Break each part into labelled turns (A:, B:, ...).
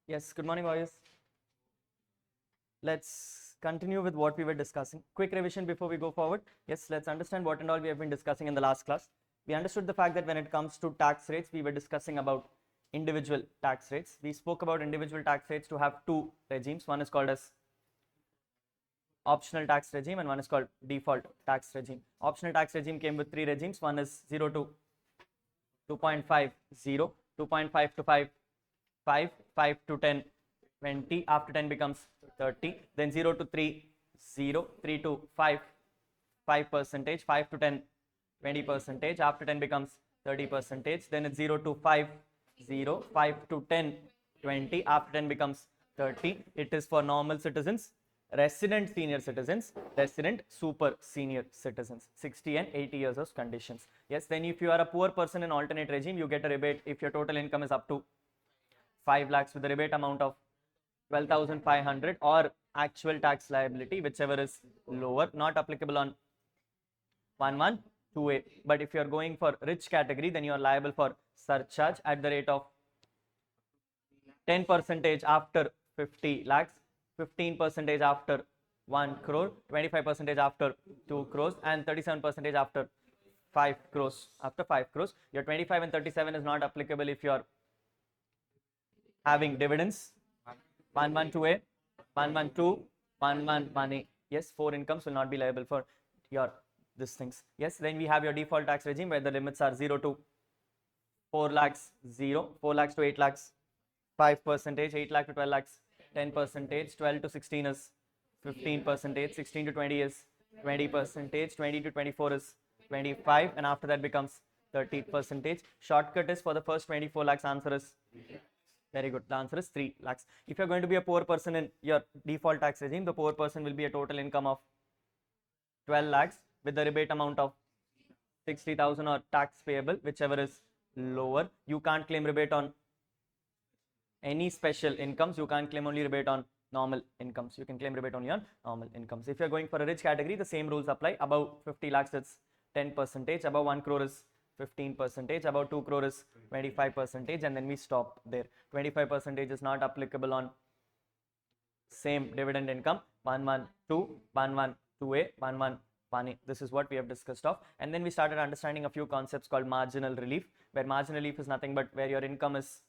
A: Yes, good morning, boys. Let's continue with what we were discussing. Quick revision before we go forward. Yes, let's understand what and all we have been discussing in the last class. We understood the fact that when it comes to tax rates, we were discussing about individual tax rates. We spoke about individual tax rates to have two regimes. One is called as optional tax regime and one is called default tax regime. Optional tax regime came with three regimes. One is 0 to 2.5, 0, 2.5 to 5, 5, 5 to 10, 20, after 10 becomes 30, then 0 to 3, 0, 3 to 5, 5 percentage, 5 to 10, 20 percentage, after 10 becomes 30 percentage, then it's 0 to 5, 0, 5 to 10, 20, after 10 becomes 30. It is for normal citizens, resident senior citizens, resident super senior citizens, 60 and 80 years of conditions. Yes, then if you are a poor person in alternate regime, you get a rebate if your total income is up to 5 lakhs with a rebate amount of 12,500 or actual tax liability, whichever is lower, not applicable on 112A. But if you are going for rich category, then you are liable for surcharge at the rate of 10 percentage after 50 lakhs, 15 percentage after 1 crore, 25 percentage after 2 crores, and 37 percentage after 5 crores. After 5 crores, your 25 and 37 is not applicable if you are having dividends 112A, 112, 111A. Yes, 4 incomes will not be liable for your these things. Yes, then we have your default tax regime where the limits are 0 to 4 lakhs, 0, 4 lakhs to 8 lakhs, 5 percentage, 8 lakh to 12 lakhs, 10 percentage, 12 to 16 is 15 percentage, 16 to 20 is 20 percentage, 20 to 24 is 25, and after that becomes 30 percentage. Shortcut is for the first 24 lakhs, answer is very good. The answer is 3 lakhs. If you're going to be a poor person in your default tax regime, the poor person will be a total income of 12 lakhs with the rebate amount of 60,000 or tax payable, whichever is lower. You can't claim rebate on any special incomes. You can't claim only rebate on normal incomes. You can claim rebate only on normal incomes. If you're going for a rich category, the same rules apply. Above 50 lakhs, it's 10 percentage. Above 1 crore is 15 percentage. About 2 crore is 25 percentage, and then we stop there. 25 percentage is not applicable on same dividend income 112, 112A, 111A. This is what we have discussed of, and then we started understanding a few concepts called marginal relief, where marginal relief is nothing but where your income is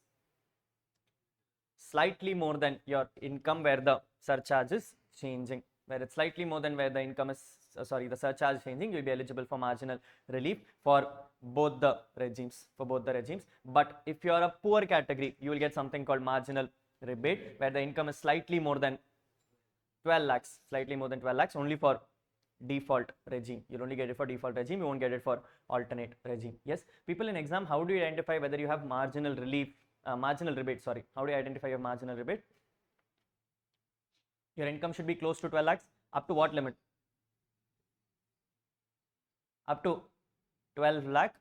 A: slightly more than your income where the surcharge is changing. Where it's slightly more than where the income is, the surcharge changing, you'll be eligible for marginal relief for both the regimes. But if you are a poor category, you will get something called marginal rebate, where the income is slightly more than 12 lakhs, only for default regime. You'll only get it for default regime, you won't get it for alternate regime. Yes, people in exam, how do you identify whether you have marginal relief, marginal rebate, how do you identify your marginal rebate? Your income should be close to 12 lakhs. Up to what limit? Up to 12 lakh.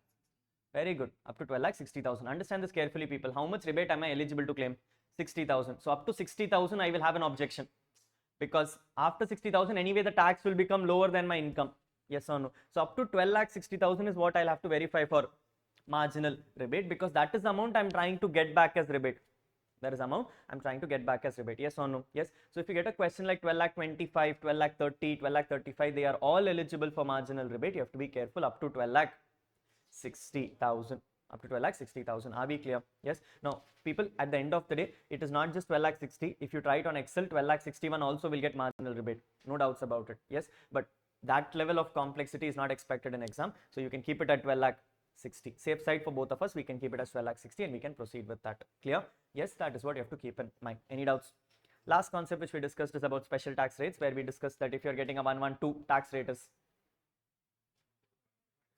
A: Very good. Up to 12 lakh, 60,000. Understand this carefully, people. How much rebate am I eligible to claim? 60,000. So up to 60,000, I will have an objection, because after 60,000, anyway, the tax will become lower than my income. Yes or no? So up to 12 lakh 60,000 is what I'll have to verify for marginal rebate, because that is the amount I'm trying to get back as rebate. That is amount I'm trying to get back as rebate. Yes or no? Yes. So if you get a question like 12 lakh 25, 12 lakh 30, 12 lakh 35, they are all eligible for marginal rebate. You have to be careful. Up to 12 lakh 60,000. Up to 12 lakh 60,000. Are we clear? Yes. Now, people, at the end of the day, it is not just 12 lakh 60. If you try it on Excel, 12 lakh 61 also will get marginal rebate. No doubts about it. Yes. But that level of complexity is not expected in exam. So you can keep it at 12 lakh 60. Safe side for both of us, we can keep it as 12 lakh 60 and we can proceed with that. Clear? Yes, that is what you have to keep in mind. Any doubts? Last concept which we discussed is about special tax rates, where we discussed that if you're getting a 112, tax rate is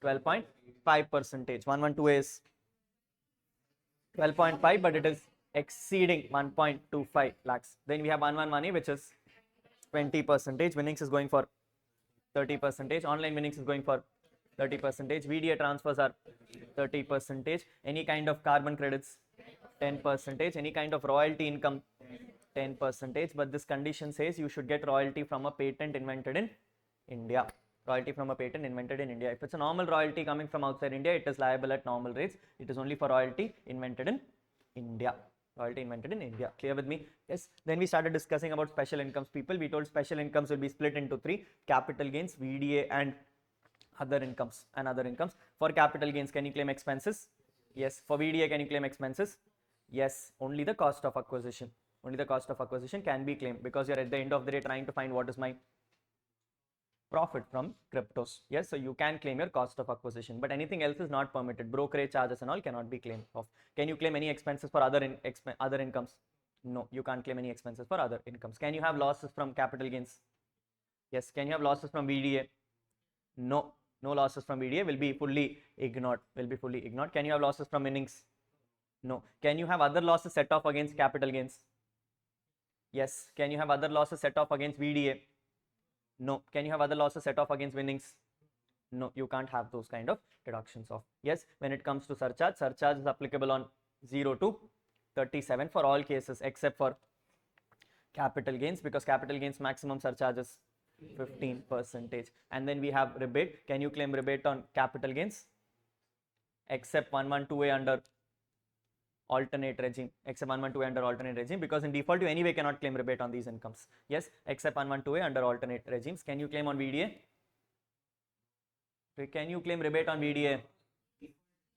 A: 12.5 percentage. 112 is 12.5, but it is exceeding 1.25 lakhs. Then we have 111A, which is 20 percentage. Winnings is going for 30 percentage. Online winnings is going for 30 percentage. VDA transfers are 30 percentage. Any kind of carbon credits, 10 percentage. Any kind of royalty income, 10 percentage. But this condition says you should get royalty from a patent invented in India. Royalty from a patent invented in India. If it's a normal royalty coming from outside India, it is liable at normal rates. It is only for royalty invented in India. Royalty invented in India. Clear with me? Yes. Then we started discussing about special incomes, people. We told special incomes will be split into three: capital gains, VDA, and other incomes. For capital gains, can you claim expenses? Yes. For VDA, can you claim expenses? Yes. Only the cost of acquisition. Only the cost of acquisition can be claimed, because you're at the end of the day trying to find what is my profit from cryptos. Yes, so you can claim your cost of acquisition, but anything else is not permitted. Brokerage charges and all cannot be claimed of. Can you claim any expenses for other incomes? No, you can't claim any expenses for other incomes. Can you have losses from capital gains? Yes. Can you have losses from VDA? No, no losses from VDA, will be fully ignored. Can you have losses from winnings? No. Can you have other losses set off against capital gains? Yes. Can you have other losses set off against VDA? No. Can you have other losses set off against winnings? No, you can't have those kind of deductions of. Yes, when it comes to surcharge is applicable on 0 to 37 for all cases except for capital gains, because capital gains maximum surcharge is 15%. And then we have rebate. Can you claim rebate on capital gains? Except 112A under alternate regime, because in default you anyway cannot claim rebate on these incomes. Yes, except 112A under alternate regimes. Can you claim on VDA? Can you claim rebate on VDA?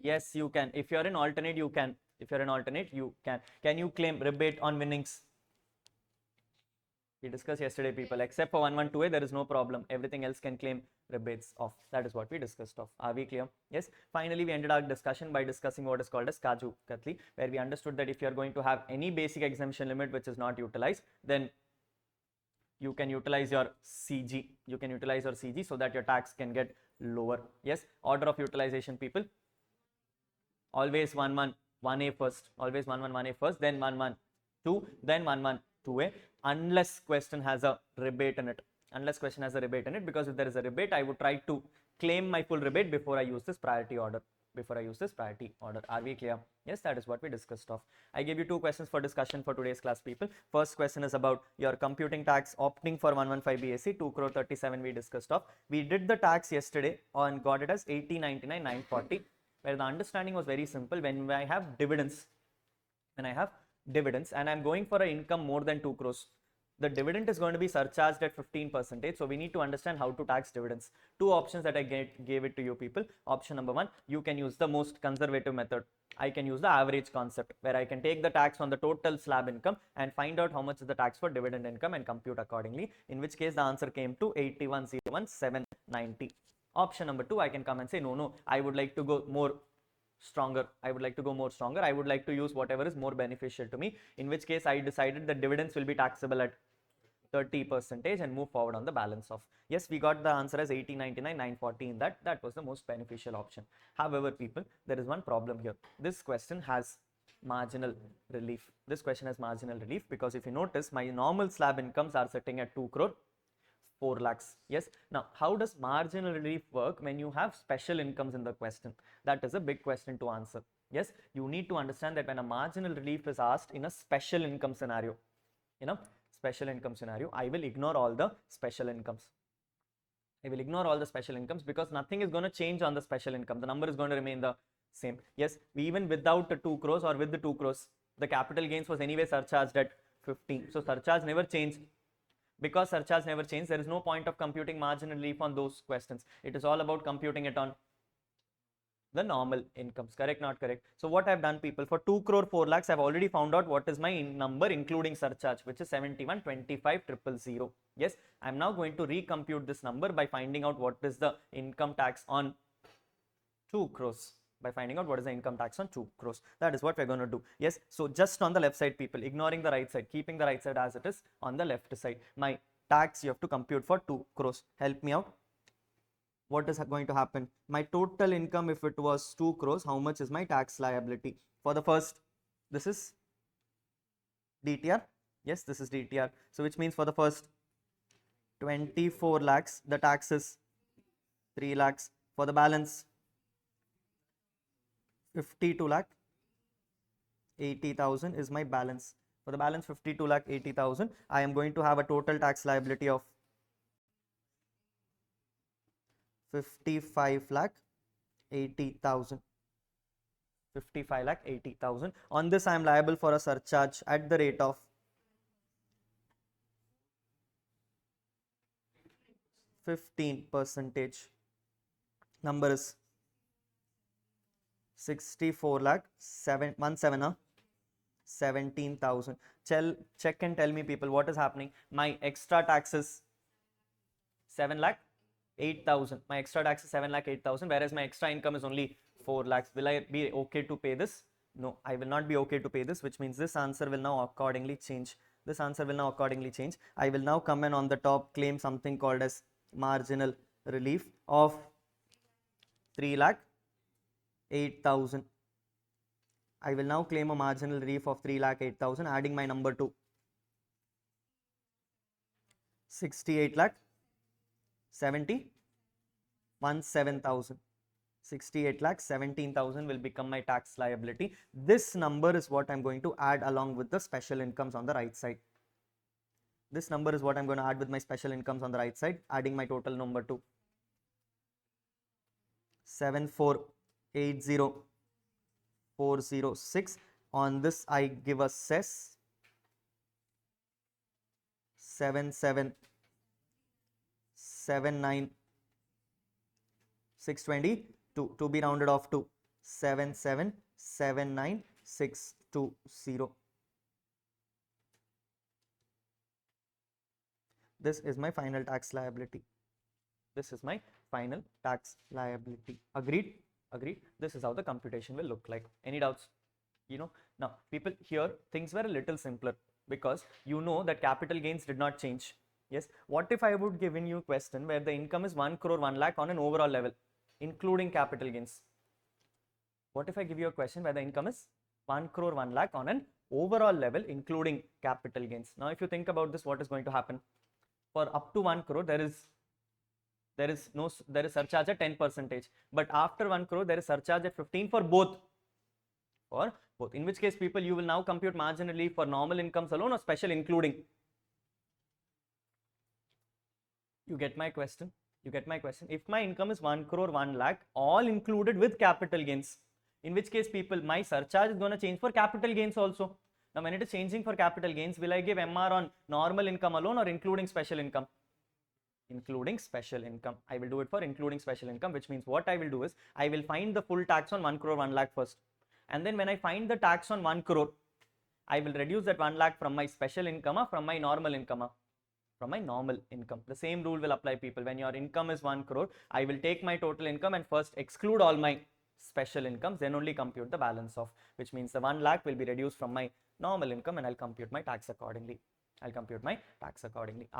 A: Yes, you can. If you're in alternate, you can. Can you claim rebate on winnings? We discussed yesterday, people. Except for 112A, there is no problem. Everything else can claim rebates of. That is what we discussed of. Are we clear? Yes. Finally, we ended our discussion by discussing what is called as Kaju Katli, where we understood that if you are going to have any basic exemption limit which is not utilized, then you can utilize your CG. So that your tax can get lower. Yes. Order of utilization, people. Always 1A first. Then 112, then 112A, unless question has a rebate in it. Because if there is a rebate, I would try to claim my full rebate before I use this priority order. Are we clear? Yes, that is what we discussed of. I gave you two questions for discussion for today's class, people. First question is about your computing tax opting for 115 BAC, 2 crore 37 we discussed of. We did the tax yesterday and got it as 8099 940, where the understanding was very simple. When I have dividends and I'm going for an income more than 2 crores, the dividend is going to be surcharged at 15%. So we need to understand how to tax dividends. Two options that I gave it to you, people. Option number one, you can use the most conservative method. I can use the average concept, where I can take the tax on the total slab income and find out how much is the tax for dividend income and compute accordingly, in which case the answer came to 81,01,790. Option number two, I can come and say, no, I would like to go more stronger. I would like to use whatever is more beneficial to me, in which case I decided that dividends will be taxable at 30% and move forward on the balance of. Yes, we got the answer as 8099 940 in that was the most beneficial option. However, people, there is one problem here. This question has marginal relief. Because if you notice, my normal slab incomes are sitting at 2 crore 4 lakhs. Yes. Now, how does marginal relief work when you have special incomes in the question? That is a big question to answer. Yes, you need to understand that when a marginal relief is asked in a special income scenario, I will ignore all the special incomes. Because nothing is going to change on the special income. The number is going to remain the same. Yes, even without the 2 crores or with the 2 crores, the capital gains was anyway surcharged at 15. So surcharge never changed. Because surcharge never changed, there is no point of computing marginal relief on those questions. It is all about computing it on the normal incomes. Correct, not correct? So what I've done, people, for 2 crore 4 lakhs, I've already found out what is my number including surcharge, which is 71,25,000. Yes, I'm now going to recompute this number by finding out what is the income tax on 2 crores. That is what we're going to do. Yes, so just on the left side, people, ignoring the right side, keeping the right side as it is. On the left side, my tax you have to compute for 2 crores. Help me out. What is going to happen? My total income, if it was 2 crores, how much is my tax liability? For the first, this is DTR. Yes, this is DTR. So which means for the first 24 lakhs, the tax is 3 lakhs. For the balance 52 lakh 80,000 is my balance. For the balance 52 lakh 80,000, I am going to have a total tax liability of 55 lakh 80,000. 55 lakh 80,000. On this I am liable for a surcharge at the rate of 15%. Number is 64 lakh 17,000. Check and tell me people what is happening. My extra tax is 7 lakh 8,000. My extra tax is 7 lakh 8,000, whereas my extra income is only 4 lakhs. Will I be okay to pay this? No, I will not be okay to pay this, which means this answer will now accordingly change. This answer will now accordingly change. I will now come in on the top, claim something called as marginal relief of 3 lakh 8,000. I will now claim a marginal relief of 3 lakh 8,000, adding my number to 68 lakh 17,000. 68 lakh 17,000 will become my tax liability. This number is what I'm going to add along with the special incomes on the right side. This number is what I'm going to add with my special incomes on the right side, adding my total number to 7480406. On this I give a cess 7779620 to be rounded off to 7779620. This is my final tax liability. This is my final tax liability. Agreed? Agreed. This is how the computation will look like. Any doubts? Now people, here things were a little simpler because you know that capital gains did not change. Yes. What if I would given you a question where the income is 1 crore 1 lakh on an overall level, including capital gains? What if I give you a question where the income is 1 crore 1 lakh on an overall level, including capital gains? Now, if you think about this, what is going to happen? For up to 1 crore, there is surcharge at 10%, but after 1 crore, there is surcharge at 15 for both. In which case, people, you will now compute margin relief for normal incomes alone or special including. You get my question? You get my question? If my income is 1 crore 1 lakh, all included with capital gains, in which case, people, my surcharge is going to change for capital gains also. Now, when it is changing for capital gains, will I give MR on normal income alone or including special income? Including special income. I will do it for including special income, which means what I will do is I will find the full tax on 1 crore 1 lakh first. And then when I find the tax on 1 crore, I will reduce that 1 lakh from my special income or from my normal income. From my normal income. The same rule will apply, people. When your income is 1 crore, I will take my total income and first exclude all my special incomes, then only compute the balance of, which means the 1 lakh will be reduced from my normal income and I'll compute my tax accordingly. Are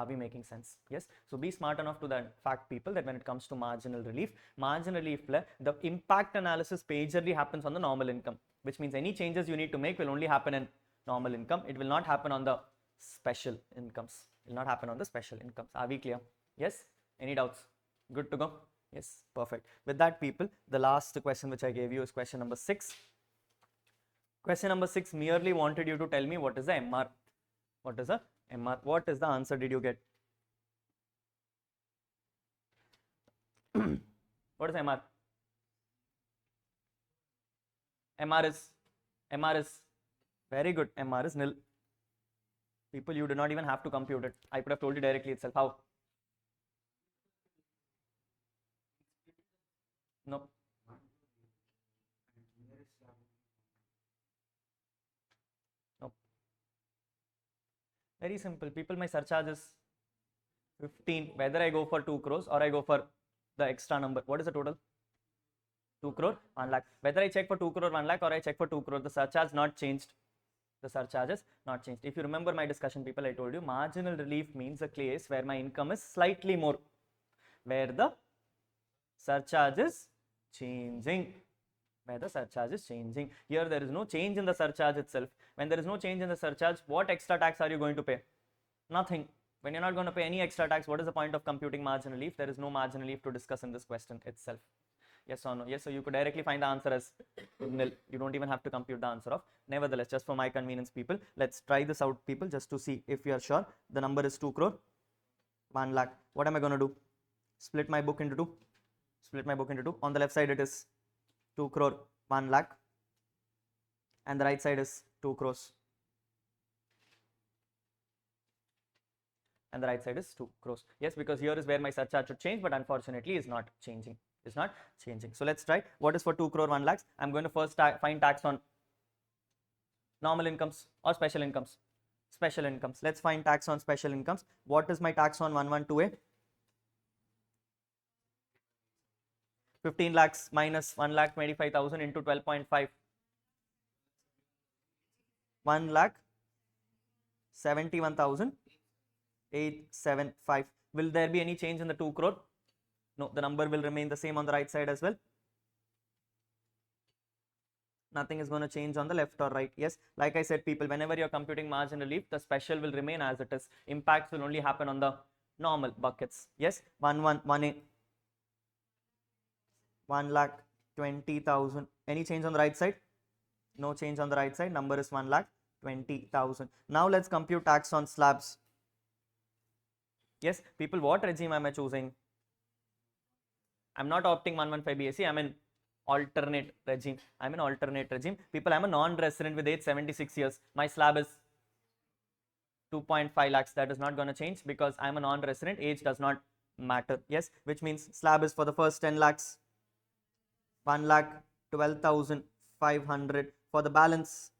A: we making sense? Yes. So be smart enough to the fact, people, that when it comes to marginal relief, the impact analysis majorly happens on the normal income, which means any changes you need to make will only happen in normal income. It will not happen on the special incomes. Are we clear? Yes. Any doubts? Good to go? Yes. Perfect. With that, people, the last question which I gave you is question number 6. Question number 6 merely wanted you to tell me what is the MR. What is the MR? What is the answer did you get? What is MR? MR is very good. MR is nil. People, you do not even have to compute it. I could have told you directly itself. How? No. No. Very simple. People, my surcharge is 15. Whether I go for 2 crores or I go for the extra number. What is the total? 2 crore 1 lakh. Whether I check for 2 crore 1 lakh or I check for 2 crore, the surcharge not changed. The surcharge is not changed. If you remember my discussion, people, I told you marginal relief means a case where my income is slightly more, where the surcharge is changing. Here there is no change in the surcharge itself. When there is no change in the surcharge, what extra tax are you going to pay? Nothing. When you're not going to pay any extra tax, what is the point of computing margin relief? There is no margin relief to discuss in this question itself. Yes or no? Yes, so you could directly find the answer as nil. You don't even have to compute the answer of. Nevertheless, just for my convenience, people, let's try this out, people, just to see if we are sure. The number is 2 crore 1 lakh. What am I going to do? Split my book into two. On the left side it is 2 crore 1 lakh. and the right side is 2 crores. And the right side is 2 crores. Yes, because here is where my surcharge should change, but unfortunately is not changing. It's not changing. So let's try. What is for 2 crore 1 lakhs? I'm going to first find tax on normal incomes or special incomes. Special incomes. Let's find tax on special incomes. What is my tax on 1128? 15 lakhs minus 1,25,000 into 12.5. 1,71,875. Will there be any change in the 2 crore? No, the number will remain the same on the right side as well. Nothing is going to change on the left or right. Yes, like I said, people, whenever you're computing margin relief, the special will remain as it is. Impacts will only happen on the normal buckets. Yes, 1,118. 1,20,000. Any change on the right side? No change on the right side. Number is 1,20,000. Now let's compute tax on slabs. Yes, people, what regime am I choosing? I'm not opting 115 BSc. I'm in alternate regime. I'm in alternate regime. People, I'm a non-resident with age 76 years. My slab is 2.5 lakhs. That is not going to change because I'm a non-resident. Age does not matter. Yes, which means slab is for the first 10 lakhs. 1,12,500. For the balance,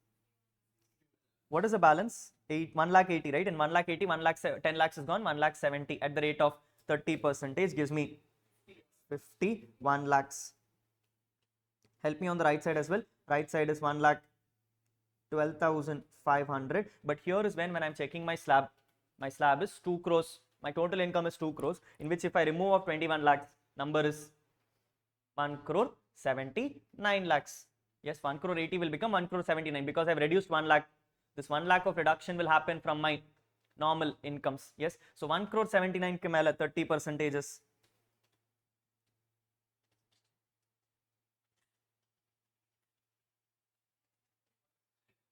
A: what is the balance? 1,80,000, right? And 1,80,000, 10 lakhs is gone. 1,70,000 at the rate of 30% gives me 51 lakhs. Help me on the right side as well. Right side is 1,12,500. But here is when I'm checking my slab is 2 crores. My total income is 2 crores, in which if I remove of 21 lakhs, number is 1 crore 79 lakhs. Yes, 1 crore 80 will become 1 crore 79 because I've reduced 1 lakh. This 1 lakh of reduction will happen from my normal incomes. Yes, so 1 crore 79 ke mela 30% is.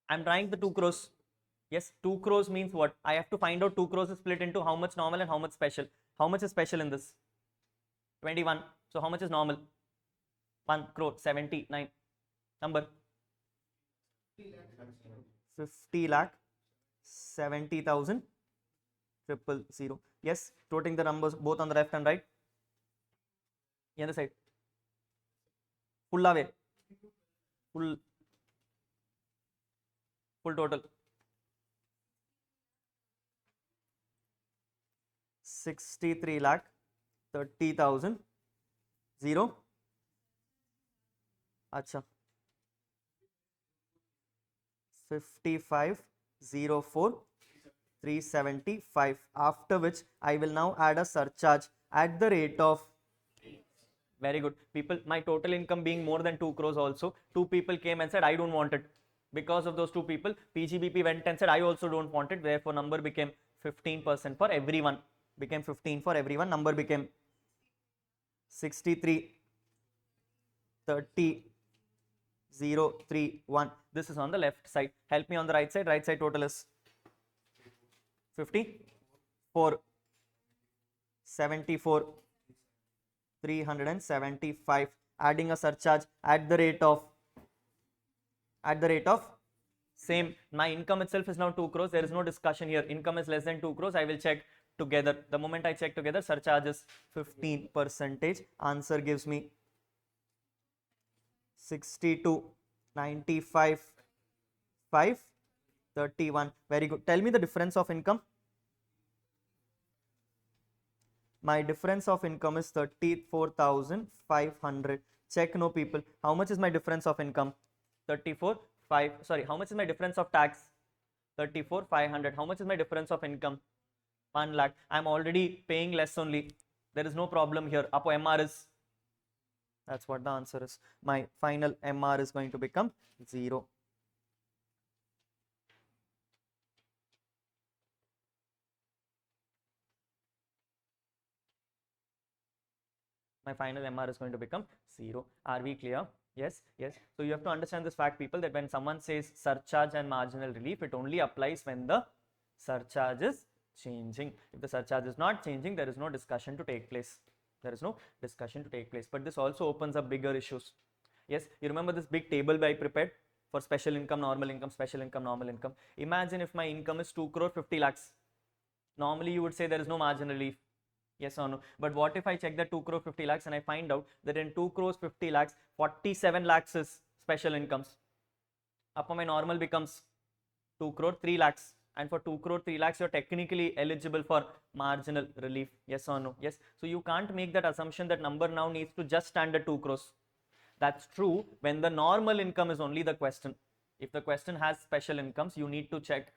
A: I'm trying the 2 crores. Yes, 2 crores means what? I have to find out 2 crores is split into how much normal and how much special. How much is special in this? 21. So how much is normal? 1 crore 79. Number 50 lakh 70,000 000. Yes, toting the numbers both on the left and right. The other side. Full away. Full total. 63 lakh 30,000 0. Acha. 5504 375. After which I will now add a surcharge at the rate of. Very good. People, my total income being more than 2 crores also. 2 people came and said, I don't want it. Because of those 2 people, PGBP went and said, I also don't want it. Therefore, number became 15% for everyone. Became 15 for everyone. Number became 63 30 031. This is on the left side. Help me on the right side. Right side total is 54 74 375. Adding a surcharge at the rate of same. My income itself is now 2 crores. There is no discussion here. Income is less than 2 crores. I will check together. The moment I check together, surcharge is 15%. Answer gives me 62 95 531. Very good. Tell me the difference of income. My difference of income is 34,500. Check, no people. How much is my difference of income? 34,500. Sorry, how much is my difference of tax? 34,500. How much is my difference of income? 1 lakh. I'm already paying less only. There is no problem here. Apo MR is. That's what the answer is. My final MR is going to become 0. My final MR is going to become 0. Are we clear? Yes, yes. So you have to understand this fact, people, that when someone says surcharge and marginal relief, it only applies when the surcharge is changing. If the surcharge is not changing, there is no discussion to take place. There is no discussion to take place. But this also opens up bigger issues. Yes, you remember this big table I prepared for special income, normal income, special income, normal income. Imagine if my income is 2 crore 50 lakhs. Normally you would say there is no margin relief. Yes or no? But what if I check the 2 crore 50 lakhs and I find out that in 2 crores 50 lakhs, 47 lakhs is special incomes. Upon my normal becomes 2 crore 3 lakhs. And for 2 crore 3 lakhs, you're technically eligible for marginal relief. Yes or no? Yes. So you can't make that assumption that number now needs to just stand at 2 crores. That's true when the normal income is only the question. If the question has special incomes, you need to check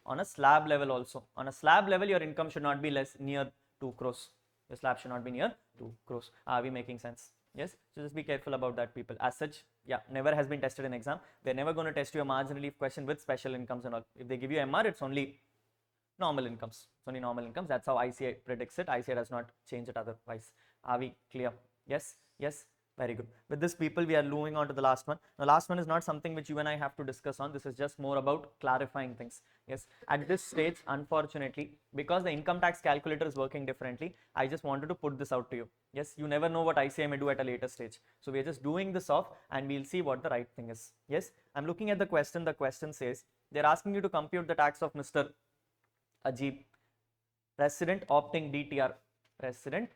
A: on a slab level also. On a slab level, your income should not be less near 2 crores. Your slab should not be near 2 crores. Are we making sense? Yes. So just be careful about that, people. As such, yeah, never has been tested in exam. They're never going to test you a margin relief question with special incomes and all. If they give you MR, it's only normal incomes. It's only normal incomes. That's how ICI predicts it. ICI does not change it otherwise. Are we clear? Yes. Yes. Very good. With this, people, we are moving on to the last one. The last one is not something which you and I have to discuss on. This is just more about clarifying things. Yes. At this stage, unfortunately, because the income tax calculator is working differently, I just wanted to put this out to you. Yes. You never know what ICI may do at a later stage. So we are just doing this off and we'll see what the right thing is. Yes. I'm looking at the question. The question says, they're asking you to compute the tax of Mr. Ajib, resident opting DTR. Resident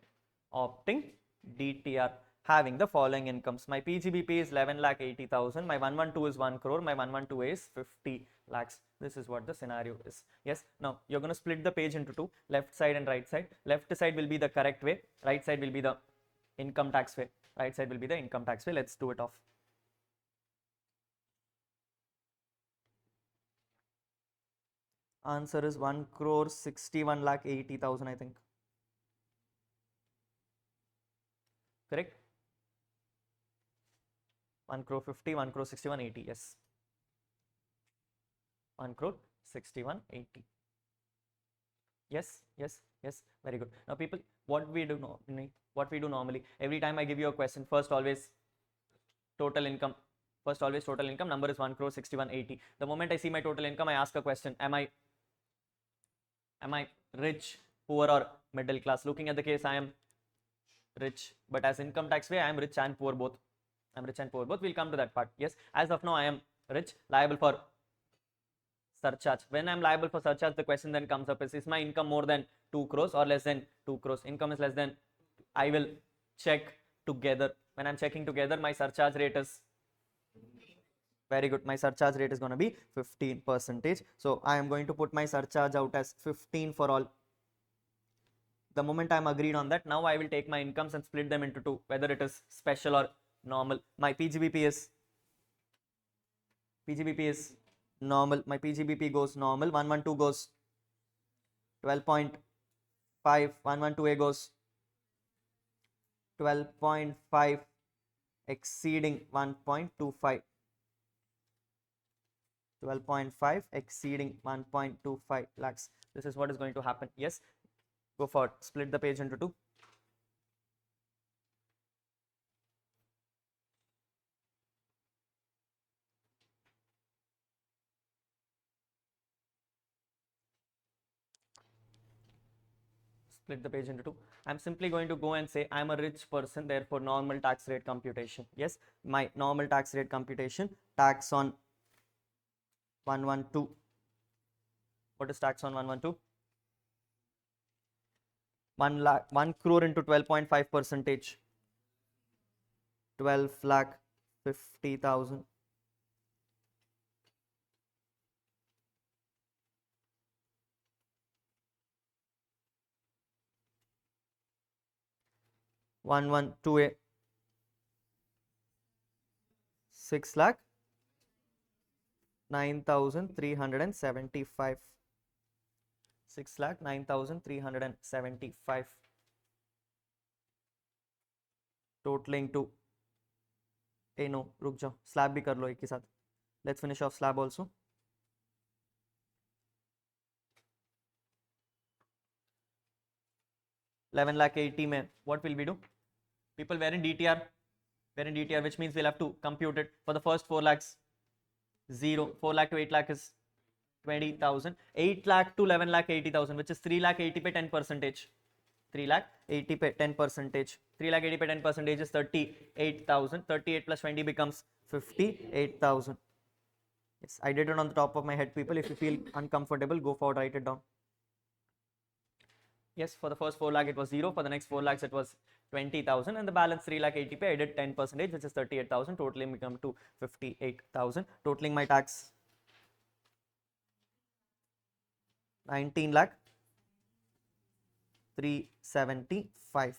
A: opting DTR. Having the following incomes. My PGBP is 11,80,000. My 112 is 1 crore. My 112 is 50 lakhs. This is what the scenario is. Yes. Now you're going to split the page into two, left side and right side. Left side will be the correct way. Right side will be the income tax way. Right side will be the income tax way. Let's do it off. Answer is 1 crore 61 lakh 80,000, I think. Correct? 1 crore 50, 1 crore 61, 80. Yes. 1 crore 61, 80. Yes, yes, yes. Very good. Now, people, what we do normally, every time I give you a question, first always total income. First always total income. Number is 1 crore 61, 80. The moment I see my total income, I ask a question. Am I rich, poor, or middle class? Looking at the case, I am rich. But as income tax way, I am rich and poor both. I'm rich and poor both. We'll come to that part. Yes, as of now, I am rich, liable for surcharge. When I'm liable for surcharge, the question then comes up is my income more than 2 crores or less than 2 crores? Income is less than, I will check together. When I'm checking together, my surcharge rate is very good. My surcharge rate is going to be 15%. So I am going to put my surcharge out as 15 for all. The moment I'm agreed on that, now I will take my incomes and split them into two, whether it is special or normal. My PGBP is normal. My PGBP goes normal. 112 goes 12.5. 112A goes 12.5 exceeding 1.25. 12.5 exceeding 1.25 lakhs. This is what is going to happen. Yes. Go forward. Split the page into two. Split the page into two. I'm simply going to go and say I'm a rich person, therefore normal tax rate computation. Yes, my normal tax rate computation, tax on 112. What is tax on 112? 1 crore into 12.5%. 12 lakh 50,000. One one two a 6 lakh 9,375. 6 lakh 9,375. Totaling to no, रुक जाओ, slab भी कर लो एक ही साथ. Let's finish off slab also. 11 lakh 80 में what will we do? People, we're in DTR, which means we'll have to compute it for the first 4 lakhs. 0. 4 lakh to 8 lakh is 20,000. 8 lakh to 11 lakh 80,000, which is 3 lakh 80 पे 10%. 3 lakh 80 पे 10%. 3 lakh 80 पे 10% is 38,000. 38 plus 20 becomes 58,000. Yes, I did it on the top of my head, people. If you feel uncomfortable, go forward, write it down. Yes, for the first 4 lakh it was 0, for the next 4 lakhs it was 20,000, and the balance 3 lakh 80p, I did 10%, which is 38,000, totaling become to 58,000, totaling my tax 19 lakh 375,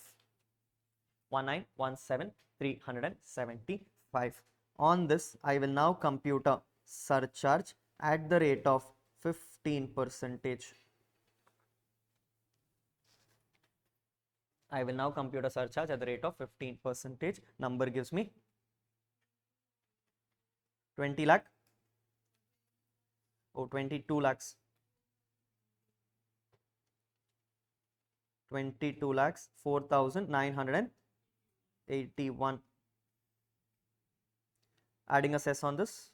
A: 1917 375. On this, I will now compute a surcharge at the rate of 15%. I will now compute a surcharge at the rate of 15%. Number gives me 20 lakh, 22 lakhs, 22 lakhs 4,981. Adding a cess on this,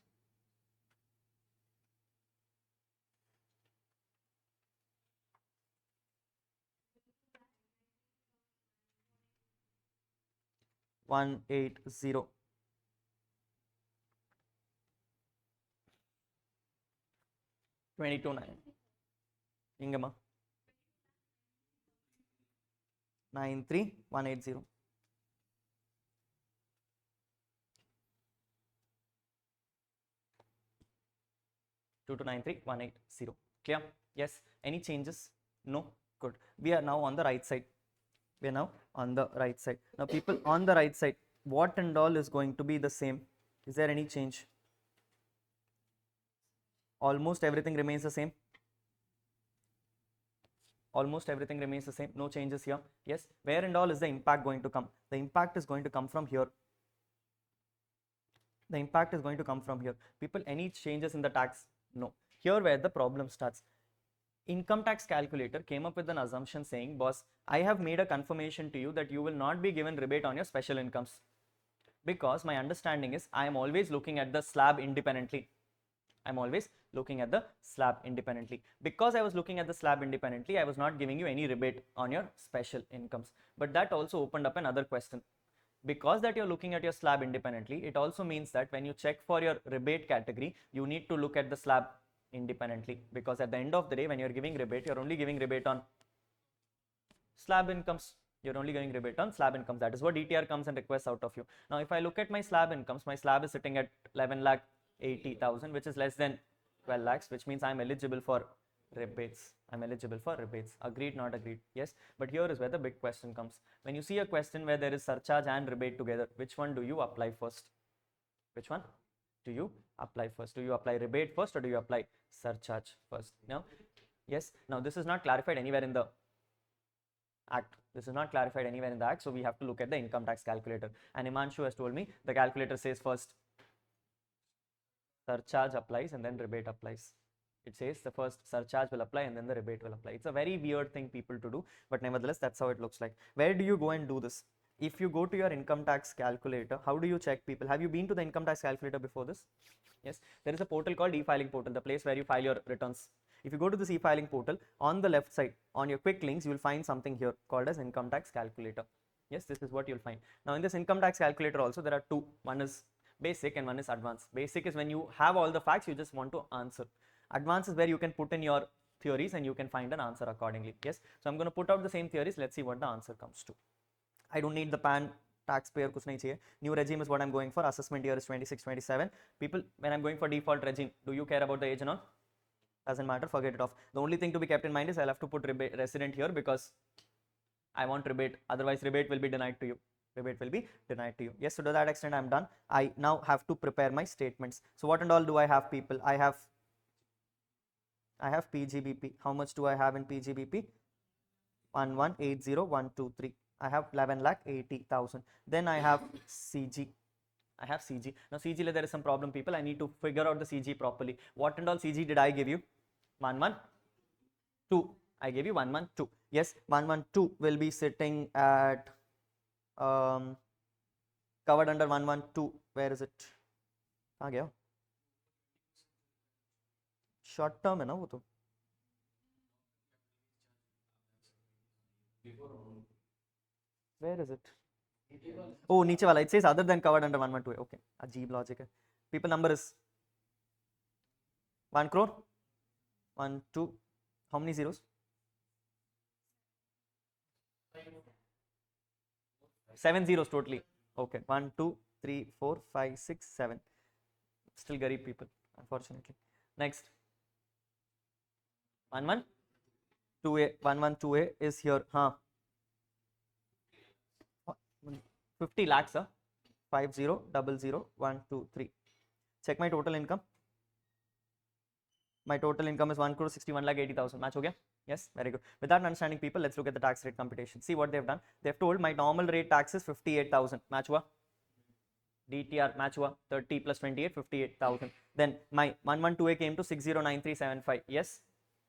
A: one 180. 22.9. Ingama 93,180. 2293,180. Clear? Yes. Any changes? No. Good. We are now on the right side. We are now on the right side. Now, people, on the right side, what and all is going to be the same? Is there any change? Almost everything remains the same. Almost everything remains the same. No changes here. Yes. Where and all is the impact going to come? The impact is going to come from here. The impact is going to come from here. People, any changes in the tax? No. Here where the problem starts. Income tax calculator came up with an assumption saying, boss, I have made a confirmation to you that you will not be given rebate on your special incomes, because my understanding is I am always looking at the slab independently. I'm always looking at the slab independently. Because I was looking at the slab independently, I was not giving you any rebate on your special incomes. But that also opened up another question. Because that you're looking at your slab independently, it also means that when you check for your rebate category, you need to look at the slab independently, because at the end of the day, when you're giving rebate, you're only giving rebate on slab incomes. You're only giving rebate on slab incomes. That is what DTR comes and requests out of you. Now, if I look at my slab incomes, my slab is sitting at 11 lakh 80,000, which is less than 12 lakhs, which means I'm eligible for rebates. I'm eligible for rebates. Agreed, not agreed? Yes. But here is where the big question comes. When you see a question where there is surcharge and rebate together, which one do you apply first? Which one do you apply first? Do you apply rebate first, or do you apply surcharge first? Now, yes. Now, this is not clarified anywhere in the act. This is not clarified anywhere in the act. So we have to look at the income tax calculator. And Imanshu has told me the calculator says first surcharge applies and then rebate applies. It says the first surcharge will apply and then the rebate will apply. It's a very weird thing people to do, but nevertheless, that's how it looks like. Where do you go and do this? If you go to your income tax calculator, how do you check, people? Have you been to the income tax calculator before this? Yes, there is a portal called e-filing portal, the place where you file your returns. If you go to this e-filing portal, on the left side, on your quick links, you will find something here called as income tax calculator. Yes, this is what you'll find. Now, in this income tax calculator also, there are two. One is basic and one is advanced. Basic is when you have all the facts, you just want to answer. Advanced is where you can put in your theories and you can find an answer accordingly. Yes, so I'm going to put out the same theories. Let's see what the answer comes to. I don't need the PAN, taxpayer, kuch nahi chahiye. New regime is what I'm going for. Assessment year is 26, 27. People, when I'm going for default regime, do you care about the age and all? Doesn't matter, forget it off. The only thing to be kept in mind is I'll have to put resident here because I want rebate. Otherwise, rebate will be denied to you. Rebate will be denied to you. Yes, so to that extent, I'm done. I now have to prepare my statements. So what and all do I have, people? I have PGBP. How much do I have in PGBP? 1180123. I have 11 lakh 80,000. Then I have CG. I have CG. Now CG, there is some problem, people. I need to figure out the CG properly. What and all CG did I give you? 112. I gave you 112. Yes, 112 will be sitting at covered under 112. Where is it? कहाँ गया? Short term है ना वो तो. Where is it? Oh, नीचे वाला. It says other than covered under 112. Okay. अजीब logic है. People, number is 1 crore, 1, 2, how many zeros? 7 zeros totally. Okay, 1, 2, 3, 4, 5, 6, 7. Still Garib people, unfortunately. Next, 1, 1, 2A, 1, 1, 2A is here, 50 lakhs, 5, 0, 0, 0, 1, 2, 3. Check my total income. My total income is 1 crore 61 lakh 80,000. Match okay? Yes, very good. With that understanding, people, let's look at the tax rate computation. See what they've done. They've told my normal rate tax is 58,000. Match hua? DTR match hua? 30 plus 28, 58,000. Then my 112A came to 609375. Yes,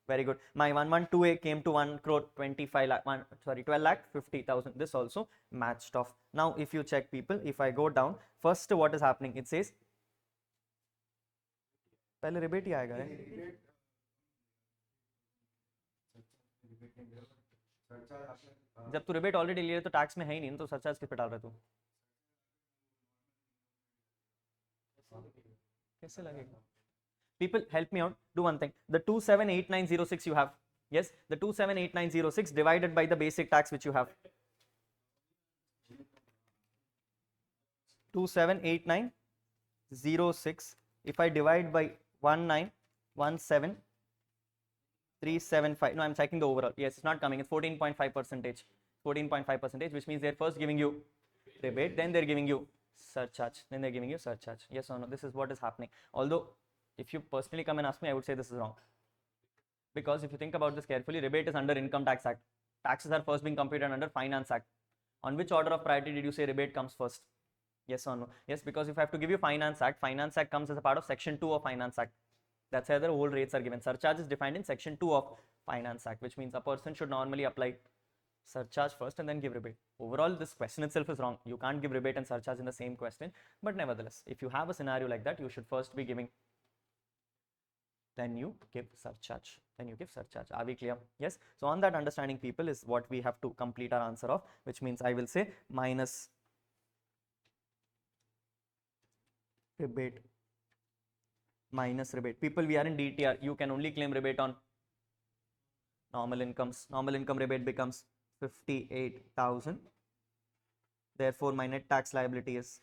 A: very good. My 112A came to 1 crore 25 lakh, 12 lakh 50,000. This also matched off. Now, if you check, people, if I go down, first what is happening? It says पहले rebate ही आएगा रे जब तू rebate already ले रहे तो tax में है ही नहीं तो सरचार्ज किस पे डाल रहा तू कैसे लगेगा people help me out do one thing the 278906 you have yes the 278906 divided by the basic tax which you have 278906 if I divide by 1917375 no I'm checking the overall yes it's not coming it's 14.5 percentage 14.5 percentage which means they're first giving you rebate then they're giving you surcharge then they're giving you surcharge yes or no this is what is happening although if you personally come and ask me I would say this is wrong because if you think about this carefully rebate is under income tax act taxes are first being computed under finance act on which order of priority did you say rebate comes first yes or no yes because if I have to give you finance act comes as a part of section 2 of finance act that's why the whole rates are given surcharge is defined in section 2 of finance act which means a person should normally apply surcharge first and then give rebate overall this question itself is wrong you can't give rebate and surcharge in the same question but nevertheless if you have a scenario like that you should first be giving then you give surcharge are we clear yes so on that understanding people is what we have to complete our answer of which means I will say minus rebate minus rebate people we are in DTR you can only claim rebate on normal incomes normal income rebate becomes 58,000 therefore my net tax liability is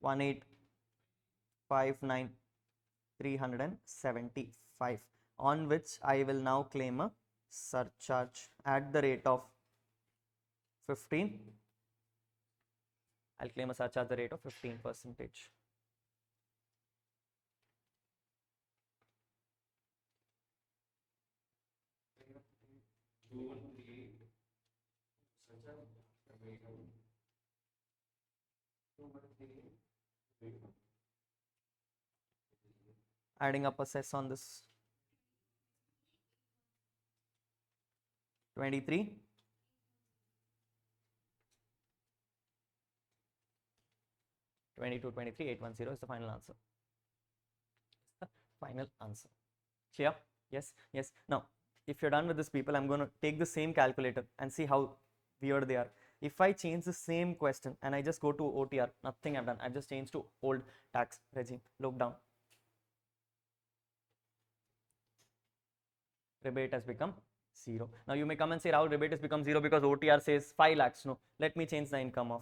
A: 1859,375 on which I will now claim a surcharge at the rate of 15 I'll claim a surcharge at the rate of 15 percentage adding up a cess on this 23 22 23 810 is the final answer clear yes yes now if you're done with this people I'm going to take the same calculator and see how weird they are if I change the same question and I just go to OTR nothing I've done I've just changed to old tax regime look down rebate has become 0 now you may come and say Rahul rebate has become 0 because OTR says 5 lakhs no let me change the income of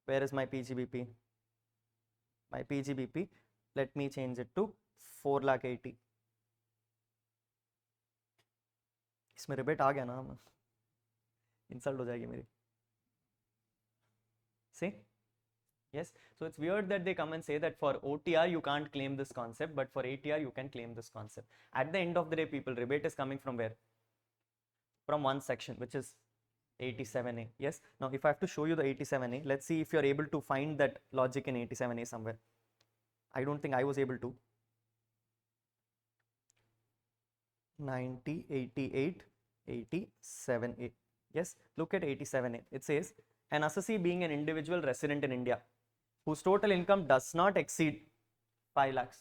A: where is my PGBP my PGBP let me change it to 4 lakh 80 इसमें rebate आ गया ना insult हो जाएगी मेरी see yes so it's weird that they come and say that for OTR you can't claim this concept but for ATR you can claim this concept at the end of the day people rebate is coming from where from one section which is 87A yes now if I have to show you the 87A let's see if you're able to find that logic in 87A somewhere I don't think I was able to 90 88 87A yes look at 87A it says an assessee being an individual resident in India whose total income does not exceed 5 lakhs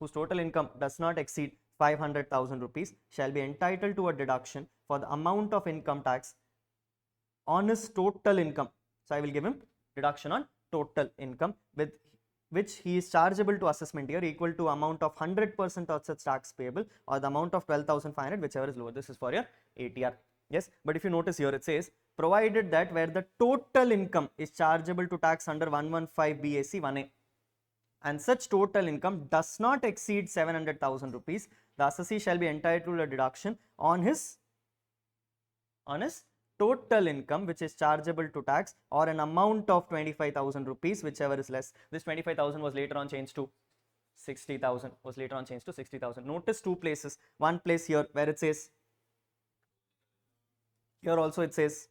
A: whose total income does not exceed 500,000 rupees shall be entitled to a deduction for the amount of income tax on his total income. So I will give him deduction on total income with which he is chargeable to assessment year equal to amount of 100% of such tax payable or the amount of 12,500, whichever is lower. This is for your ATR. Yes, but if you notice here it says provided that where the total income is chargeable to tax under 115 BAC 1A and such total income does not exceed 700,000 rupees, the assessee shall be entitled to a deduction on his total income which is chargeable to tax or an amount of 25,000 rupees, whichever is less. This 25,000 was later on changed to 60,000, Notice two places. One place here where it says, here also it says,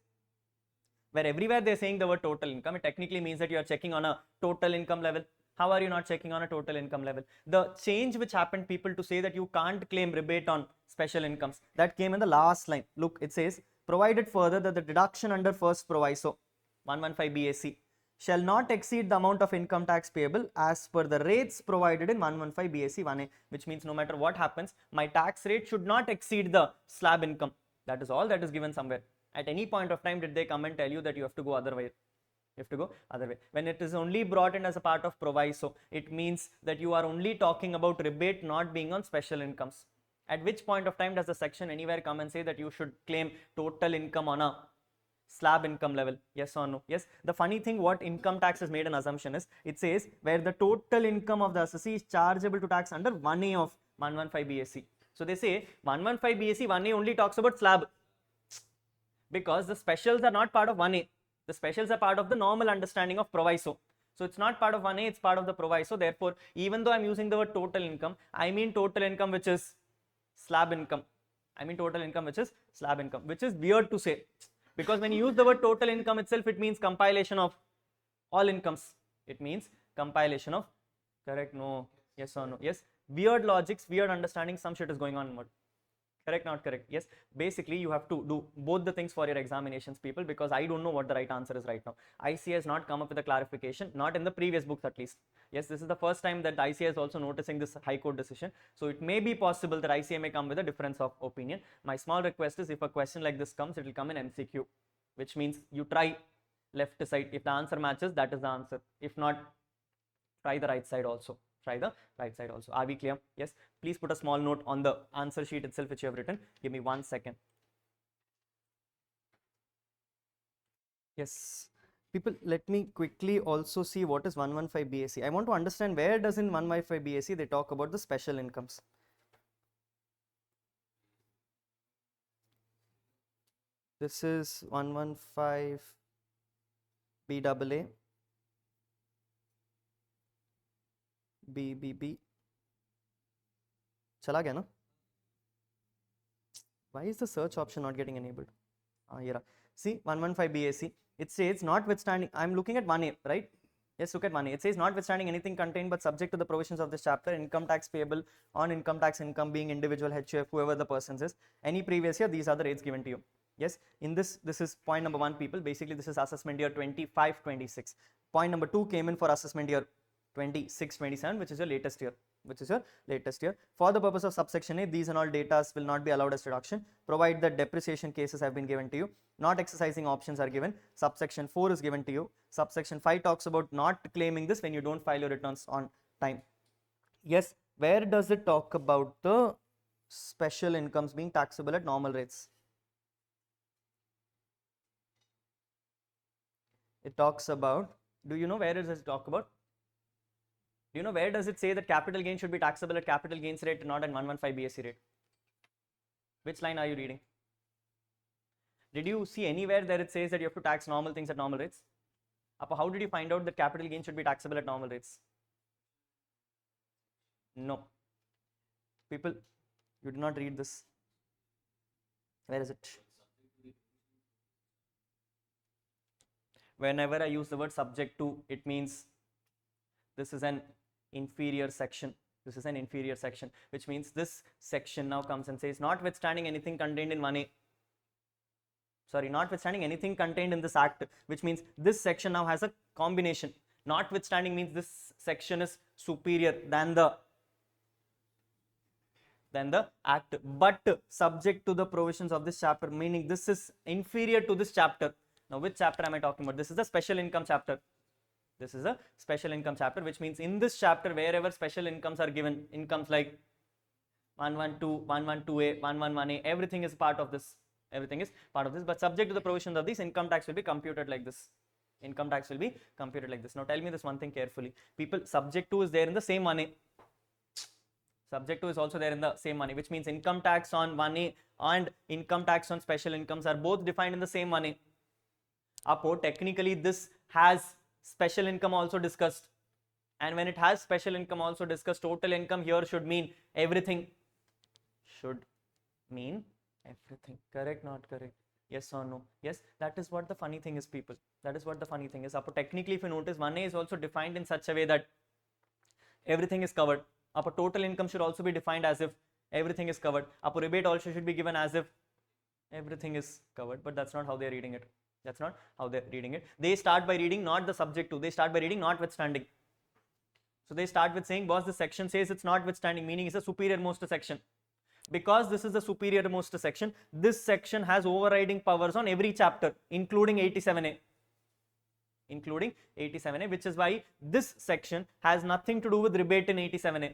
A: where everywhere they are saying the word total income, it technically means that you are checking on a total income level. How are you not checking on a total income level? The change which happened, people to say that you can't claim rebate on special incomes, that came in the last line. Look, it says, provided further that the deduction under first proviso 115 BAC shall not exceed the amount of income tax payable as per the rates provided in 115 BAC 1A, which means no matter what happens, my tax rate should not exceed the slab income. That is all that is given somewhere. At any point of time, did they come and tell you that you have to go other way? You have to go other way. When it is only brought in as a part of proviso, it means that you are only talking about rebate not being on special incomes. At which point of time does the section anywhere come and say that you should claim total income on a slab income level? Yes or no? Yes. The funny thing, what income tax has made an assumption is, it says where the total income of the assessee is chargeable to tax under 1A of 115 BAC. So they say 115 BAC 1A only talks about slab, because the specials are not part of 1A. The specials are part of the normal understanding of proviso. So it's not part of 1A, it's part of the proviso. Therefore, even though I'm using the word total income, I mean total income which is slab income. Which is weird to say, because when you use the word total income itself, it means compilation of all incomes. It means compilation of, correct? No, yes or no? Yes. Weird logics, weird understanding, some shit is going on in what? Correct, not correct? Yes. Basically, you have to do both the things for your examinations, people, because I don't know what the right answer is right now. ICA has not come up with a clarification, not in the previous books at least. Yes, this is the first time that ICA is also noticing this High Court decision. So it may be possible that ICA may come with a difference of opinion. My small request is, if a question like this comes, it will come in MCQ, which means you try left to side. If the answer matches, that is the answer. If not, try the right side also. Are we clear? Yes. Please put a small note on the answer sheet itself which you have written. Give me 1 second. Yes. People, let me quickly also see what is 115 BAC. I want to understand where does in 115 BAC they talk about the special incomes. This is 115 BAA. BBB. Chala gaya na? Why is the search option not getting enabled? Here. See, 115 BAC. It says notwithstanding, I'm looking at 1A, right? Yes, look at 1A. It says notwithstanding anything contained but subject to the provisions of this chapter, income tax payable on income tax income being individual, HUF, whoever the person is, any previous year, these are the rates given to you. Yes, in this is point number 1, people. Basically, this is assessment year 25-26. Point number 2 came in for assessment year 26-27, which is your latest year. For the purpose of subsection A, these and all data will not be allowed as deduction, provide that depreciation cases have been given to you, not exercising options are given. Subsection 4 is given to you. Subsection 5 talks about not claiming this when you don't file your returns on time. Yes, where does it talk about the special incomes being taxable at normal rates? It talks about, do you know where does it talk about? Do you know where does it say that capital gain should be taxable at capital gains rate, not at 115 BSC rate? Which line are you reading? Did you see anywhere that it says that you have to tax normal things at normal rates? How did you find out that capital gain should be taxable at normal rates? No. People, you did not read this. Where is it? Whenever I use the word subject to, it means this is an inferior section. Which means this section now comes and says, notwithstanding anything contained in 1A. Notwithstanding anything contained in this act, which means this section now has a combination. Notwithstanding means this section is superior than the than the act, but subject to the provisions of this chapter, meaning this is inferior to this chapter. Now, which chapter am I talking about? This is the special income chapter. This is a special income chapter, which means in this chapter, wherever special incomes are given, incomes like 112, 112A, 111A, everything is part of this. Everything is part of this, but subject to the provisions of this, income tax will be computed like this. Income tax will be computed like this. Now, tell me this one thing carefully. People, subject to is there in the same money. Subject to is also there in the same money, which means income tax on money and income tax on special incomes are both defined in the same money. Apo, technically this has special income also discussed, and when it has special income also discussed, total income here should mean everything. Should mean everything. Correct, not correct? Yes or no? Yes, that is what the funny thing is, people. That is what the funny thing is. Apo, technically, if you notice, 1A is also defined in such a way that everything is covered. Apo, total income should also be defined as if everything is covered. Apo, rebate also should be given as if everything is covered, but that's not how they're reading it. That's not how they're reading it. They start by reading not the subject to, they start by reading notwithstanding. So they start with saying, boss, this section says it's notwithstanding, meaning it's a superior most section. Because this is the superior most section, this section has overriding powers on every chapter, including 87A. Including 87A, which is why this section has nothing to do with rebate in 87A.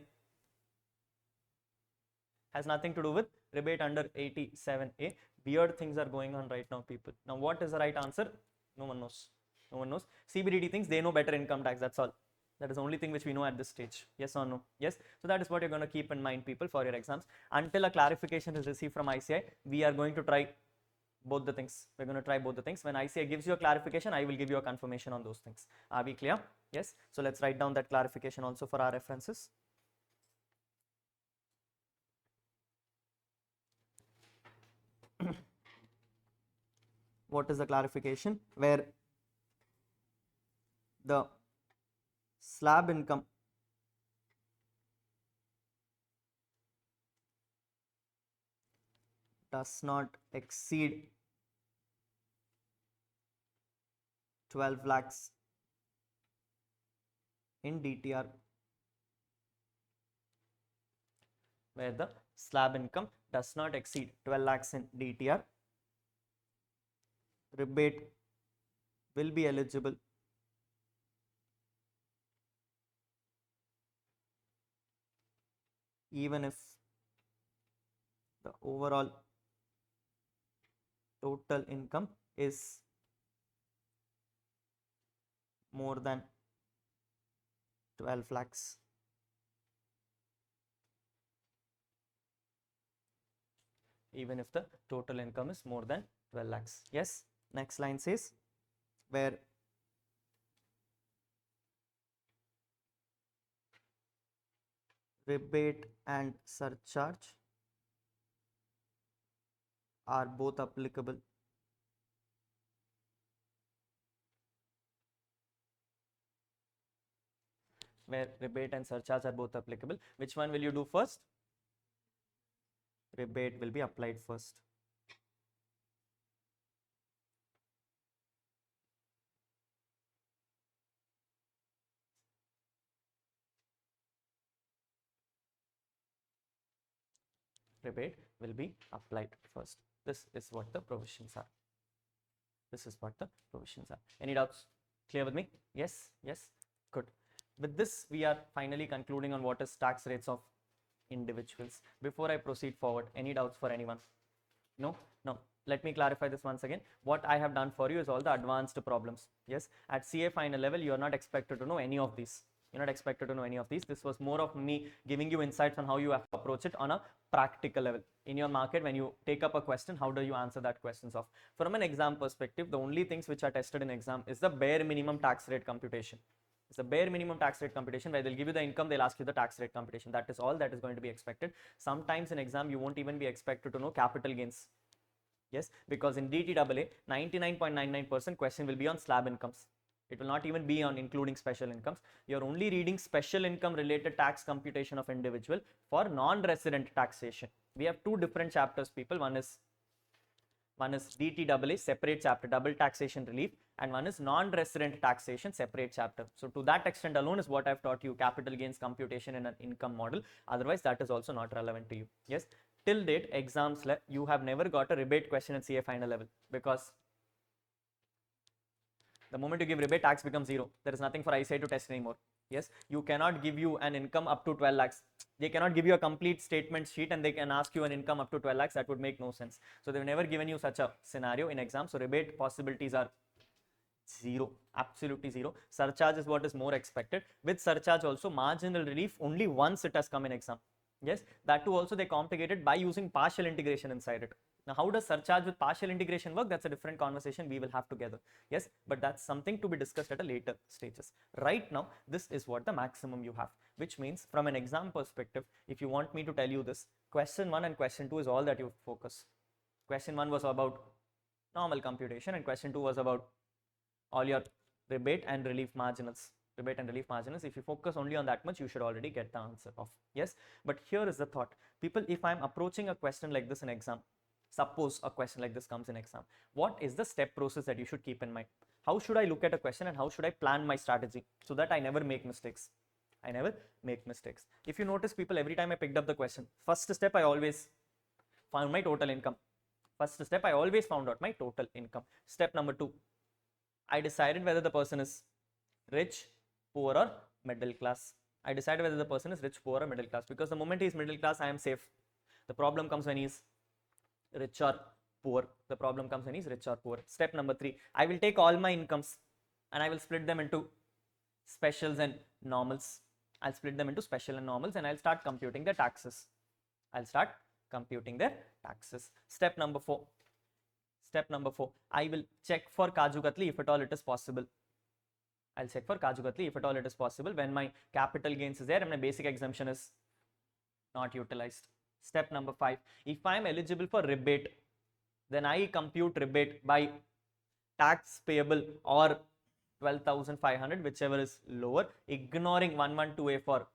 A: Has nothing to do with rebate under 87A. Weird things are going on right now, people. Now, what is the right answer? No one knows. No one knows. CBDT thinks they know better income tax. That's all. That is the only thing which we know at this stage. Yes or no? Yes. So that is what you're going to keep in mind, people, for your exams. Until a clarification is received from ICI, we are going to try both the things. We're going to try both the things. When ICI gives you a clarification, I will give you a confirmation on those things. Are we clear? Yes. So let's write down that clarification also for our references. What is the clarification? Where the slab income does not exceed 12 lakhs in DTR, where the slab income does not exceed 12 lakhs in DTR, rebate will be eligible even if the overall total income is more than 12 lakhs. Even if the total income is more than 12 lakhs. Yes. Next line says, where rebate and surcharge are both applicable. Where rebate and surcharge are both applicable. Which one will you do first? Rebate will be applied first. Rebate will be applied first. This is what the provisions are. This is what the provisions are. Any doubts? Clear with me? Yes? Yes? Good. With this, we are finally concluding on what is tax rates of individuals. Before I proceed forward, any doubts for anyone? No? No. Let me clarify this once again. What I have done for you is all the advanced problems. Yes? At CA final level, you are not expected to know any of these. You're not expected to know any of these. This was more of me giving you insights on how you have to approach it on a practical level. In your market, when you take up a question, how do you answer that questions of? From an exam perspective, the only things which are tested in exam is the bare minimum tax rate computation. It's a bare minimum tax rate computation where they'll give you the income, they'll ask you the tax rate computation. That is all that is going to be expected. Sometimes in exam, you won't even be expected to know capital gains. Yes, because in DTAA, 99.99% question will be on slab incomes. It will not even be on including special incomes. You're only reading special income related tax computation of individual for non-resident taxation. We have two different chapters, people. One is DTAA, separate chapter, double taxation relief, and one is non-resident taxation, separate chapter. So to that extent alone is what I've taught you, capital gains computation in an income model. Otherwise, that is also not relevant to you. Yes, till date exams you have never got a rebate question at CA final level, because the moment you give rebate, tax becomes zero. There is nothing for ICI to test anymore. Yes, you cannot give you an income up to 12 lakhs. They cannot give you a complete statement sheet and they can ask you an income up to 12 lakhs. That would make no sense. So they've never given you such a scenario in exam. So rebate possibilities are zero, absolutely zero. Surcharge is what is more expected. With surcharge also, marginal relief only once it has come in exam. Yes, that too also they complicated by using partial integration inside it. Now, how does surcharge with partial integration work? That's a different conversation we will have together. Yes, but that's something to be discussed at a later stages. Right now, this is what the maximum you have, which means from an exam perspective, if you want me to tell you this, question 1 and question 2 is all that you focus. Question 1 was about normal computation and question 2 was about all your rebate and relief marginals. Rebate and relief marginals. If you focus only on that much, you should already get the answer of. Yes, but here is the thought. People, if I'm approaching a question like this in exam, suppose a question like this comes in exam, what is the step process that you should keep in mind? How should I look at a question and how should I plan my strategy so that I never make mistakes? I never make mistakes. If you notice, people, every time I picked up the question, first step I always found my total income. First step I always found out my total income. Step number 2, I decided whether the person is rich, poor or middle class. I decided whether the person is rich, poor or middle class, because the moment he is middle class, I am safe. The problem comes when he is rich or poor. The problem comes when he is rich or poor. Step number 3, I will take all my incomes and I will split them into specials and normals. I'll split them into special and normals and I'll start computing their taxes. Step number 4. I will check for Kaju Katli if at all it is possible. I'll check for Kaju Katli if at all it is possible when my capital gains is there and my basic exemption is not utilized. Step number 5, if I am eligible for rebate, then I compute rebate by tax payable or 12,500, whichever is lower, ignoring 112A for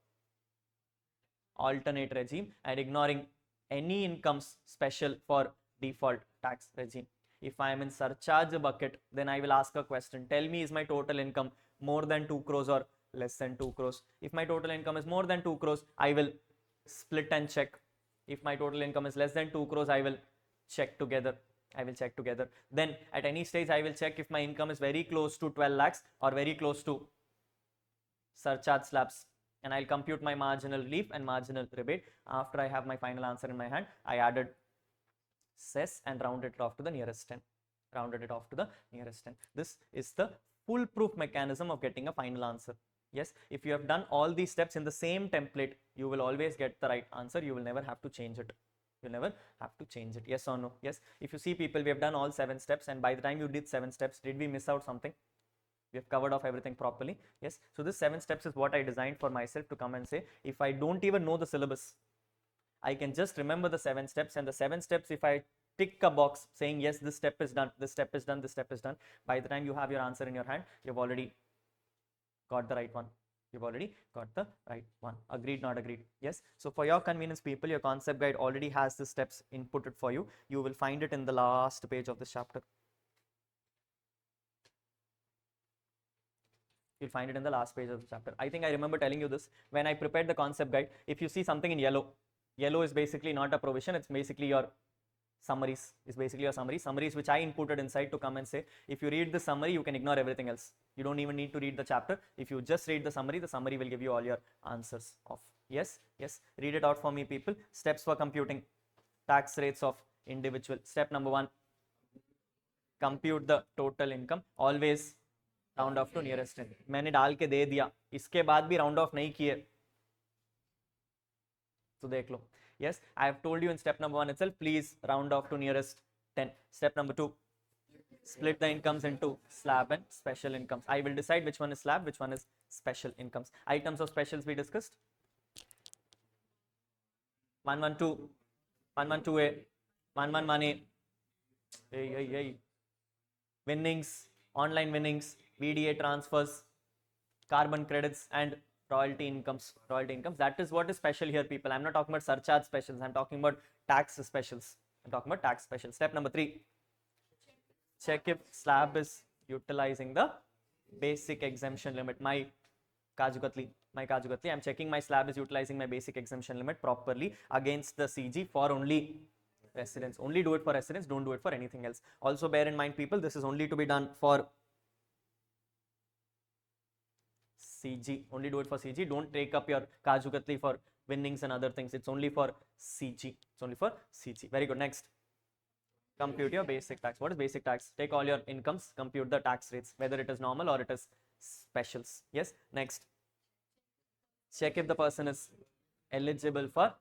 A: alternate regime and ignoring any incomes special for default tax regime. If I am in surcharge bucket, then I will ask a question. Tell me, is my total income more than 2 crores or less than 2 crores? If my total income is more than 2 crores, I will split and check. If my total income is less than 2 crores, I will check together. Then at any stage, I will check if my income is very close to 12 lakhs or very close to surcharge slabs. And I'll compute my marginal relief and marginal rebate. After I have my final answer in my hand, I added cess and rounded it off to the nearest 10. This is the foolproof mechanism of getting a final answer. Yes, if you have done all these steps in the same template, you will always get the right answer. You will never have to change it. Yes or no? Yes. If you see, people, we have done all 7 steps, and by the time you did 7 steps, did we miss out something? We have covered off everything properly. Yes. So this 7 steps is what I designed for myself to come and say, if I don't even know the syllabus, I can just remember the 7 steps, and the 7 steps, if I tick a box saying yes, this step is done, this step is done, this step is done, by the time you have your answer in your hand, you've already got the right one. Agreed, not agreed? Yes. So for your convenience, people, your concept guide already has the steps inputted for you. You will find it in the last page of this chapter. I think I remember telling you this when I prepared the concept guide. If you see something in yellow is basically not a provision, it's basically your summaries. Summaries which I inputted inside to come and say, if you read the summary, you can ignore everything else. You don't even need to read the chapter. If you just read the summary will give you all your answers of. Yes. Read it out for me, people. Steps for computing tax rates of individual. Step number 1, compute the total income. Always round off to nearest 10. मैंने डाल के दे दिया, इसके बाद भी round off नहीं किए तो देख लो. Yes, I have told you in step number 1 itself, please round off to nearest 10. Step number 2, split the incomes into slab and special incomes. I will decide which one is slab, which one is special incomes. Items of specials we discussed. 112, 112A, 111A. Winnings, online winnings, VDA transfers, carbon credits and royalty incomes. That is what is special here, people. I'm not talking about surcharge specials. I'm talking about tax specials. Step number 3, check if slab is utilizing the basic exemption limit. My Kaju Katli, I'm checking my slab is utilizing my basic exemption limit properly against the CG for only residence. Only do it for residence, don't do it for anything else. Also bear in mind, people, this is only to be done for CG. Only do it for CG. Don't take up your Kaju Katli for winnings and other things. It's only for CG. It's only for CG. Very good. Next, compute your basic tax. What is basic tax? Take all your incomes, compute the tax rates, whether it is normal or it is specials. Yes. Next, check if the person is eligible for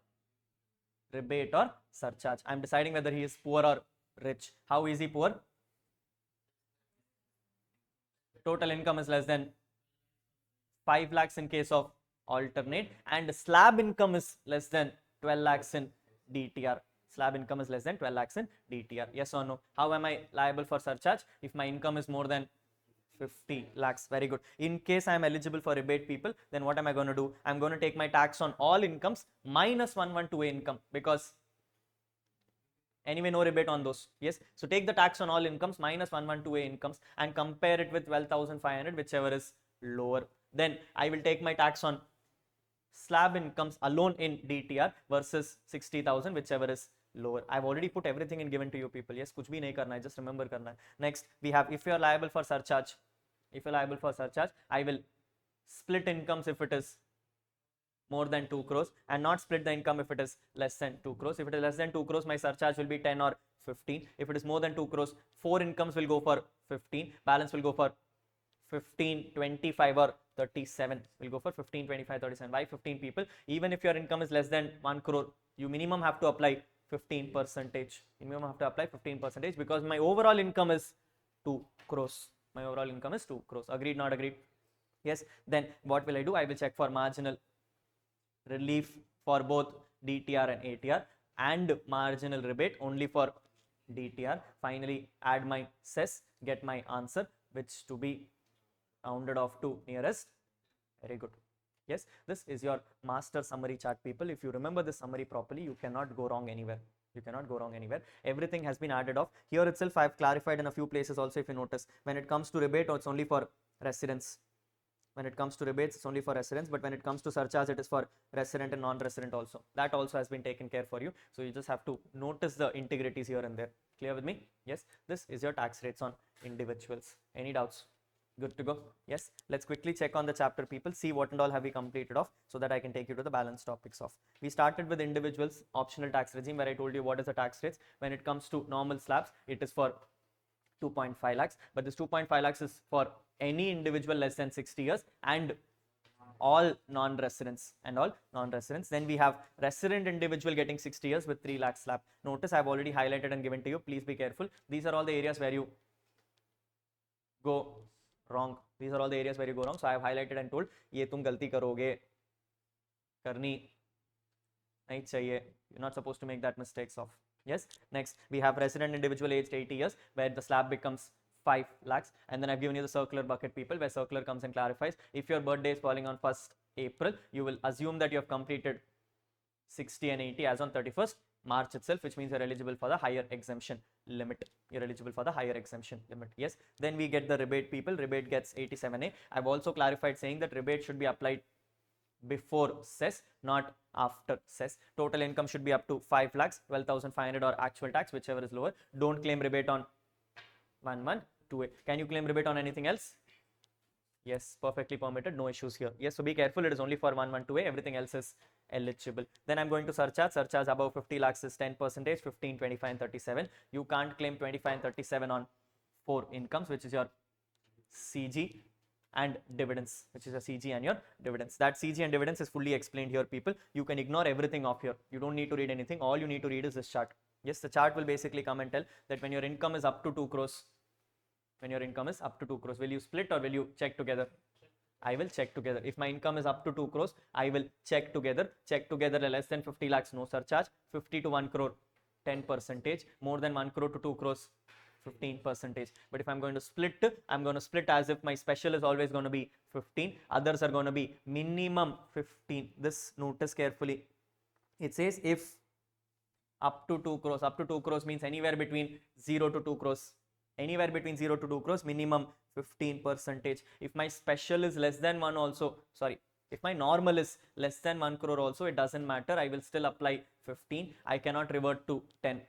A: rebate or surcharge. I'm deciding whether he is poor or rich. How is he poor? Total income is less than 5 lakhs in case of alternate, and slab income is less than 12 lakhs in DTR. Slab income is less than 12 lakhs in DTR. Yes or no? How am I liable for surcharge? If my income is more than 50 lakhs. Very good. In case I am eligible for rebate, people, then what am I going to do? I'm going to take my tax on all incomes minus 112A income, because anyway no rebate on those. Yes, so take the tax on all incomes minus 112A incomes and compare it with 12,500, whichever is lower. Then I will take my tax on slab incomes alone in DTR versus 60,000, whichever is lower. I've already put everything in given to you, people. Yes, kuch bhi nahi karna hai, just remember karna hai. Next, we have if you are liable for surcharge. If you're liable for surcharge, I will split incomes if it is more than 2 crores and not split the income if it is less than 2 crores. If it is less than 2 crores, my surcharge will be 10 or 15. If it is more than 2 crores, 4 incomes will go for 15. Balance will go for 15, 25 or 37. Will go for 15, 25, 37. Why 15, people? Even if your income is less than 1 crore, you minimum have to apply 15%. You minimum have to apply 15% because my overall income is 2 crores. My overall income is 2 crores. Agreed, not agreed? Yes. Then what will I do? I will check for marginal relief for both DTR and ATR and marginal rebate only for DTR. Finally, add my cess, get my answer, which to be rounded off to nearest. Very good. Yes, this is your master summary chart, people. If you remember this summary properly, you cannot go wrong anywhere. You cannot go wrong anywhere. Everything has been added off. Here itself, I have clarified in a few places also, if you notice. When it comes to rebate, it's only for residents. When it comes to rebates, it's only for residents, but when it comes to surcharge, it is for resident and non-resident also. That also has been taken care for you. So you just have to notice the integrities here and there. Clear with me? Yes, this is your tax rates on individuals. Any doubts? Good to go? Yes, let's quickly check on the chapter, people, see what and all have we completed off, so that I can take you to the balance topics of. We started with individuals, optional tax regime, where I told you what is the tax rates. When it comes to normal slabs, it is for 2.5 lakhs, but this 2.5 lakhs is for any individual less than 60 years and all non-residents Then we have resident individual getting 60 years with 3 lakh slab. Notice I've already highlighted and given to you. Please be careful. These are all the areas where you go wrong. These are all the areas where you go wrong. So I have highlighted and told, ये तुम गलती करोगे, करनी नहीं चाहिए. You're not supposed to make that mistakes of. Yes. Next, we have resident individual aged 80 years, where the slab becomes 5 lakhs. And then I've given you the circular bucket, people, where circular comes and clarifies. If your birthday is falling on 1st April, you will assume that you have completed 60 and 80 as on 31st March itself, which means you're eligible for the higher exemption limit. You're eligible for the higher exemption limit. Yes. Then we get the rebate, people. Rebate gets 87A. I've also clarified saying that rebate should be applied before cess, not after cess. Total income should be up to 5 lakhs, 12,500 or actual tax, whichever is lower. Don't claim rebate on 112A. Can you claim rebate on anything else? Yes, perfectly permitted, no issues here. Yes, so be careful, it is only for 112A, everything else is eligible. Then I'm going to surcharge. Surcharge above 50 lakhs is 10%, 15, 25 and 37. You can't claim 25 and 37 on 4 incomes, which is your CG and dividends, which is your CG and your dividends. That CG and dividends is fully explained here, people. You can ignore everything off here. You don't need to read anything. All you need to read is this chart. Yes, the chart will basically come and tell that when your income is up to 2 crores, will you split or will you check together? I will check together. If my income is up to 2 crores, I will check together. Check together less than 50 lakhs, no surcharge. 50 to 1 crore, 10%. More than 1 crore to 2 crores, 15%. But if I'm going to split, I'm going to split as if my special is always going to be 15. Others are going to be minimum 15. This notice carefully. It says if up to 2 crores. Up to 2 crores means anywhere between 0 to 2 crores. Anywhere between 0 to 2 crores, minimum 15 percentage. If my special is less than 1 also, sorry, if my normal is less than 1 crore also, it doesn't matter. I will still apply 15. I cannot revert to 10.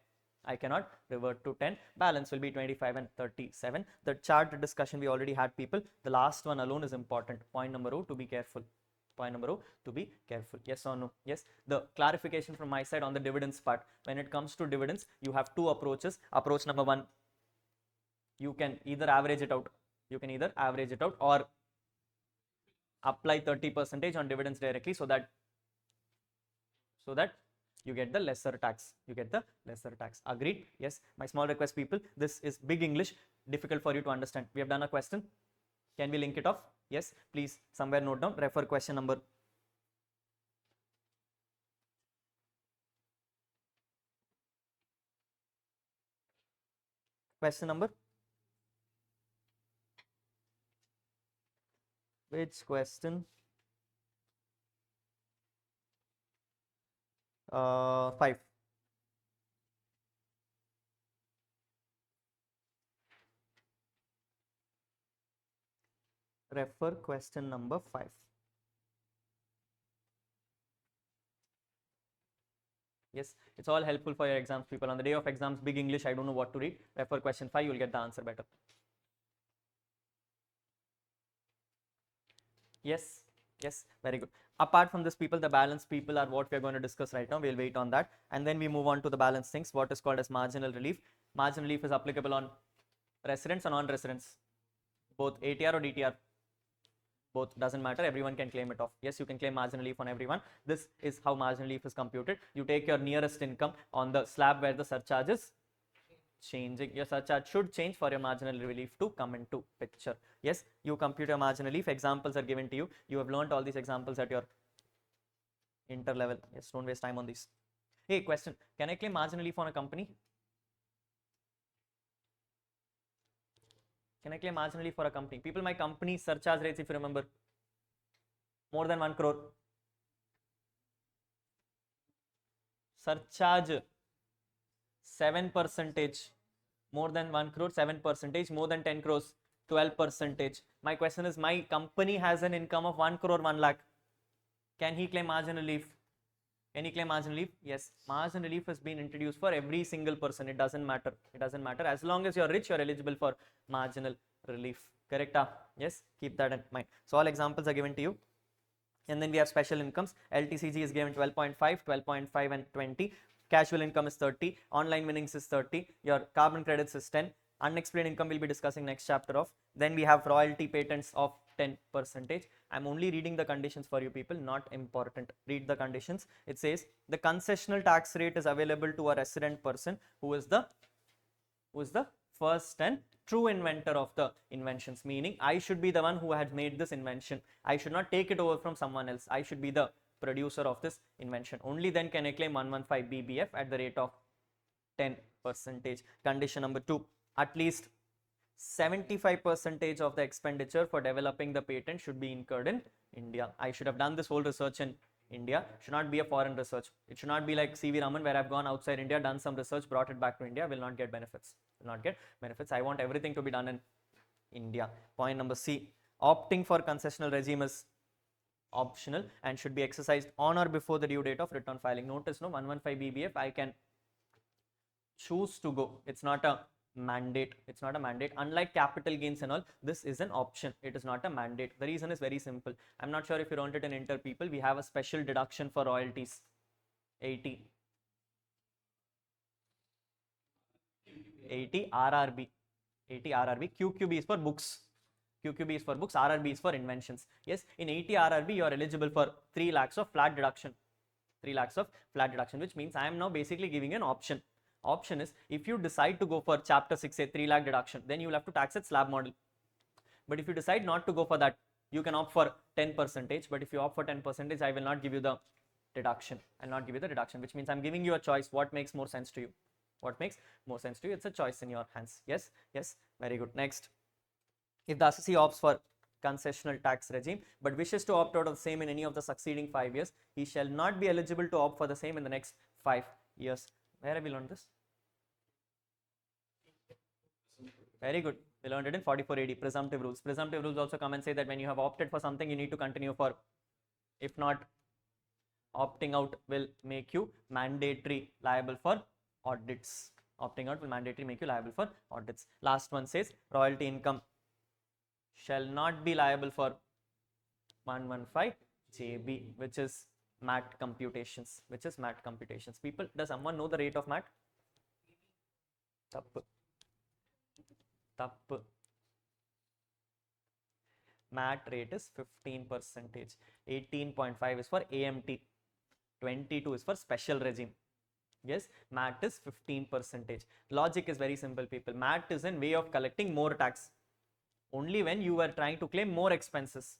A: I cannot revert to 10. Balance will be 25 and 37. The chart discussion we already had, people. The last one alone is important. Point number 2, to be careful. Point number 2, to be careful. Yes or no? Yes. The clarification from my side on the dividends part. When it comes to dividends, you have two approaches. Approach number 1, you can either average it out. You can either average it out or apply 30% on dividends directly, so that you get the lesser tax. You get the lesser tax. Agreed? Yes. My small request, people, this is big English, difficult for you to understand. We have done a question. Can we link it off? Yes. Please somewhere note down. Refer question number. Question number. Which question? 5. Refer question number 5. Yes, it's all helpful for your exams, people. On the day of exams, big English, I don't know what to read. Refer question 5, you will get the answer better. Yes, yes, very good. Apart from this, people, the balance people are what we are going to discuss right now. We'll wait on that. And then we move on to the balance things, what is called as marginal relief. Marginal relief is applicable on residents or non-residents, both ATR or DTR. Both, doesn't matter, everyone can claim it off. Yes, you can claim marginal relief on everyone. This is how marginal relief is computed. You take your nearest income on the slab where the surcharge is changing. Your surcharge should change for your marginal relief to come into picture. Yes, you compute your marginal relief. Examples are given to you. You have learned all these examples at your inter level. Yes, don't waste time on these. Hey, question, can I claim marginal relief on a company? Can I claim marginal relief for a company? People, my company surcharge rates, if you remember, more than 1 crore. Surcharge 7%, more than 1 crore, 7%, more than 10 crores, 12%. My question is, my company has an income of 1 crore 1 lakh. Can he claim marginal relief? Can he claim marginal relief? Yes. Marginal relief has been introduced for every single person. It doesn't matter. It doesn't matter. As long as you're rich, you're eligible for marginal relief. Correct? Yes. Keep that in mind. So all examples are given to you. And then we have special incomes. LTCG is given 12.5, 12.5 and 20. Casual income is 30. Online winnings is 30. Your carbon credits is 10. Unexplained income we'll be discussing next chapter of. Then we have royalty patents of 10%. I'm only reading the conditions for you people, not important. Read the conditions. It says the concessional tax rate is available to a resident person who is the first and true inventor of the inventions, meaning I should be the one who had made this invention. I should not take it over from someone else. I should be the producer of this invention. Only then can I claim 115 BBF at the rate of 10%. Condition number 2, at least 75% of the expenditure for developing the patent should be incurred in India. I should have done this whole research in India. Should not be a foreign research. It should not be like CV Raman, where I've gone outside India, done some research, brought it back to India, will not get benefits. Will not get benefits. I want everything to be done in India. Point number C, opting for concessional regime is optional and should be exercised on or before the due date of return filing. Notice, no, 115 BBF, I can choose to go. It's not a mandate. It's not a mandate. Unlike capital gains and all, this is an option. It is not a mandate. The reason is very simple. I'm not sure if you learned it in inter, people. We have a special deduction for royalties. 80 RRB. 80 RRB. QQB is for books. QQB is for books. RRB is for inventions. Yes, in 80 RRB, you are eligible for 3 lakhs of flat deduction. 3 lakhs of flat deduction, which means I am now basically giving an option. Option is, if you decide to go for chapter 6, say 3 lakh deduction, then you will have to tax at slab model. But if you decide not to go for that, you can opt for 10%. But if you opt for 10%, I will not give you the deduction. I will not give you the deduction, which means I'm giving you a choice. What makes more sense to you? What makes more sense to you? It's a choice in your hands. Yes, yes, very good. Next, if the assessee opts for concessional tax regime but wishes to opt out of the same in any of the succeeding 5 years, he shall not be eligible to opt for the same in the next 5 years. Where have we learned this? Very good. We learned it in 44 AD, presumptive rules. Presumptive rules also come and say that when you have opted for something, you need to continue for. If not, opting out will make you mandatory liable for audits. Opting out will mandatory make you liable for audits. Last one says royalty income shall not be liable for 115 JB, which is MAT computations. People, does someone know the rate of MAT? Tappu. MAT rate is 15%. 18.5 is for AMT. 22 is for special regime. Yes, MAT is 15%. Logic is very simple, people. MAT is a way of collecting more tax only when you are trying to claim more expenses.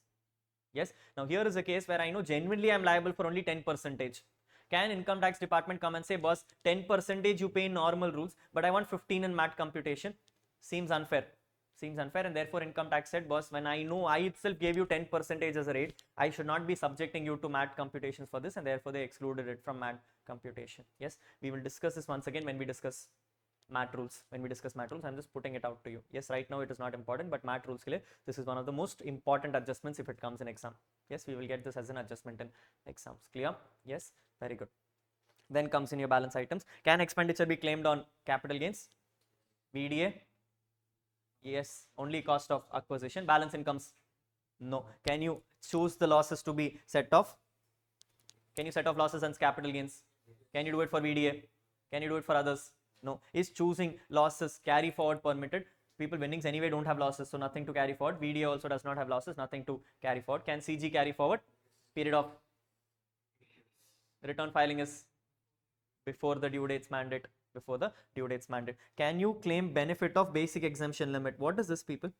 A: Yes, now here is a case where I know genuinely I am liable for only 10%. Can income tax department come and say, boss, 10% you pay in normal rules, but I want 15 in MAT computation? Seems unfair. And therefore income tax said, boss, when I know I itself gave you 10% as a rate, I should not be subjecting you to MAT computations for this, and therefore they excluded it from MAT computation. Yes, we will discuss this once again when we discuss MAT rules. I'm just putting it out to you. Yes, right now it is not important, but MAT rules, this is one of the most important adjustments if it comes in exam. Yes, we will get this as an adjustment in exams. Clear? Yes, very good. Then comes in your balance items. Can expenditure be claimed on capital gains? VDA? Yes, only cost of acquisition. Balance incomes? No. Can you choose the losses to be set off? Can you set off losses and capital gains? Can you do it for VDA? Can you do it for others? No. Is choosing losses carry forward permitted? People, winnings anyway don't have losses, so nothing to carry forward. VDA also does not have losses, nothing to carry forward. Can CG carry forward? Period of return filing is before the due dates mandate. Can you claim benefit of basic exemption limit? What is this, people?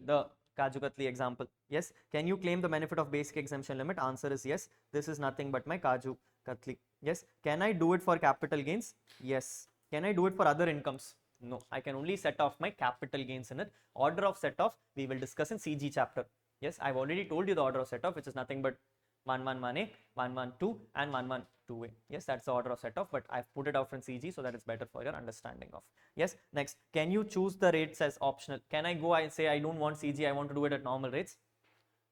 A: The Kaju Katli example. Yes. Can you claim the benefit of basic exemption limit? Answer is yes. This is nothing but my Kaju Katli. Yes. Can I do it for capital gains? Yes. Can I do it for other incomes? No. I can only set off my capital gains in it. Order of set off we will discuss in CG chapter. Yes. I've already told you the order of set off, which is nothing but 111A, 112 and 112A. Yes, that's the order of set off, but I've put it out from CG so that it's better for your understanding of. Yes, next, can you choose the rates as optional? Can I go and say I don't want CG, I want to do it at normal rates?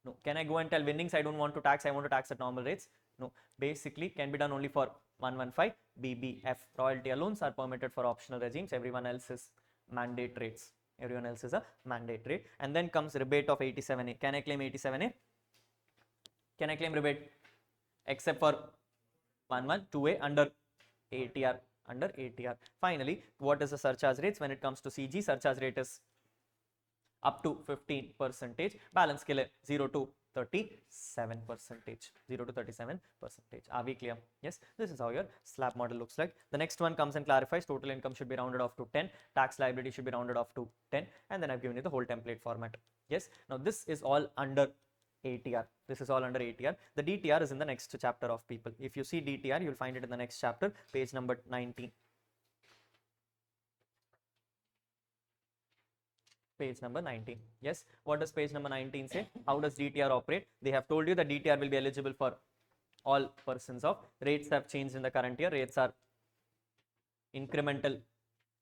A: No. Can I go and tell winnings I don't want to tax, I want to tax at normal rates? No. Basically, can be done only for 115 BBF. Royalty allowance are permitted for optional regimes. Everyone else is mandate rates. Everyone else is a mandate rate. And then comes rebate of 87A. Can I claim 87A? Can I claim rebate? Except for 112A under ATR. Finally, what is the surcharge rates? When it comes to CG, surcharge rate is up to 15%. Balance scale 0 to 37%. Are we clear? Yes, this is how your slab model looks like. The next one comes and clarifies total income should be rounded off to 10, tax liability should be rounded off to 10, and then I've given you the whole template format. Yes, now this is all under ATR. The DTR is in the next chapter of people. If you see DTR, you'll find it in the next chapter, page number 19. Page number 19. Yes, what does page number 19 say? How does DTR operate? They have told you that DTR will be eligible for all persons of. Rates have changed in the current year. Rates are incremental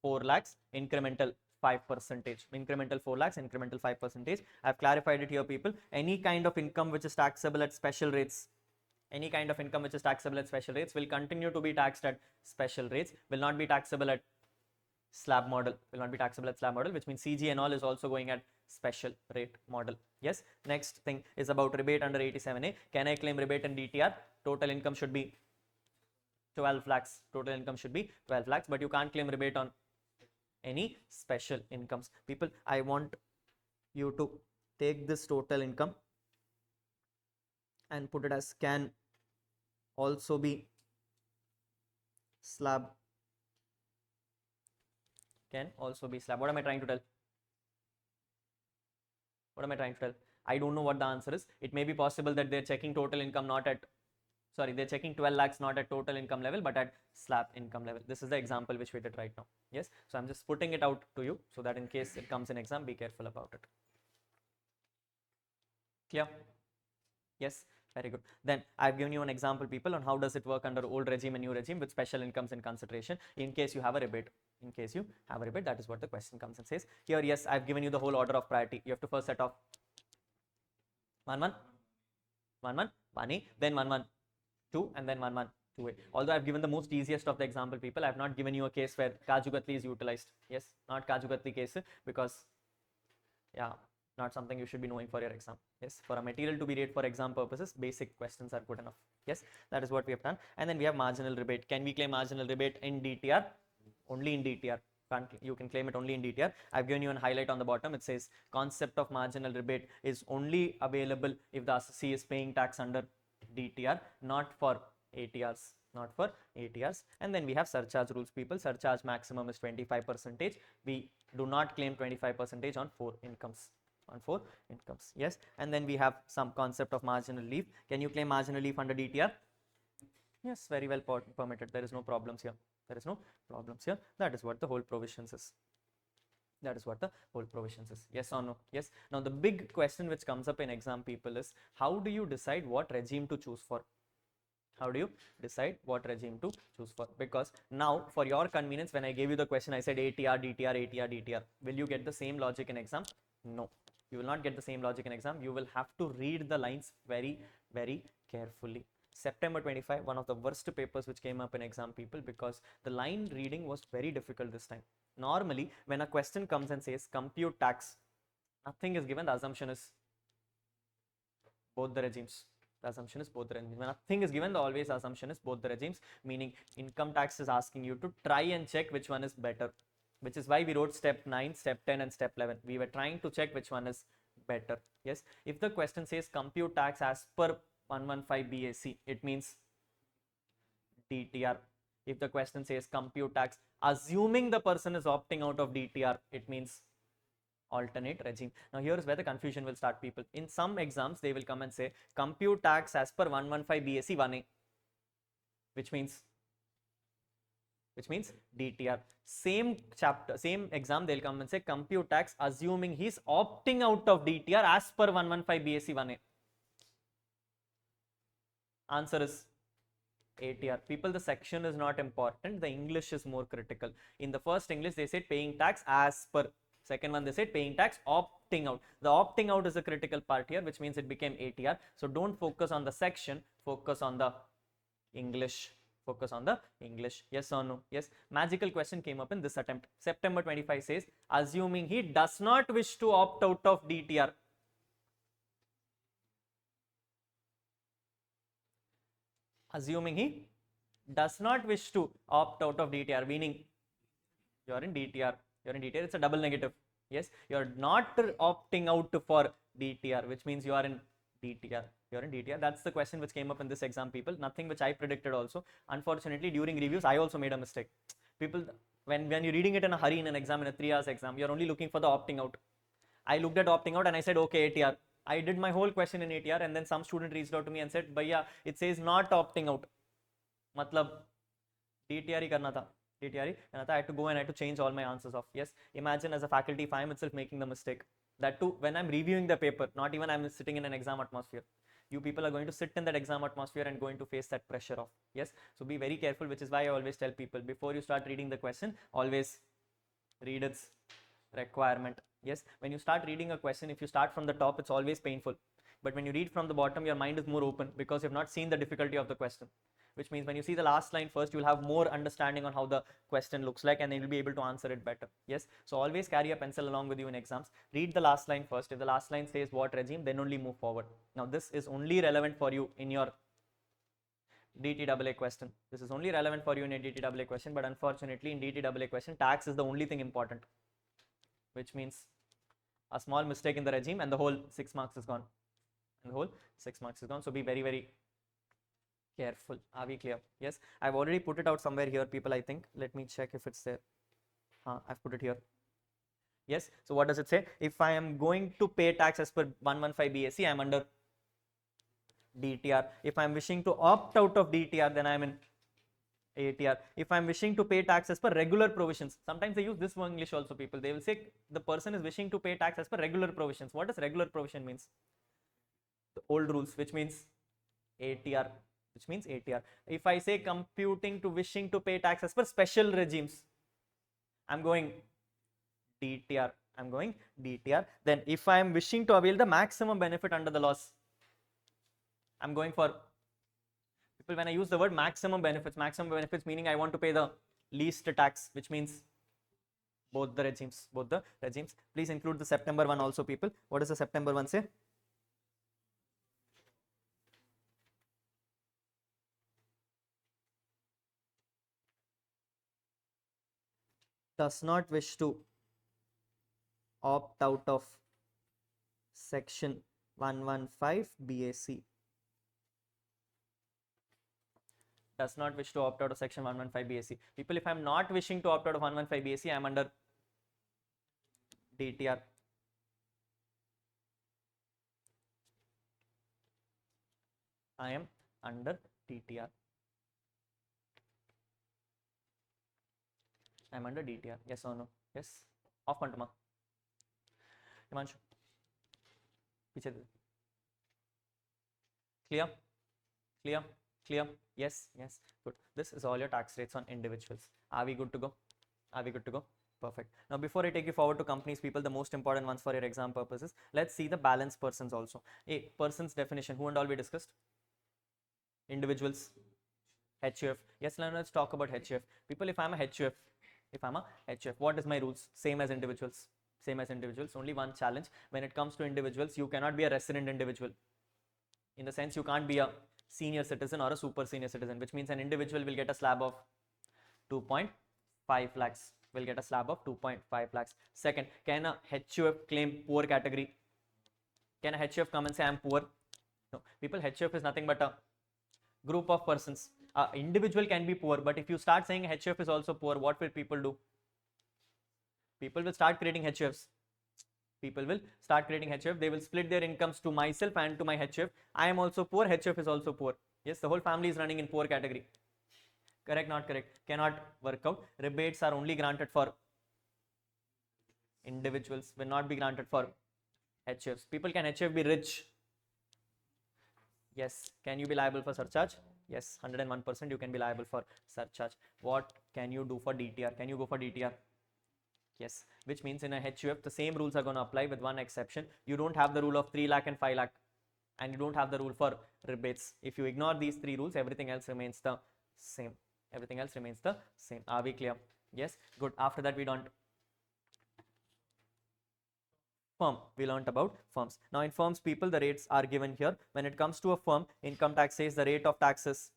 A: 4 lakhs, incremental 5%. Incremental 4 lakhs, incremental 5%. I've clarified it here, people. Any kind of income which is taxable at special rates, will continue to be taxed at special rates, will not be taxable at slab model, which means CG and all is also going at special rate model. Yes. Next thing is about rebate under 87A. Can I claim rebate in DTR? Total income should be 12 lakhs. But you can't claim rebate on any special incomes. People, I want you to take this total income and put it as can also be slab. What am I trying to tell? I don't know what the answer is. It may be possible that they're checking total income they're checking 12 lakhs not at total income level but at slab income level. This is the example which we did right now. Yes, so I'm just putting it out to you so that in case it comes in exam, be careful about it. Clear? Yes, Very good. Then I've given you an example, people, on how does it work under old regime and new regime with special incomes in consideration in case you have a rebate. In case you have a rebate, that is what the question comes and says. Here, yes, I've given you the whole order of priority. You have to first set off 1 1 1 1 1 A, then 1 1 2, and then 1 1 2A. Although I've given the most easiest of the example, people, I've not given you a case where Kaju Katli is utilized. Yes, not Kaju Katli case, because yeah, not something you should be knowing for your exam. Yes, for a material to be read for exam purposes, basic questions are good enough. Yes, that is what we have done. And then we have marginal rebate. Can we claim marginal rebate in DTR? Only in DTR. You can claim it only in DTR. I've given you a highlight on the bottom. It says concept of marginal rebate is only available if the assessee is paying tax under DTR, not for ATRs. Not for ATRs. And then we have surcharge rules, people. Surcharge maximum is 25%. We do not claim 25% on 4 incomes. On 4 incomes. Yes. And then we have some concept of marginal leave. Can you claim marginal leave under DTR? Yes, very well permitted. There is no problems here. There is no problems here. That is what the whole provisions is. That is what the whole provisions is. Yes or no? Yes. Now the big question which comes up in exam, people, is how do you decide what regime to choose for? How do you decide what regime to choose for? Because now, for your convenience, when I gave you the question, I said ATR, DTR, ATR, DTR. Will you get the same logic in exam? No. You will not get the same logic in exam. You will have to read the lines very, very carefully. September 25, one of the worst papers which came up in exam, people, because the line reading was very difficult this time. Normally, when a question comes and says compute tax, nothing is given. The assumption is both the regimes. The assumption is both the regimes. When nothing is given, the always assumption is both the regimes, meaning income tax is asking you to try and check which one is better, which is why we wrote step 9, step 10 and step 11. We were trying to check which one is better. Yes, if the question says compute tax as per 115 BAC, it means DTR. If the question says compute tax assuming the person is opting out of DTR, it means alternate regime. Now here is where the confusion will start, people. In some exams, they will come and say compute tax as per 115 BAC 1A, which means DTR. Same chapter, same exam, they'll come and say compute tax assuming he's opting out of DTR as per 115 BAC 1A. Answer is ATR. People, the section is not important. The English is more critical. In the first English, they said paying tax as per. Second one, they said paying tax opting out. The opting out is a critical part here, which means it became ATR. So don't focus on the section, focus on the English. Focus on the English. Yes or no? Yes. Magical question came up in this attempt. September 25 says, assuming he does not wish to opt out of DTR. Assuming he does not wish to opt out of DTR, meaning you are in DTR. You're in DTR, it's a double negative. Yes, you're not opting out for DTR, which means you are in DTR. You're in DTR. That's the question which came up in this exam, people. Nothing which I predicted also. Unfortunately, during reviews, I also made a mistake. People, when you're reading it in a hurry in an exam, in a 3 hours exam, you're only looking for the opting out. I looked at opting out and I said, okay, ATR. I did my whole question in ATR, and then some student reached out to me and said, Bhaiya, it says not opting out. Matlab, DTR hi karna tha. DTR hi. I had to go and I had to change all my answers off. Yes, imagine as a faculty, if I am itself making the mistake. That too, when I'm reviewing the paper, not even I'm sitting in an exam atmosphere. You people are going to sit in that exam atmosphere and going to face that pressure of. Yes, so be very careful, which is why I always tell people, before you start reading the question, always read its requirement. Yes, when you start reading a question, if you start from the top, it's always painful. But when you read from the bottom, your mind is more open because you've not seen the difficulty of the question. Which means when you see the last line first, you'll have more understanding on how the question looks like, and then you'll be able to answer it better. Yes, so always carry a pencil along with you in exams. Read the last line first. If the last line says what regime, then only move forward. Now this is only relevant for you in your DTAA question. This is only relevant for you in a DTAA question, but unfortunately in DTAA question, tax is the only thing important. Which means a small mistake in the regime and the whole 6 marks is gone. And the whole 6 marks is gone. So be very, very careful. Are we clear? Yes, I've already put it out somewhere here, people, I think. Let me check if it's there. I've put it here. Yes, so what does it say? If I am going to pay tax as per 115 BAC, I am under DTR. If I am wishing to opt out of DTR, then I am in ATR. If I am wishing to pay tax as per regular provisions, sometimes they use this one English also, people. They will say the person is wishing to pay tax as per regular provisions. What does regular provision means? The old rules, which means ATR, which means ATR. If I say computing to wishing to pay tax as per special regimes, I'm going DTR. I'm going DTR. Then if I am wishing to avail the maximum benefit under the laws, I'm going for people. When I use the word maximum benefits meaning I want to pay the least tax, which means both the regimes. Please include the September one also, people. What does the September one say? Does not wish to opt out of section 115 BAC. Does not wish to opt out of section 115 BAC. People, if I'm not wishing to opt out of 115 BAC, I'm under DTR. I am under DTR. I'm under DTR. Yes or no? Yes. Off pantama. Himanshu. Clear? Clear? Clear? Yes, yes. Good. This is all your tax rates on individuals. Are we good to go? Are we good to go? Perfect. Now, before I take you forward to companies, people, the most important ones for your exam purposes, let's see the balance persons also. A person's definition. Who and all we discussed? Individuals. HUF. Yes, let's talk about HUF. People, if I'm a HUF, what is my rules? Same as individuals. Same as individuals. Only one challenge. When it comes to individuals, you cannot be a resident individual. In the sense, you can't be a senior citizen or a super senior citizen, which means an individual will get a slab of 2.5 lakhs. Will get a slab of 2.5 lakhs. Second, can a HUF claim poor category? Can a HUF come and say I'm poor? No. People, HUF is nothing but a group of persons. Individual can be poor, but if you start saying HUF is also poor, what will people do? People will start creating HUFs. People will start creating HUF. They will split their incomes to myself and to my HUF. I am also poor. HUF is also poor. Yes, the whole family is running in poor category. Correct, not correct? Cannot work out. Rebates are only granted for individuals, will not be granted for HUFs. People, can HUF be rich? Yes. Can you be liable for surcharge? Yes, 101% you can be liable for surcharge. What can you do for DTR? Can you go for DTR? Yes, which means in a HUF, the same rules are going to apply with one exception. You don't have the rule of 3 lakh and 5 lakh, and you don't have the rule for rebates. If you ignore these three rules, everything else remains the same. Everything else remains the same. Are we clear? Yes, good. After that, we don't. Firm. We learnt about firms. Now, in firms, people, the rates are given here. When it comes to a firm, income tax says the rate of tax is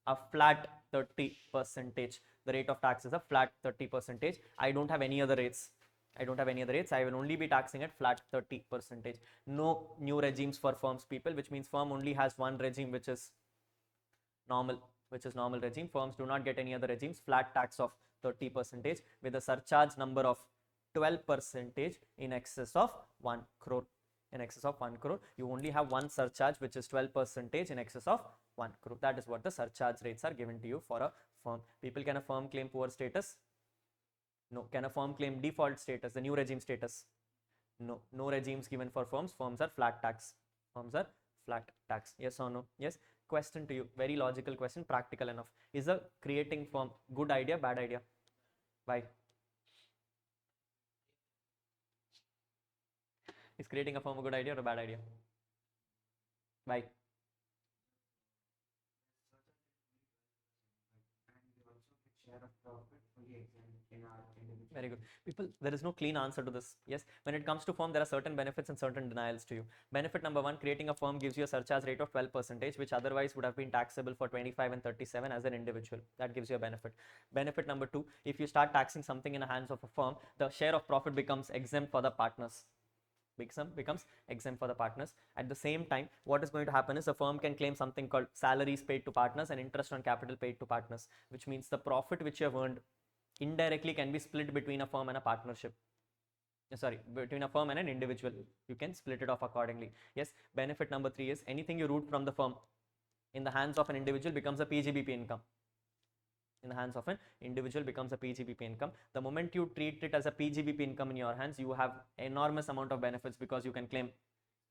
A: a flat 30%. The rate of tax is a flat 30%. I don't have any other rates. I will only be taxing at flat 30%. No new regimes for firms, people, which means firm only has one regime, which is normal regime. Firms do not get any other regimes. Flat tax of 30% with a surcharge number of 12% in excess of 1 crore. In excess of 1 crore, you only have one surcharge, which is 12% in excess of 1 crore. That is what the surcharge rates are given to you for a firm. People, can a firm claim poor status? No. Can a firm claim default status, the new regime status? No. No regimes given for firms. Firms are flat tax. Yes or no? Yes. Question to you, very logical question, practical enough. Is a creating firm good idea, bad idea? Why? Is creating a firm a good idea or a bad idea? Why? Very good. People, there is no clean answer to this. Yes, when it comes to firm, there are certain benefits and certain denials to you. Benefit number one, creating a firm gives you a surcharge rate of 12%, which otherwise would have been taxable for 25 and 37 as an individual. That gives you a benefit. Benefit number two, if you start taxing something in the hands of a firm, the share of profit becomes exempt for the partners. Becomes exempt for the partners. At the same time, what is going to happen is a firm can claim something called salaries paid to partners and interest on capital paid to partners, which means the profit which you have earned indirectly can be split between a firm and a partnership. Between a firm and an individual. You can split it off accordingly. Yes. Benefit number three is anything you root from the firm in the hands of an individual becomes a PGBP income. In the hands of an individual becomes a PGBP income. The moment you treat it as a PGBP income in your hands, you have enormous amount of benefits because you can claim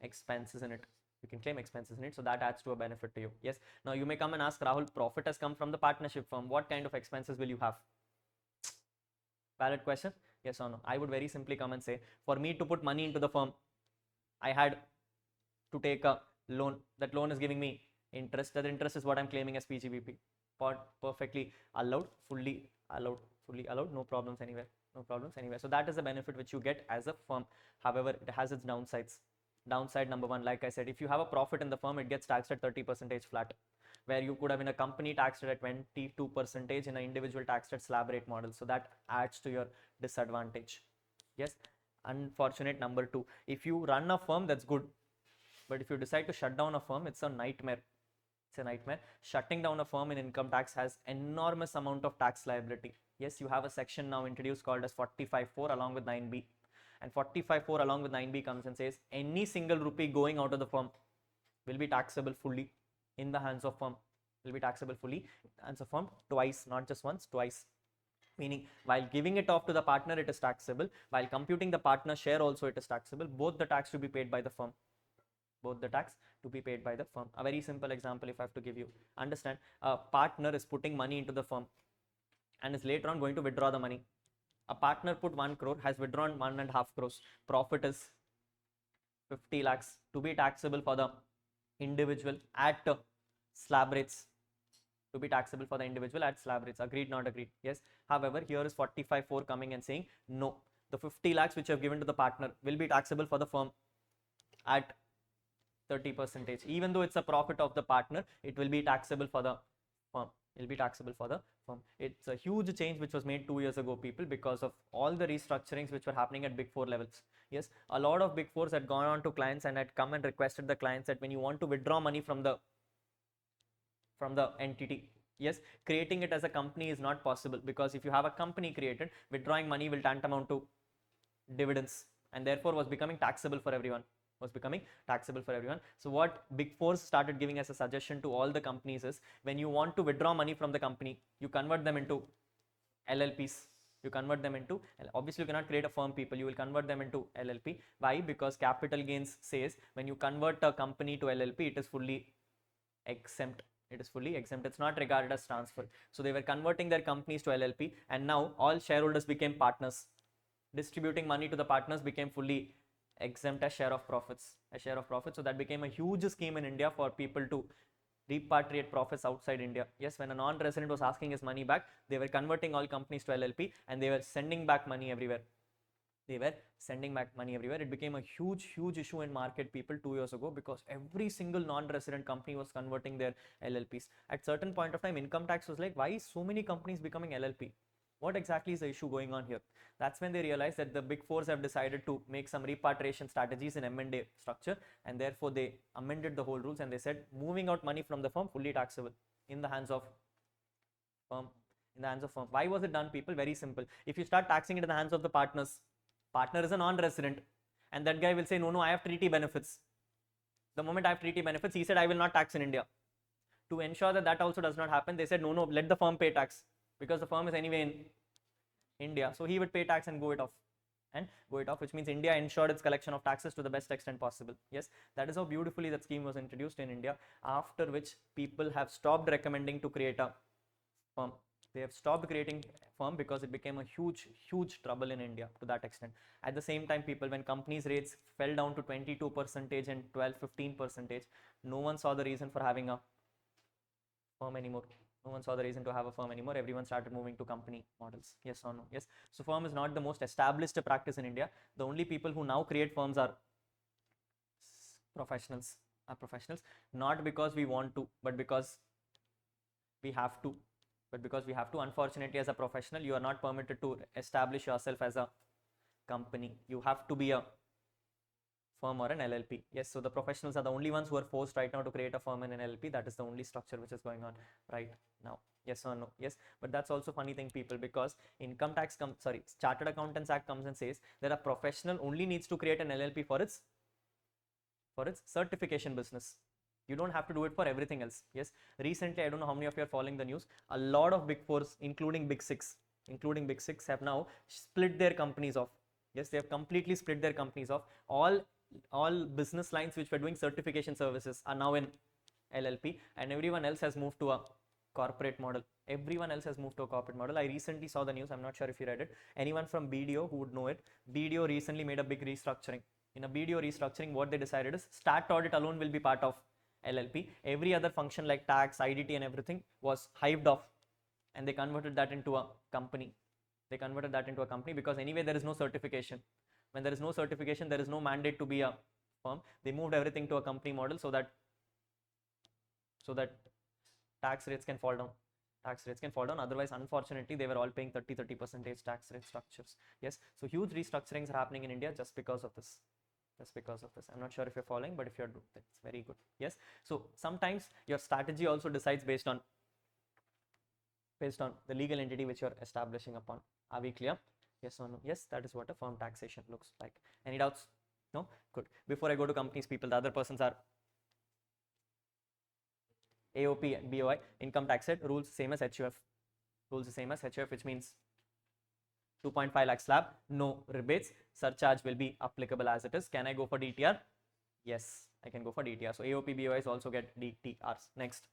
A: expenses in it. You can claim expenses in it, so that adds to a benefit to you. Yes. Now you may come and ask, Rahul, profit has come from the partnership firm. What kind of expenses will you have? Valid question. Yes or no? I would very simply come and say, for me to put money into the firm, I had to take a loan. That loan is giving me interest. That interest is what I'm claiming as PGBP. Perfectly allowed, fully allowed, no problems anywhere. No problems anywhere. So that is the benefit which you get as a firm. However, it has its downsides. Downside number one, like I said, if you have a profit in the firm, it gets taxed at 30% flat, where you could have in a company taxed at 22%, in an individual taxed at slab rate model. So that adds to your disadvantage. Yes. Unfortunate number two, if you run a firm, that's good, but if you decide to shut down a firm, it's a nightmare. It's a nightmare. Shutting down a firm in income tax has enormous amount of tax liability. Yes, you have a section now introduced called as 45(4) along with 9B. And 45(4) along with 9B comes and says any single rupee going out of the firm will be taxable fully in the hands of firm. Will be taxable fully in the hands of firm twice, not just once, twice. Meaning, while giving it off to the partner, it is taxable. While computing the partner share also, it is taxable. Both the tax to be paid by the firm. Both the tax to be paid by the firm. A very simple example if I have to give you. Understand, a partner is putting money into the firm and is later on going to withdraw the money. A partner put 1 crore, has withdrawn 1.5 crores. Profit is 50 lakhs to be taxable for the individual at slab rates. To be taxable for the individual at slab rates. Agreed, not agreed? Yes. However, here is 45(4) coming and saying, no, the 50 lakhs which you have given to the partner will be taxable for the firm at 30%. Even though it's a profit of the partner, it will be taxable for the firm. It will be taxable for the firm. It's a huge change which was made 2 years ago, people, because of all the restructurings which were happening at Big Four levels. Yes, a lot of Big Fours had gone on to clients and had come and requested the clients that when you want to withdraw money from the entity, yes, creating it as a company is not possible, because if you have a company created, withdrawing money will tantamount to dividends, and therefore was becoming taxable for everyone. So what Big Four started giving as a suggestion to all the companies is, when you want to withdraw money from the company, you convert them into LLPs. Obviously you cannot create a firm, people, you will convert them into LLP. Why? Because capital gains says when you convert a company to LLP, it is fully exempt. It's not regarded as transfer. So they were converting their companies to LLP, and now all shareholders became partners. Distributing money to the partners became fully exempt as share of profits. So that became a huge scheme in India for people to repatriate profits outside India. Yes, when a non-resident was asking his money back, they were converting all companies to LLP and they were sending back money everywhere. It became a huge issue in market, people, 2 years ago, because every single non-resident company was converting their LLPs. At certain point of time, income tax was like, why is so many companies becoming LLP? What exactly is the issue going on here? That's when they realized that the Big Fours have decided to make some repatriation strategies in M&A structure, and therefore they amended the whole rules and they said moving out money from the firm fully taxable in the hands of firm. Why was it done, people? Very simple. If you start taxing it in the hands of the partners, partner is a non-resident, and that guy will say, no, I have treaty benefits. The moment I have treaty benefits, he said, I will not tax in India. To ensure that also does not happen, they said, no, let the firm pay tax, because the firm is anyway in India. So he would pay tax and go it off, which means India ensured its collection of taxes to the best extent possible. Yes, that is how beautifully that scheme was introduced in India, after which people have stopped recommending to create a firm. They have stopped creating firm because it became a huge trouble in India to that extent. At the same time, people, when companies rates fell down to 22% and 12-15%, no one saw the reason for having a firm anymore. Everyone started moving to company models. Yes or no? Yes. So firm is not the most established practice in India. The only people who now create firms are professionals. Not because we want to, but because we have to. Unfortunately, as a professional, you are not permitted to establish yourself as a company. You have to be a firm or an LLP. Yes, so the professionals are the only ones who are forced right now to create a firm and an LLP. That is the only structure which is going on right now. Yes or no? Yes, but that's also funny thing, people, because Chartered Accountants Act comes and says that a professional only needs to create an LLP for its certification business. You don't have to do it for everything else. Yes, recently, I don't know how many of you are following the news, a lot of Big Fours, including Big Six, have now split their companies off. Yes, they have completely split their companies off. All all business lines which were doing certification services are now in LLP, and everyone else has moved to a corporate model. Everyone else has moved to a corporate model. I recently saw the news. I'm not sure if you read it. Anyone from BDO who would know it? BDO recently made a big restructuring. In a BDO restructuring, what they decided is stat audit alone will be part of LLP. Every other function like tax, IDT, and everything was hived off, and they converted that into a company. They converted that into a company because anyway there is no certification. When there is no certification, there is no mandate to be a firm. They moved everything to a company model so that tax rates can fall down. Tax rates can fall down. Otherwise, unfortunately, they were all paying 30% tax rate structures. Yes, so huge restructurings are happening in India just because of this. Just because of this. I'm not sure if you're following, but if you're, that's very good. Yes, so sometimes your strategy also decides based on the legal entity which you're establishing upon. Are we clear? Yes or no? Yes, that is what a firm taxation looks like. Any doubts? No? Good. Before I go to companies, people, the other persons are AOP and BOI, income tax rate, rules same as HUF. Rules the same as HUF, which means 2.5 lakh slab, no rebates, surcharge will be applicable as it is. Can I go for DTR? Yes, I can go for DTR. So AOP, BOIs also get DTRs. Next,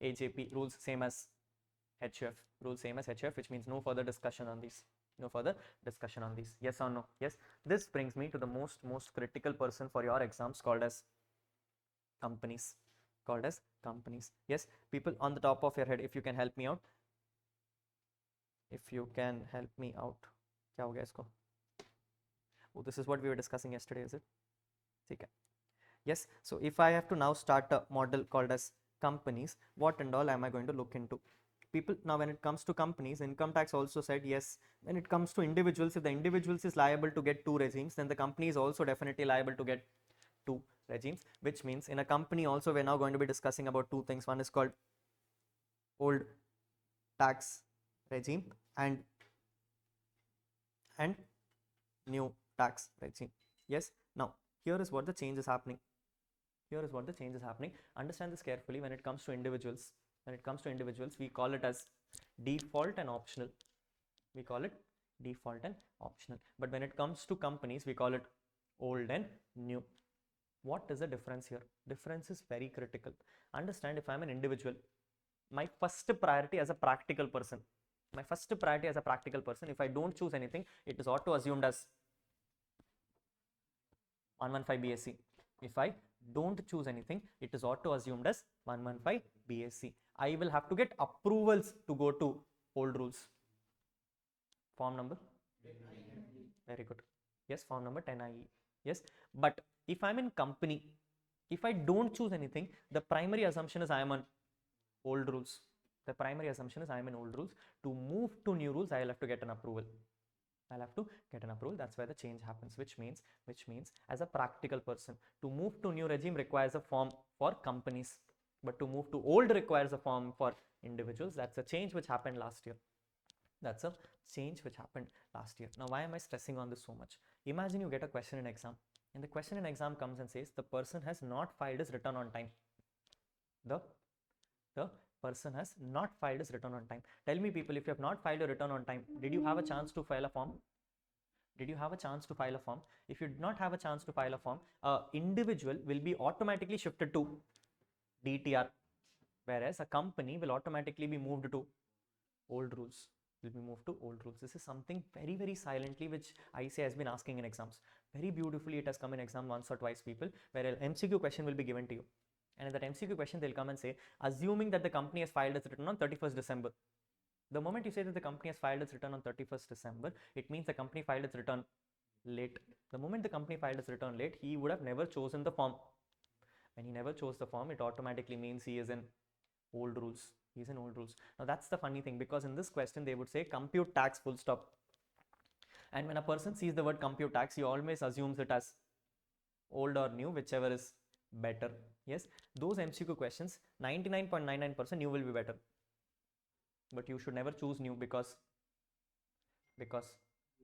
A: AJP, rules same as HUF, rules same as HUF, which means no further discussion on these. No further discussion on these. Yes or no? Yes. This brings me to the most critical person for your exams, called as companies. Called as companies. Yes, people, on the top of your head, if you can help me out. If you can help me out. Kya ho gaya isko? Oh, this is what we were discussing yesterday, is it? Okay. Yes, so if I have to now start a model called as companies, what and all am I going to look into? People, now when it comes to companies, income tax also said yes. When it comes to individuals, if the individuals is liable to get 2 regimes, then the company is also definitely liable to get 2 regimes, which means in a company also we're now going to be discussing about 2 things. One is called old tax regime and new tax regime. Yes, now here is what the change is happening. Here is what the change is happening. Understand this carefully. When it comes to individuals, we call it as default and optional. We call it default and optional. But when it comes to companies, we call it old and new. What is the difference here? Difference is very critical. Understand, if I'm an individual, my first priority as a practical person, if I don't choose anything, it is auto assumed as 115 BSc. If I don't choose anything, it is auto assumed as 115 BSc. I will have to get approvals to go to old rules. Form number? Very good. Yes, form number 10IE. Yes, but if I'm in company, if I don't choose anything, the primary assumption is I am on old rules. The primary assumption is I am in old rules. To move to new rules, I will have to get an approval. That's where the change happens, which means as a practical person, to move to new regime requires a form for companies, but to move to old requires a form for individuals. That's a change which happened last year. Now, why am I stressing on this so much? Imagine you get a question in exam, and the question in exam comes and says the person has not filed his return on time. The person has not filed his return on time. Tell me, people, if you have not filed your return on time, did you have a chance to file a form? If you did not have a chance to file a form, individual will be automatically shifted to DTR, whereas a company will automatically be moved to old rules. This is something very, very silently which ICAI has been asking in exams. Very beautifully it has come in exam once or twice, people, where an MCQ question will be given to you. And in that MCQ question, they'll come and say, assuming that the company has filed its return on 31st December. The moment you say that the company has filed its return on 31st December, it means the company filed its return late. The moment the company filed its return late, he would have never chosen the form. When he never chose the form, it automatically means he is in old rules. Now that's the funny thing, because in this question they would say compute tax full stop. And when a person sees the word compute tax, he always assumes it as old or new, whichever is better. Yes, those MCQ questions, 99.99% new will be better. But you should never choose new because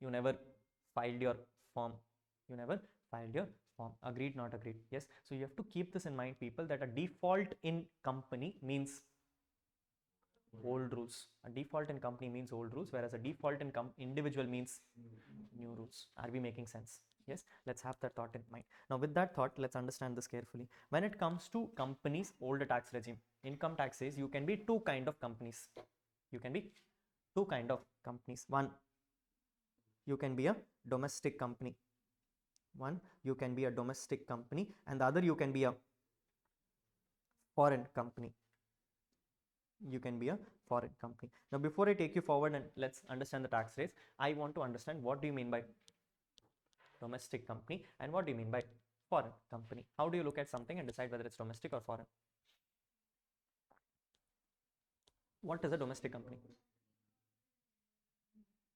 A: you never filed your form. Agreed, not agreed? Yes, so you have to keep this in mind, people, that a default in company means old rules. A default in company means old rules, whereas a default in individual means new rules. Are we making sense? Yes, let's have that thought in mind. Now, with that thought, let's understand this carefully. When it comes to companies' older tax regime, income tax says you can be two kind of companies. You can be two kind of companies. One, you can be a domestic company. One, you can be a domestic company, and the other, you can be a foreign company. You can be a foreign company. Now, before I take you forward and let's understand the tax rates, I want to understand what do you mean by domestic company and what do you mean by foreign company. How do you look at something and decide whether it's domestic or foreign? What is a domestic company?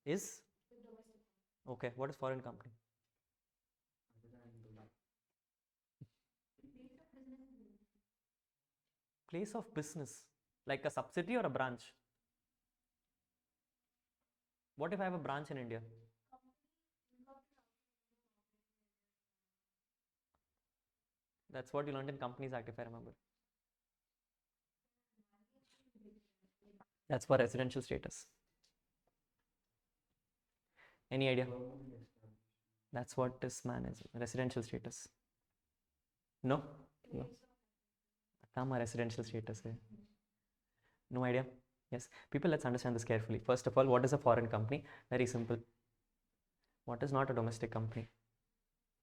A: Is okay. What is foreign company? Place of business, like a subsidiary or a branch. What if I have a branch in India? That's what you learned in Companies Act, if I remember. That's for residential status. Any idea? That's what is managed. Residential status. No? No. Come a residential status. No idea? Yes. People, let's understand this carefully. First of all, what is a foreign company? Very simple. What is not a domestic company?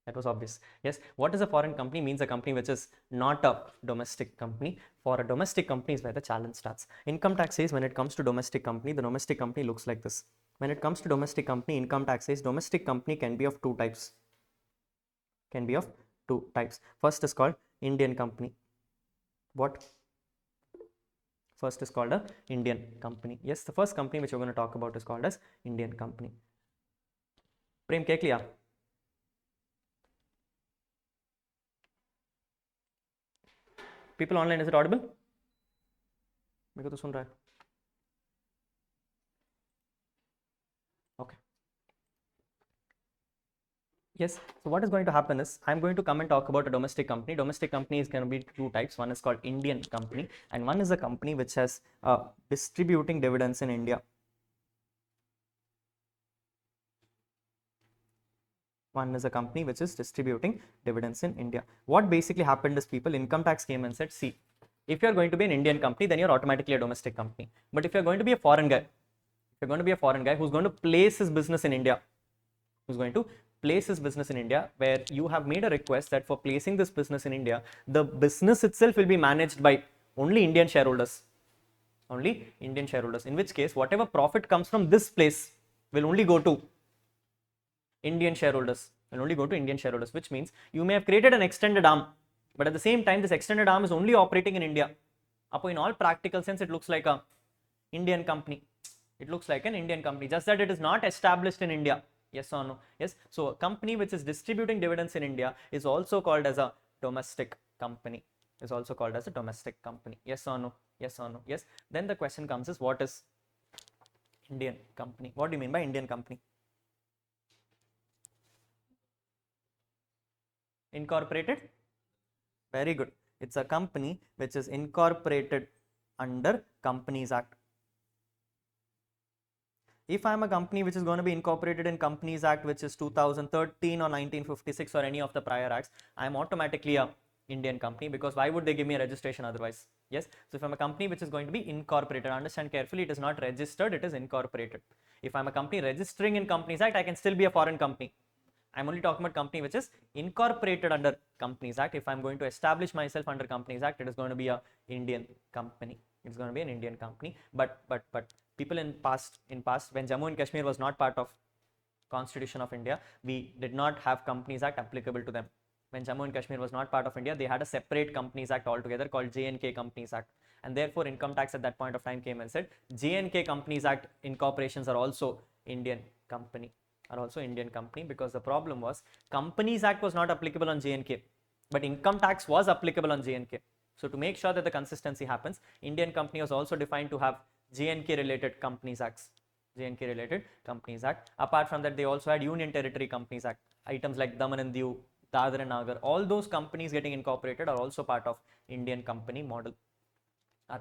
A: That was obvious. Yes. What is a foreign company? Means a company which is not a domestic company. For a domestic company is where the challenge starts. Income tax says when it comes to domestic company, the domestic company looks like this. When it comes to domestic company, income tax says domestic company can be of two types. Can be of two types. First is called Indian company. What? First is called a Indian company. Yes, the first company which we're going to talk about is called as Indian company. Prem, ke clear? People online, is it audible? मेरे को तो सुन रहा है. Okay. Yes. So what is going to happen is I'm going to come and talk about a domestic company. Domestic company is going to be two types. One is called Indian company, and one is a company which has distributing dividends in India. One is a company which is distributing dividends in India. What basically happened is people, income tax came and said, see, if you're going to be an Indian company, then you're automatically a domestic company. But if you're going to be a foreign guy, who's going to place his business in India, where you have made a request that for placing this business in India, the business itself will be managed by only Indian shareholders. In which case, whatever profit comes from this place will only go to Indian shareholders. Which means you may have created an extended arm, but at the same time, this extended arm is only operating in India. In all practical sense, it looks like a Indian company. Just that it is not established in India. Yes or no? Yes. So a company which is distributing dividends in India is also called as a domestic company. Yes or no? Yes or no? Yes. Then the question comes is, what is Indian company? What do you mean by Indian company? Incorporated? Very good. It's a company which is incorporated under Companies Act. If I'm a company which is going to be incorporated in Companies Act, which is 2013 or 1956 or any of the prior acts, I'm automatically a Indian company, because why would they give me a registration otherwise? Yes. So if I'm a company which is going to be incorporated, understand carefully, it is not registered, it is incorporated. If I'm a company registering in Companies Act, I can still be a foreign company. I'm only talking about company which is incorporated under Companies Act. If I'm going to establish myself under Companies Act, it is going to be a Indian company. It's going to be an Indian company. But people in past, when Jammu and Kashmir was not part of Constitution of India, we did not have Companies Act applicable to them. When Jammu and Kashmir was not part of India, they had a separate Companies Act altogether called J&K Companies Act. And therefore, income tax at that point of time came and said, J&K Companies Act incorporations are also Indian company. Because the problem was Companies Act was not applicable on J&K, but income tax was applicable on J&K. So to make sure that the consistency happens, Indian company was also defined to have J&K related Companies Acts. Apart from that, they also had Union Territory Companies Act. Items like Daman and Diu, Dadra and Nagar, all those companies getting incorporated are also part of Indian company model. Are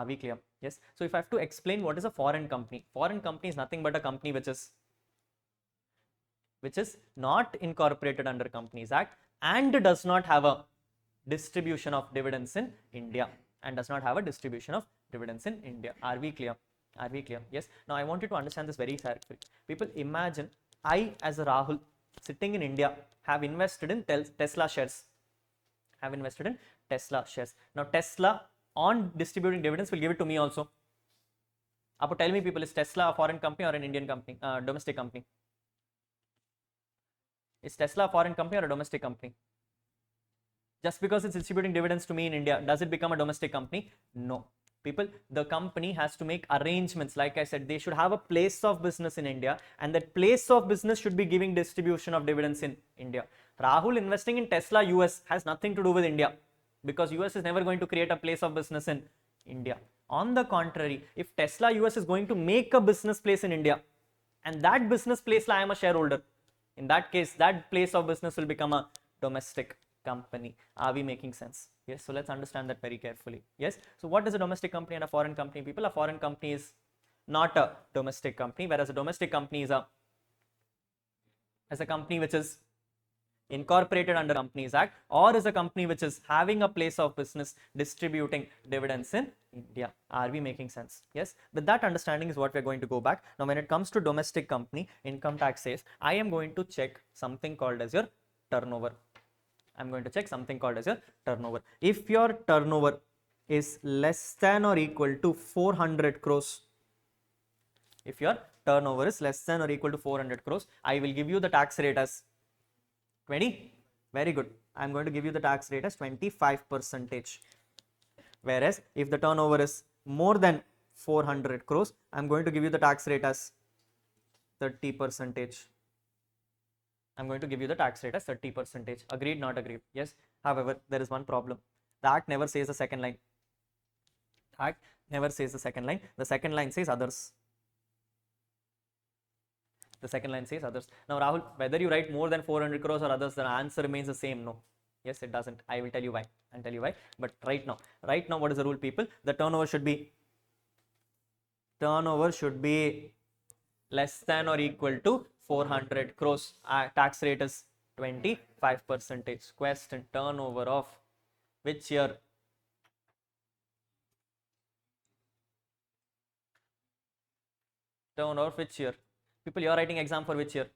A: we clear? Yes. So if I have to explain what is a foreign company is nothing but a company which is which is not incorporated under Companies Act and does not have a distribution of dividends in India Are we clear? Yes. Now I want you to understand this very carefully. People, imagine I as a Rahul sitting in India have invested in Tesla shares. Now Tesla on distributing dividends will give it to me also. Now tell me people, is Tesla a foreign company or an Indian company, domestic company? Is Tesla a foreign company or a domestic company? Just because it's distributing dividends to me in India, does it become a domestic company? No. People, the company has to make arrangements. Like I said, they should have a place of business in India, and that place of business should be giving distribution of dividends in India. Rahul investing in Tesla US has nothing to do with India, because US is never going to create a place of business in India. On the contrary, if Tesla US is going to make a business place in India, and that business place I am a shareholder, in that case, that place of business will become a domestic company. Are we making sense? Yes. So let's understand that very carefully. Yes. So what is a domestic company and a foreign company? People, a foreign company is not a domestic company, whereas a domestic company is a company which is incorporated under Companies Act, or is a company which is having a place of business distributing dividends in India. Are we making sense? Yes. With that understanding is what we're going to go back. Now when it comes to domestic company, income tax says I am going to check something called as your turnover. If your turnover is less than or equal to 400 crores, I will give you the tax rate as 20. Very good. I'm going to give you the tax rate as 25%. Whereas if the turnover is more than 400 crores, I'm going to give you the tax rate as 30%. Agreed, not agreed? Yes. However, there is one problem. The Act never says the second line. The second line says others. Now Rahul, whether you write more than 400 crores or others, the answer remains the same. No. Yes, it doesn't. I will tell you why. But right now, what is the rule, people? The turnover should be less than or equal to 400 crores. Tax rate is 25%. Question, turnover of which year? People, you are writing exam for which year?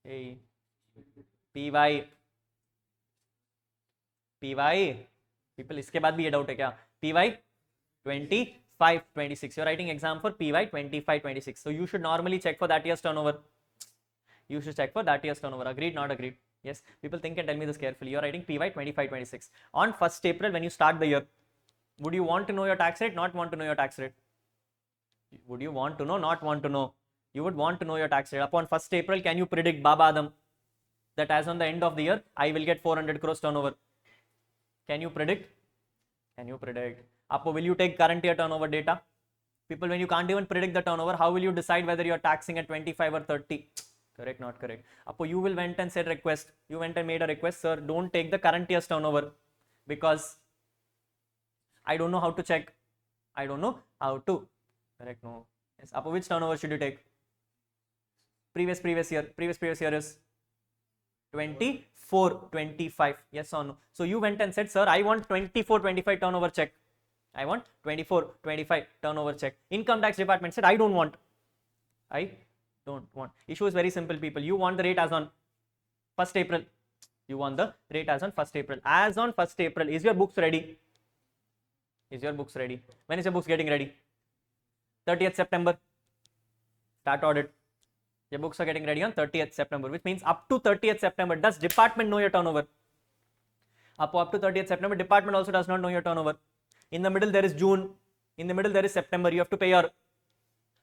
A: Hey, PY. People, इसके बाद भी ये doubt है क्या? PY 25-26. You're writing exam for PY 25-26. So you should normally check for that year's turnover. Agreed, not agreed? Yes. People, think and tell me this carefully. You're writing PY 25-26. On 1st April, when you start the year, would you want to know your tax rate? Not want to know your tax rate? Would you want to know? Not want to know? You would want to know your tax rate. Upon 1st April, can you predict, Baba Adam, that as on the end of the year, I will get 400 crores turnover? Can you predict? Apo, will you take current year turnover data? People, when you can't even predict the turnover, how will you decide whether you're taxing at 25 or 30? Correct, not correct? Apo, you will went and said request. You went and made a request, sir, don't take the current year's turnover because I don't know how to check. Correct, no. Yes. Apo, which turnover should you take? Previous year is 24-25. Yes or no? So you went and said, sir, I want 24-25 turnover check. Income tax department said, I don't want. Issue is very simple, people. You want the rate as on 1st April. As on 1st April, is your books ready? When is your books getting ready? 30th September. Start audit. Your books are getting ready on 30th September, which means up to 30th September, does department know your turnover? Up to 30th September, department also does not know your turnover. In the middle, there is June. In the middle, there is September. You have to pay your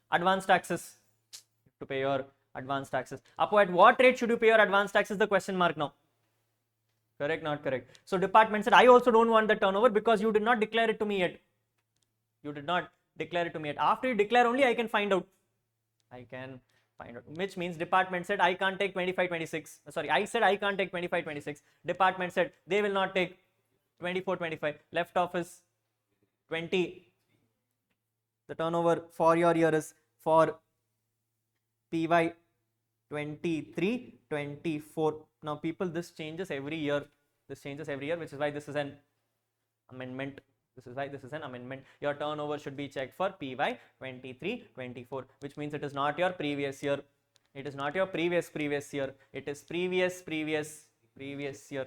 A: advance taxes. Apo, at what rate should you pay your advance taxes? The question mark now. Correct, not correct? So department said, I also don't want the turnover because you did not declare it to me yet. After you declare only, I can find out. Which means department said, I can't take 25-26. Sorry, I said I can't take 25-26. Department said they will not take 24-25. Left off is 20. The turnover for your year is for PY 23, 24. Now people, this changes every year. This changes every year, which is why this is an amendment. This is why this is an amendment. Your turnover should be checked for PY 23, 24, which means it is not your previous year. It is not your previous year. It is previous year.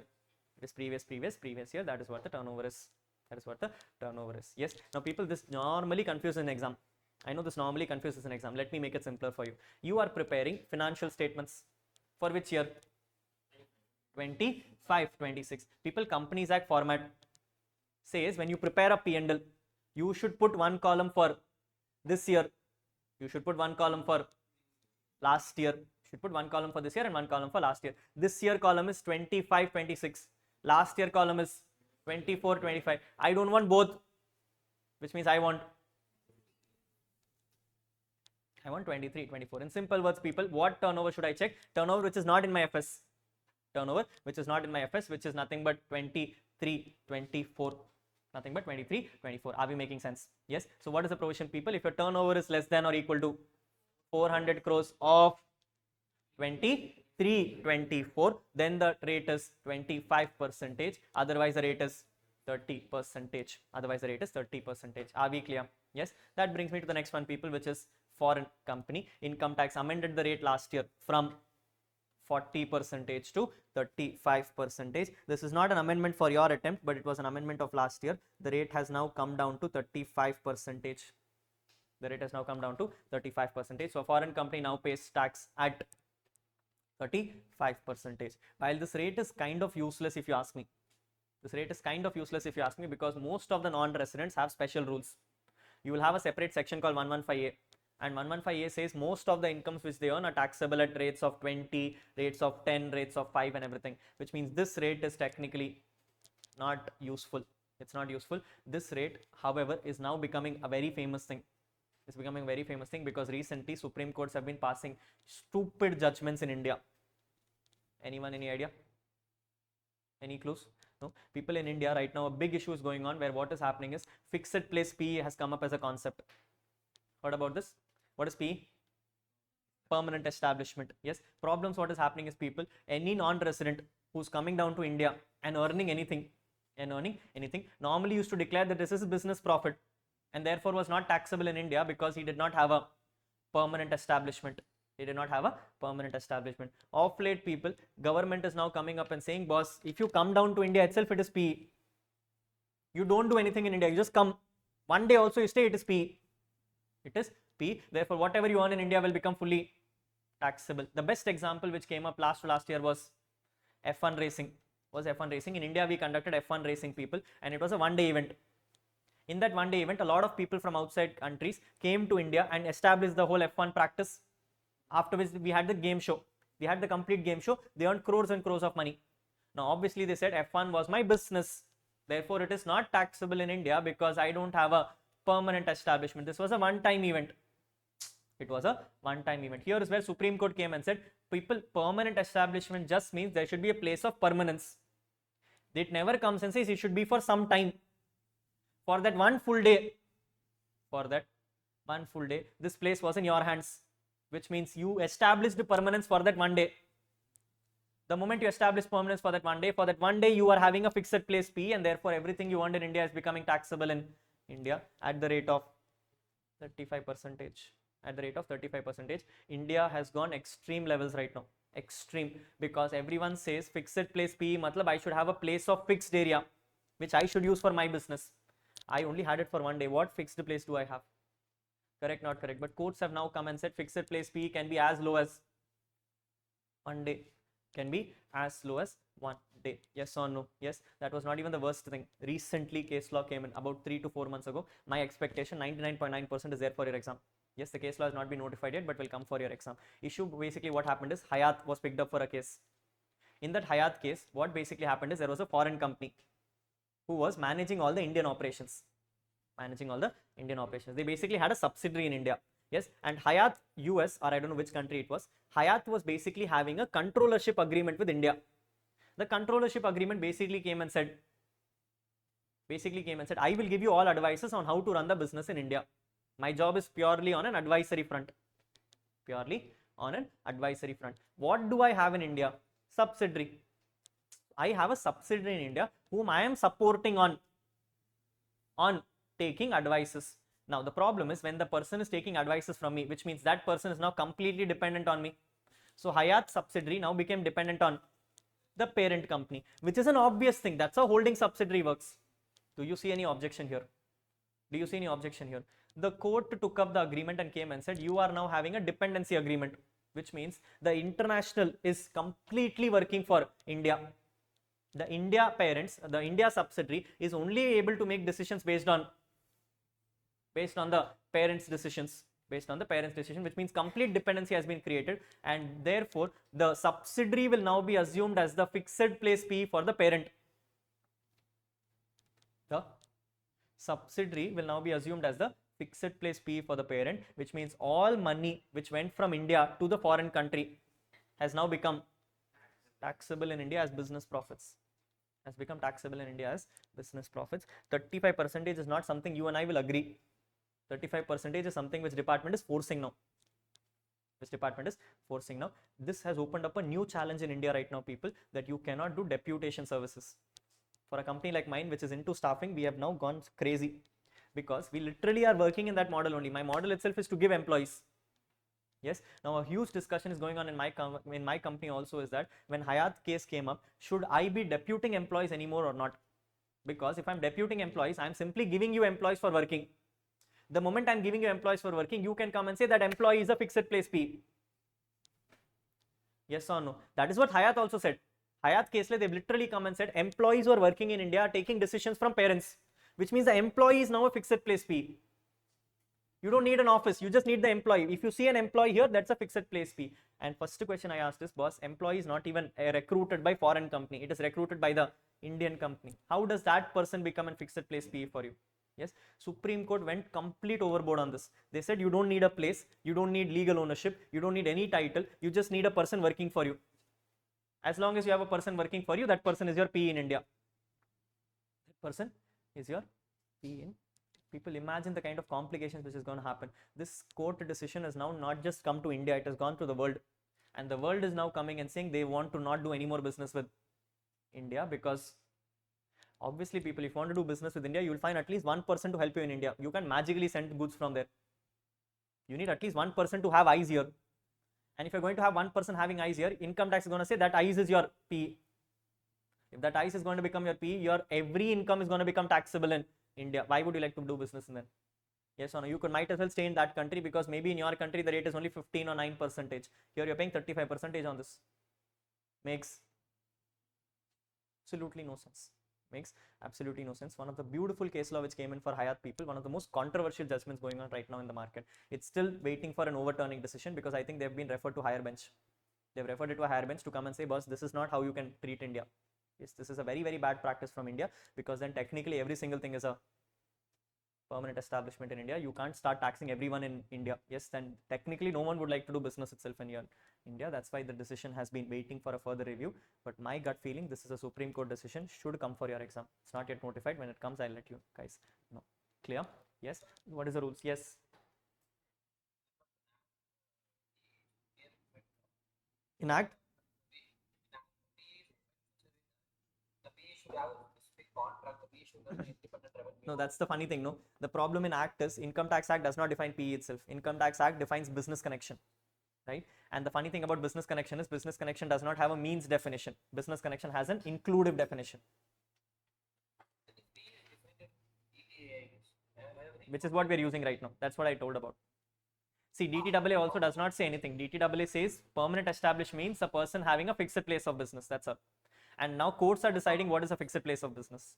A: It is previous year. That is what the turnover is. That is what the turnover is. Yes. Now people, this normally confuses an exam. I know this normally confuses an exam. Let me make it simpler for you. You are preparing financial statements for which year? 25, 26. People, Companies Act format says when you prepare a P&L, you should put one column for this year. You should put one column for last year. You should put one column for this year and one column for last year. This year column is 25, 26. Last year column is 24, 25. I don't want both, which means I want 23, 24. In simple words, people, what turnover should I check? Turnover which is not in my FS. Turnover which is not in my FS, which is nothing but 23, 24. Nothing but 23, 24. Are we making sense? Yes. So what is the provision, people? If your turnover is less than or equal to 400 crores of 23, 24, then the rate is 25%. Otherwise, the rate is 30%. Otherwise, the rate is 30%. Are we clear? Yes. That brings me to the next one, people, which is foreign company. Income tax amended the rate last year from 40% to 35%. This is not an amendment for your attempt, but it was an amendment of last year. The rate has now come down to 35%. The rate has now come down to 35%. So a foreign company now pays tax at 35%. While this rate is kind of useless if you ask me. This rate is kind of useless if you ask me, because most of the non-residents have special rules. You will have a separate section called 115A. And 115A says most of the incomes which they earn are taxable at rates of 20, rates of 10, rates of 5 and everything, which means this rate is technically not useful. It's not useful. This rate, however, is now becoming a very famous thing. It's becoming a very famous thing because recently Supreme Courts have been passing stupid judgments in India. Anyone, any idea? Any clues? No. People in India right now, a big issue is going on where what is happening is fixed place PE has come up as a concept. Heard about this? What is PE? Permanent establishment. Yes. Problems, what is happening is, people, any non-resident who's coming down to India and earning anything, normally used to declare that this is a business profit and therefore was not taxable in India because he did not have a permanent establishment. He did not have a permanent establishment. Of late, people, government is now coming up and saying, boss, if you come down to India itself, it is PE. You don't do anything in India. You just come. One day also you stay, it is PE. It is PE. Therefore, whatever you earn in India will become fully taxable. The best example which came up last year was F1 racing. In India, we conducted F1 racing, people, and it was a one-day event. In that one-day event, a lot of people from outside countries came to India and established the whole F1 practice. After which we had the game show. We had the complete game show. They earned crores and crores of money. Now, obviously, they said F1 was my business. Therefore, it is not taxable in India because I don't have a permanent establishment. This was a one-time event. It was a one-time event. Here is where Supreme Court came and said, people, permanent establishment just means there should be a place of permanence. It never comes and says it should be for some time. For that one full day, this place was in your hands, which means you established permanence for that one day. The moment you establish permanence for that one day you are having a fixed place P, and therefore everything you earned in India is becoming taxable in India at the rate of 35%. At the rate of 35%. India has gone extreme levels right now. Extreme, because everyone says fixed place PE matlab I should have a place of fixed area which I should use for my business. I only had it for one day. What fixed place do I have? Correct, not correct. But courts have now come and said fixed place PE can be as low as one day. Can be as low as one day. Yes or no? Yes. That was not even the worst thing. Recently case law came in about 3 to 4 months ago. My expectation 99.9% is there for your exam. Yes, the case law has not been notified yet, but will come for your exam. Issue basically what happened is Hayat was picked up for a case. In that Hayat case, what basically happened is there was a foreign company who was managing all the Indian operations. They basically had a subsidiary in India. Yes, and Hayat US, or I don't know which country it was, Hayat was basically having a controllership agreement with India. The controllership agreement basically came and said, I will give you all advices on how to run the business in India. My job is purely on an advisory front. on an advisory front. What do I have in India? Subsidiary. I have a subsidiary in India whom I am supporting on taking advices. Now the problem is when the person is taking advices from me, which means that person is now completely dependent on me. So Hayat subsidiary now became dependent on the parent company, which is an obvious thing. That's how holding subsidiary works. Do you see any objection here? Do you see any objection here? The court took up the agreement and came and said, you are now having a dependency agreement, which means the international is completely working for India. The India parents, the India subsidiary is only able to make decisions based on the parents' decisions, which means complete dependency has been created, and therefore the subsidiary will now be assumed as the fixed place P for the parent. The subsidiary will now be assumed as the fixed place P for the parent, which means all money which went from India to the foreign country has now become taxable in India as business profits. 35% is not something you and I will agree. 35% is something which department is forcing now. This has opened up a new challenge in India right now, people, that you cannot do deputation services. For a company like mine, which is into staffing, we have now gone crazy because we literally are working in that model only. My model itself is to give employees. Yes. Now a huge discussion is going on in my company also, is that when Hayat case came up, should I be deputing employees anymore or not? Because if I'm deputing employees, I'm simply giving you employees for working. The moment I'm giving you employees for working, you can come and say that employee is a fixed place P. Yes or no? That is what Hayat also said. Hayat case, they've literally come and said employees who are working in India are taking decisions from parents, which means the employee is now a fixed place P. You don't need an office, you just need the employee. If you see an employee here, that's a fixed place P. And first question I asked is, boss, employee is not even recruited by foreign company, it is recruited by the Indian company. How does that person become a fixed place P for you? Yes, Supreme Court went complete overboard on this. They said you don't need a place, you don't need legal ownership, you don't need any title, you just need a person working for you. As long as you have a person working for you, that person is your P in India. That person is your P in. People, imagine the kind of complications which is going to happen. This court decision has now not just come to India, it has gone to the world. And the world is now coming and saying they want to not do any more business with India, because obviously, people, if you want to do business with India, you will find at least one person to help you in India. You can magically send goods from there. You need at least one person to have eyes here. And if you're going to have one person having eyes here, income tax is going to say that eyes is your P. If that eyes is going to become your P, your every income is going to become taxable in India. Why would you like to do business in them? Yes or no? You might as well stay in that country, because maybe in your country the rate is only 15 or 9%. Here you're paying 35% on this. Makes absolutely no sense. One of the beautiful case law which came in for Hayat people, one of the most controversial judgments going on right now in the market. It's still waiting for an overturning decision, because I think they've been referred to higher bench. They've referred it to a higher bench to come and say, boss, this is not how you can treat India. Yes, this is a very, very bad practice from India, because then technically every single thing is a permanent establishment in India. You can't start taxing everyone in India. Yes, then technically no one would like to do business itself in India. That's why the decision has been waiting for a further review. But my gut feeling, this is a Supreme Court decision, should come for your exam. It's not yet notified. When it comes, I'll let you guys know. Clear? Yes. What is the rules? Yes. In Act? No, that's the funny thing. No, the problem in Act is Income Tax Act does not define PE itself. Income Tax Act defines business connection, right? And the funny thing about business connection is business connection does not have a means definition. Business connection has an inclusive definition, which is what we're using right now. That's what I told about. See, DTAA also does not say anything. DTAA says permanent established means a person having a fixed place of business. That's all. And now courts are deciding what is a fixed place of business.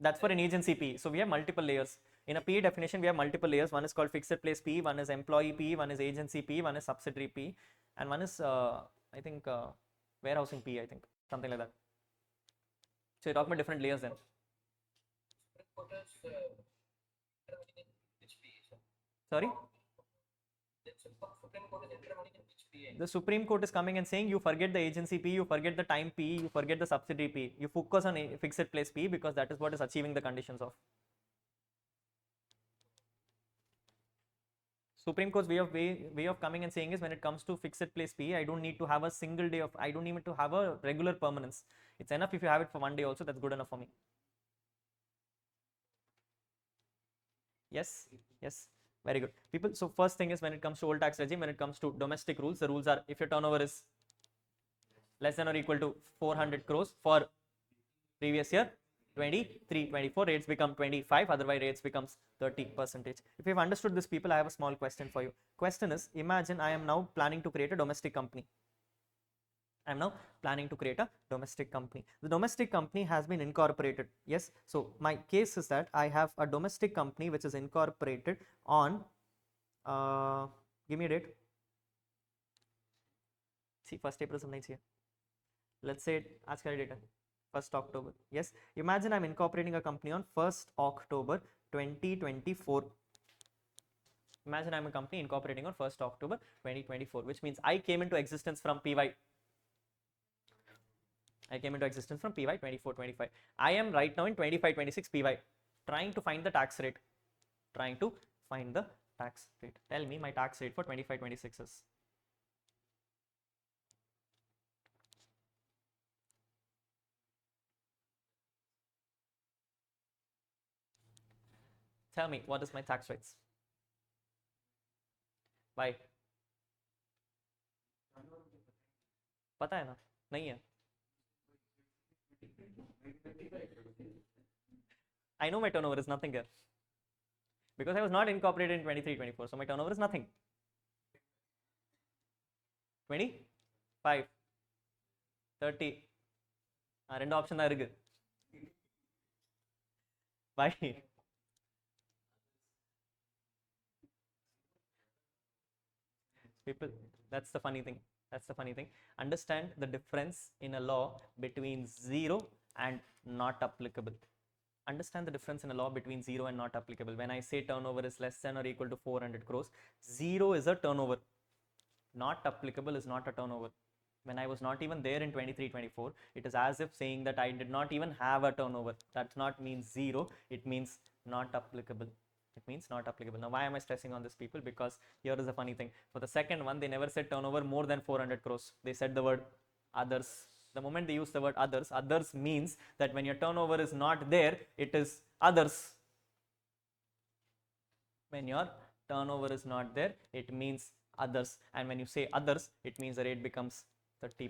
A: That's for an agency PE. So we have multiple layers. In a PE definition, we have multiple layers. One is called fixed place PE, one is employee PE, one is agency PE, one is subsidiary PE, and one is, I think, warehousing PE, I think, something like that. So you're talking about different layers then. Sorry? The Supreme Court is coming and saying you forget the agency P, you forget the time P, you forget the subsidiary P. You focus on a fixed place P, because that is what is achieving the conditions of. Supreme Court's way of coming and saying is when it comes to fixed place PE, I don't need to have a single day of, I don't need to have a regular permanence. It's enough if you have it for one day also, that's good enough for me. Yes, yes, very good. People, so first thing is when it comes to old tax regime, when it comes to domestic rules, the rules are if your turnover is less than or equal to 400 crores for previous year, 23, 24, rates become 25, otherwise rates becomes 30%. If you've understood this, people, I have a small question for you. Question is, imagine I am now planning to create a domestic company. I'm now planning to create a domestic company. The domestic company has been incorporated. Yes. So my case is that I have a domestic company which is incorporated on, give me a date. See, 1st April something here. Let's say, आज का date है 1st October. Yes. Imagine I'm incorporating a company on 1st October 2024. Imagine I'm a company incorporating on 1st October 2024, which means I came into existence from PY. I came into existence from PY 24-25. I am right now in 25-26 PY, trying to find the tax rate. Trying to find the tax rate. Tell me my tax rate for 25-26 is. Tell me, what is my tax rates? Why? पता है ना? नहीं है. I know my turnover is nothing here because I was not incorporated in 23-24, so my turnover is nothing. 25, 30. ரெண்டு option தான் இருக்கு. Why? People, that's the funny thing. That's the funny thing. Understand the difference in a law between 0 and not applicable. Understand the difference in a law between 0 and not applicable. When I say turnover is less than or equal to 400 crores, 0 is a turnover. Not applicable is not a turnover. When I was not even there in 23-24, it is as if saying that I did not even have a turnover. That not means 0, it means not applicable. It means not applicable. Now, why am I stressing on this, people? Because here is a funny thing. For the second one, they never said turnover more than 400 crores. They said the word others. The moment they use the word others, others means that when your turnover is not there, it is others. When your turnover is not there, it means others. And when you say others, it means the rate becomes 30%.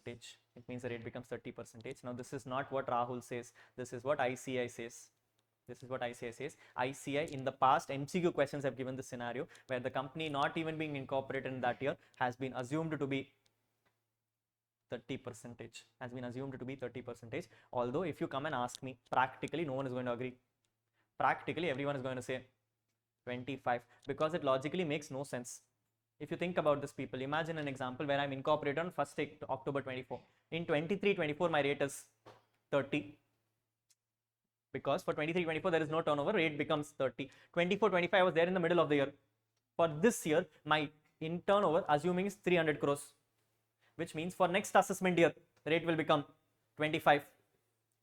A: It means the rate becomes 30%. Now, this is not what Rahul says. This is what ICI says. This is what ICI says. ICI in the past MCQ questions have given this scenario where the company not even being incorporated in that year has been assumed to be 30%. Has been assumed to be 30%. Although if you come and ask me, practically no one is going to agree. Practically everyone is going to say 25 because it logically makes no sense. If you think about this, people, imagine an example where I'm incorporated on 1st October 24. In 23-24, my rate is 30. Because for 23-24, there is no turnover, rate becomes 30. 24-25, I was there in the middle of the year. For this year, my in turnover, assuming is 300 crores, which means for next assessment year, the rate will become 25.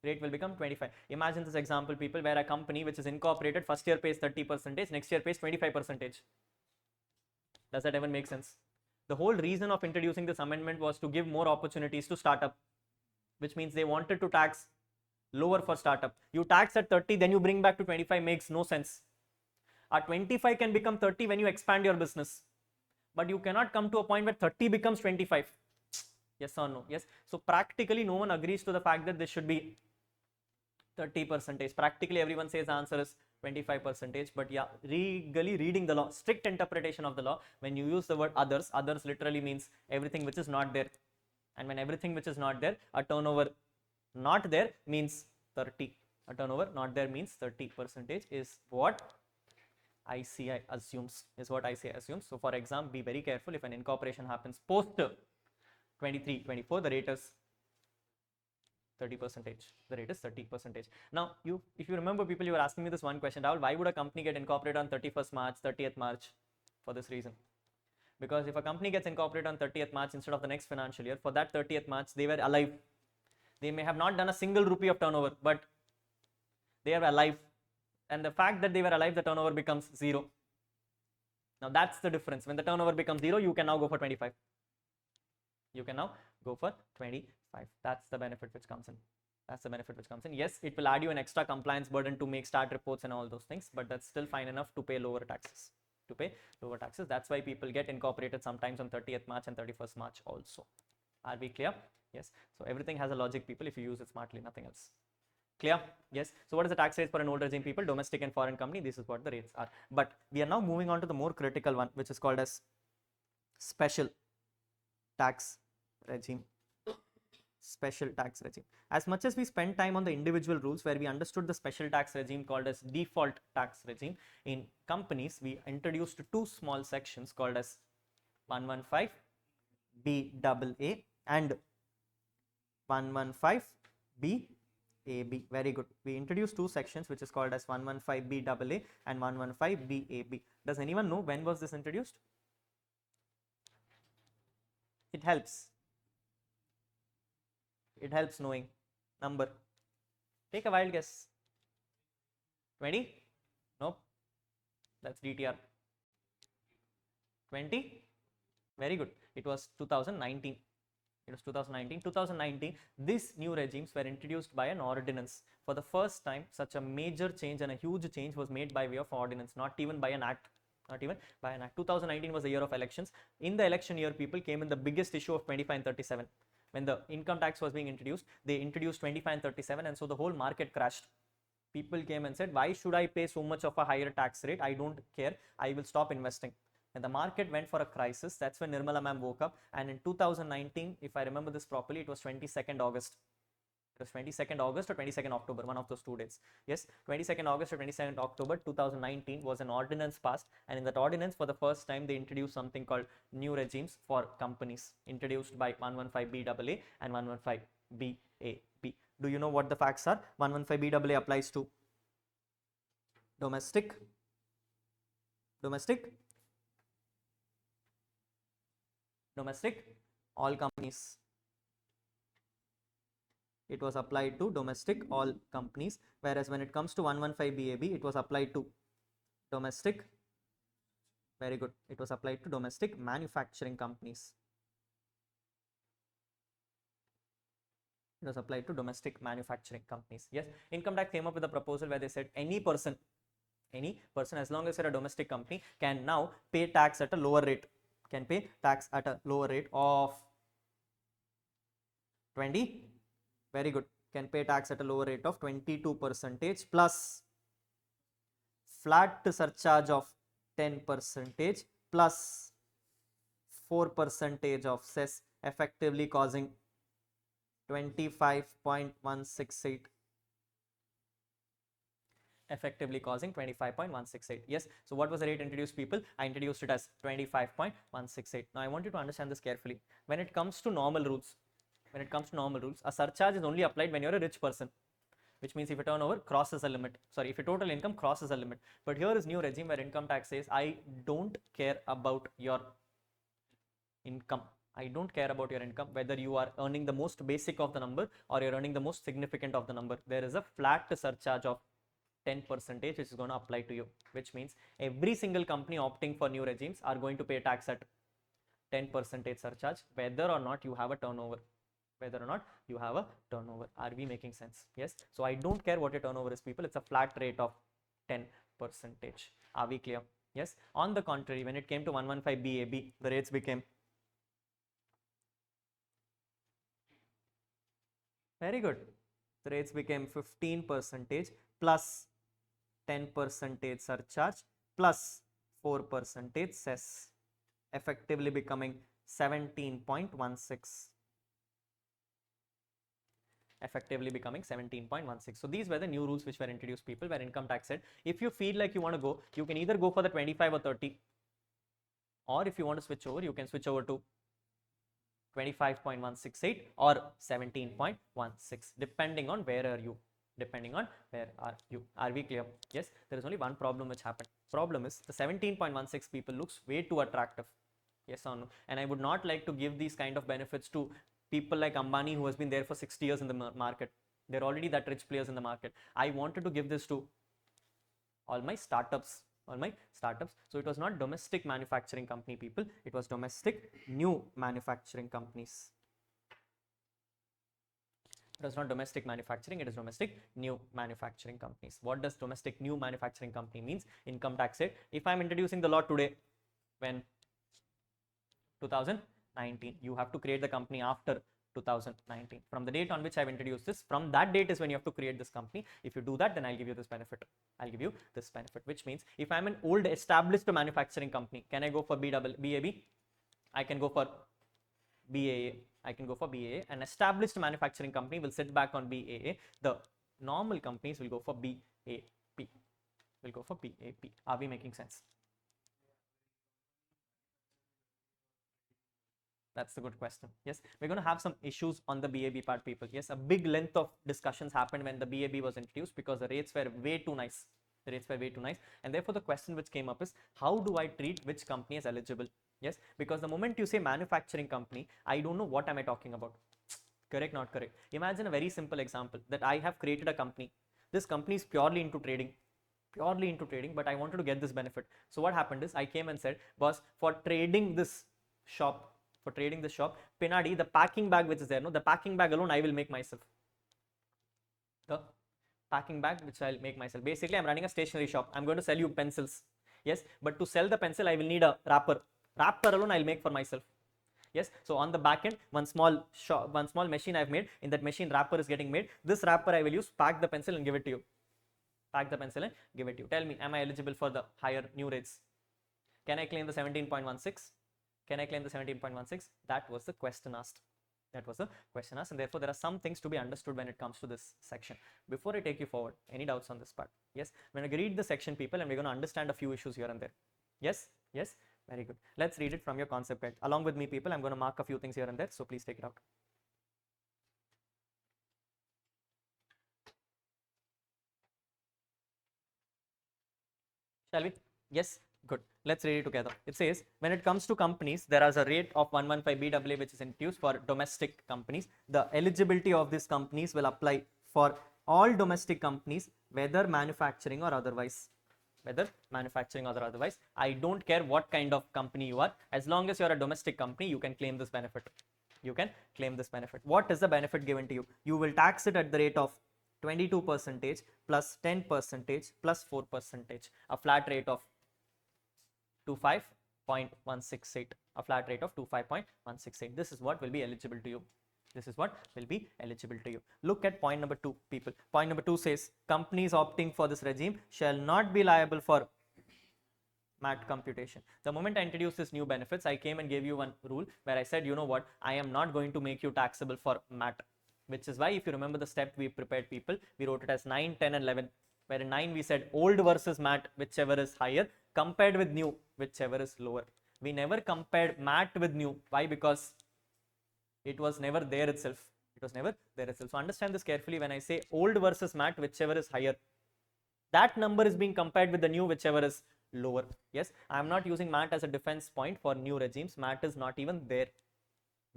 A: Rate will become 25. Imagine this example, people, where a company which is incorporated, first year pays 30%, next year pays 25%. Does that even make sense? The whole reason of introducing this amendment was to give more opportunities to startup, which means they wanted to tax lower for startup. You tax at 30, then you bring back to 25, makes no sense. A 25 can become 30 when you expand your business, but you cannot come to a point where 30 becomes 25. Yes or no? Yes. So practically no one agrees to the fact that this should be 30%. Practically everyone says the answer is 25%. But yeah, legally reading the law, strict interpretation of the law, when you use the word others, others literally means everything which is not there. And when everything which is not there, a turnover not there means 30. A turnover not there means 30% is what ICI assumes. So for example, be very careful. If an incorporation happens post 23-24, the rate is 30%. The rate is 30%. Now, if you remember, people, you were asking me this one question, Rahul, why would a company get incorporated on 31st March, 30th March? For this reason. Because if a company gets incorporated on 30th March instead of the next financial year, for that 30th March, they were alive. They may have not done a single rupee of turnover, but they are alive. And the fact that they were alive, the turnover becomes 0. Now that's the difference. When the turnover becomes 0, you can now go for 25. You can now go for 25. That's the benefit which comes in. That's the benefit which comes in. Yes, it will add you an extra compliance burden to make start reports and all those things, but that's still fine enough to pay lower taxes. That's why people get incorporated sometimes on 30th March and 31st March also. Are we clear? Yes. So everything has a logic, people, if you use it smartly, nothing else. Clear? Yes. So what is the tax rates for an old regime people? Domestic and foreign company, this is what the rates are. But we are now moving on to the more critical one, which is called as special tax regime. Special tax regime. As much as we spent time on the individual rules where we understood the special tax regime called as default tax regime, in companies we introduced two small sections called as 115 BAA and 115 BAB. Very good. We introduced two sections which is called as 115 BAA and 115 BAB. Does anyone know when was this introduced? It helps. It helps knowing number. Take a wild guess. 20? Nope. That's DTR. 20? Very good. It was 2019. It was 2019. 2019, these new regimes were introduced by an ordinance. For the first time, such a major change and a huge change was made by way of ordinance, not even by an act. Not even by an act. 2019 was the year of elections. In the election year, people came in the biggest issue of 25 and 37. When the income tax was being introduced, they introduced 25 and 37, and so the whole market crashed. People came and said, why should I pay so much of a higher tax rate? I don't care. I will stop investing. And the market went for a crisis. That's when Nirmala ma'am woke up. And in 2019, if I remember this properly, it was 22nd August. It was 22nd August or 22nd October, one of those 2 days. Yes, 22nd August or 22nd October 2019 was an ordinance passed, and in that ordinance for the first time they introduced something called new regimes for companies, introduced by 115 BAA and 115 BAB. Do you know what the facts are? 115 BAA applies to domestic, all companies. It was applied to domestic all companies, whereas when it comes to 115 BAB, it was applied to domestic, very good, it was applied to domestic manufacturing companies. It was applied to domestic manufacturing companies. Yes, income tax came up with a proposal where they said any person as long as you're a domestic company can now pay tax at a lower rate, of 20. Very good. Can pay tax at a lower rate of 22% plus flat surcharge of 10% plus 4% of cess, effectively causing 25.168. Effectively causing 25.168. Yes. So what was the rate introduced, people? I introduced it as 25.168. Now I want you to understand this carefully. When it comes to normal rules, a surcharge is only applied when you're a rich person, which means if your turnover crosses a limit, if your total income crosses a limit. But here is new regime where income tax says, I don't care about your income. Whether you are earning the most basic of the number or you're earning the most significant of the number. There is a flat surcharge of 10% which is going to apply to you, which means every single company opting for new regimes are going to pay tax at 10% surcharge, whether or not you have a turnover. Are we making sense? Yes. So I don't care what your turnover is, people. It's a flat rate of 10%. Are we clear? Yes. On the contrary, when it came to 115 BAB, the rates became very good. The rates became 15% plus 10% surcharge plus 4% cess, effectively becoming 17.16. So these were the new rules which were introduced, people, where income tax said, if you feel like you want to go, you can either go for the 25 or 30, or if you want to switch over, you can switch over to 25.168 or 17.16, depending on where are you. Are we clear? Yes. There is only one problem which happened. Problem is the 17.16 people looks way too attractive. Yes or no? And I would not like to give these kind of benefits to people like Ambani, who has been there for 60 years in the market. They're already that rich players in the market. I wanted to give this to all my startups all my startups. So it was not domestic manufacturing company, people. It was domestic new manufacturing companies. It is not domestic manufacturing, it is domestic new manufacturing companies. What does domestic new manufacturing company means? Income tax rate. If I am introducing the law today, when 2019, you have to create the company after 2019. From the date on which I've introduced this, from that date is when you have to create this company. If you do that, then I'll give you this benefit. I'll give you this benefit, which means if I'm an old established manufacturing company, can I go for BAB? I can go for BAA. I can go for BAA. An established manufacturing company will sit back on BAA. The normal companies will go for BAP. Will go for BAP. Are we making sense? That's a good question. Yes, we're going to have some issues on the BAB part, people. Yes, a big length of discussions happened when the BAB was introduced because the rates were way too nice. The rates were way too nice. And therefore, the question which came up is, how do I treat which company as eligible? Yes, because the moment you say manufacturing company, I don't know what am I talking about. Correct, not correct. Imagine a very simple example that I have created a company. This company is purely into trading, but I wanted to get this benefit. So what happened is I came and said, boss, for trading this shop, Pinadi, the packing bag which is there, no, the packing bag alone I will make myself. The packing bag which I'll make myself. Basically, I'm running a stationery shop. I'm going to sell you pencils. Yes, but to sell the pencil, I will need a wrapper. Wrapper alone I'll make for myself. Yes, so on the back end, one small machine I've made. In that machine, wrapper is getting made. This wrapper I will use, pack the pencil and give it to you. Pack the pencil and give it to you. Tell me, am I eligible for the higher new rates? Can I claim the 17.16? Can I claim the 17.16? That was the question asked. That was the question asked, and therefore there are some things to be understood when it comes to this section. Before I take you forward, any doubts on this part? Yes, we're going to read the section, people, and we're going to understand a few issues here and there. Yes, yes, very good. Let's read it from your concept guide. Along with me, people, I'm going to mark a few things here and there, so please take it out. Shall we? Yes. Good. Let's read it together. It says, when it comes to companies, there is a rate of 115 BAA which is introduced for domestic companies. The eligibility of these companies will apply for all domestic companies, whether manufacturing or otherwise. Whether manufacturing or otherwise. I don't care what kind of company you are. As long as you are a domestic company, you can claim this benefit. You can claim this benefit. What is the benefit given to you? You will tax it at the rate of 22% plus 10% plus 4%, a flat rate of 25.168, a flat rate of 25.168. This is what will be eligible to you. This is what will be eligible to you. Look at point number 2, people. Point number 2 says, companies opting for this regime shall not be liable for MAT computation. The moment I introduced this new benefits, I came and gave you one rule where I said, you know what, I am not going to make you taxable for MAT, which is why, if you remember the step we prepared, people, we wrote it as 9, 10 and 11, where in 9 we said old versus MAT, whichever is higher, compared with new, whichever is lower. We never compared MAT with new. Why? Because it was never there itself. It was never there itself. So understand this carefully. When I say old versus MAT, whichever is higher, that number is being compared with the new, whichever is lower. Yes, I am not using MAT as a defense point for new regimes. MAT is not even there.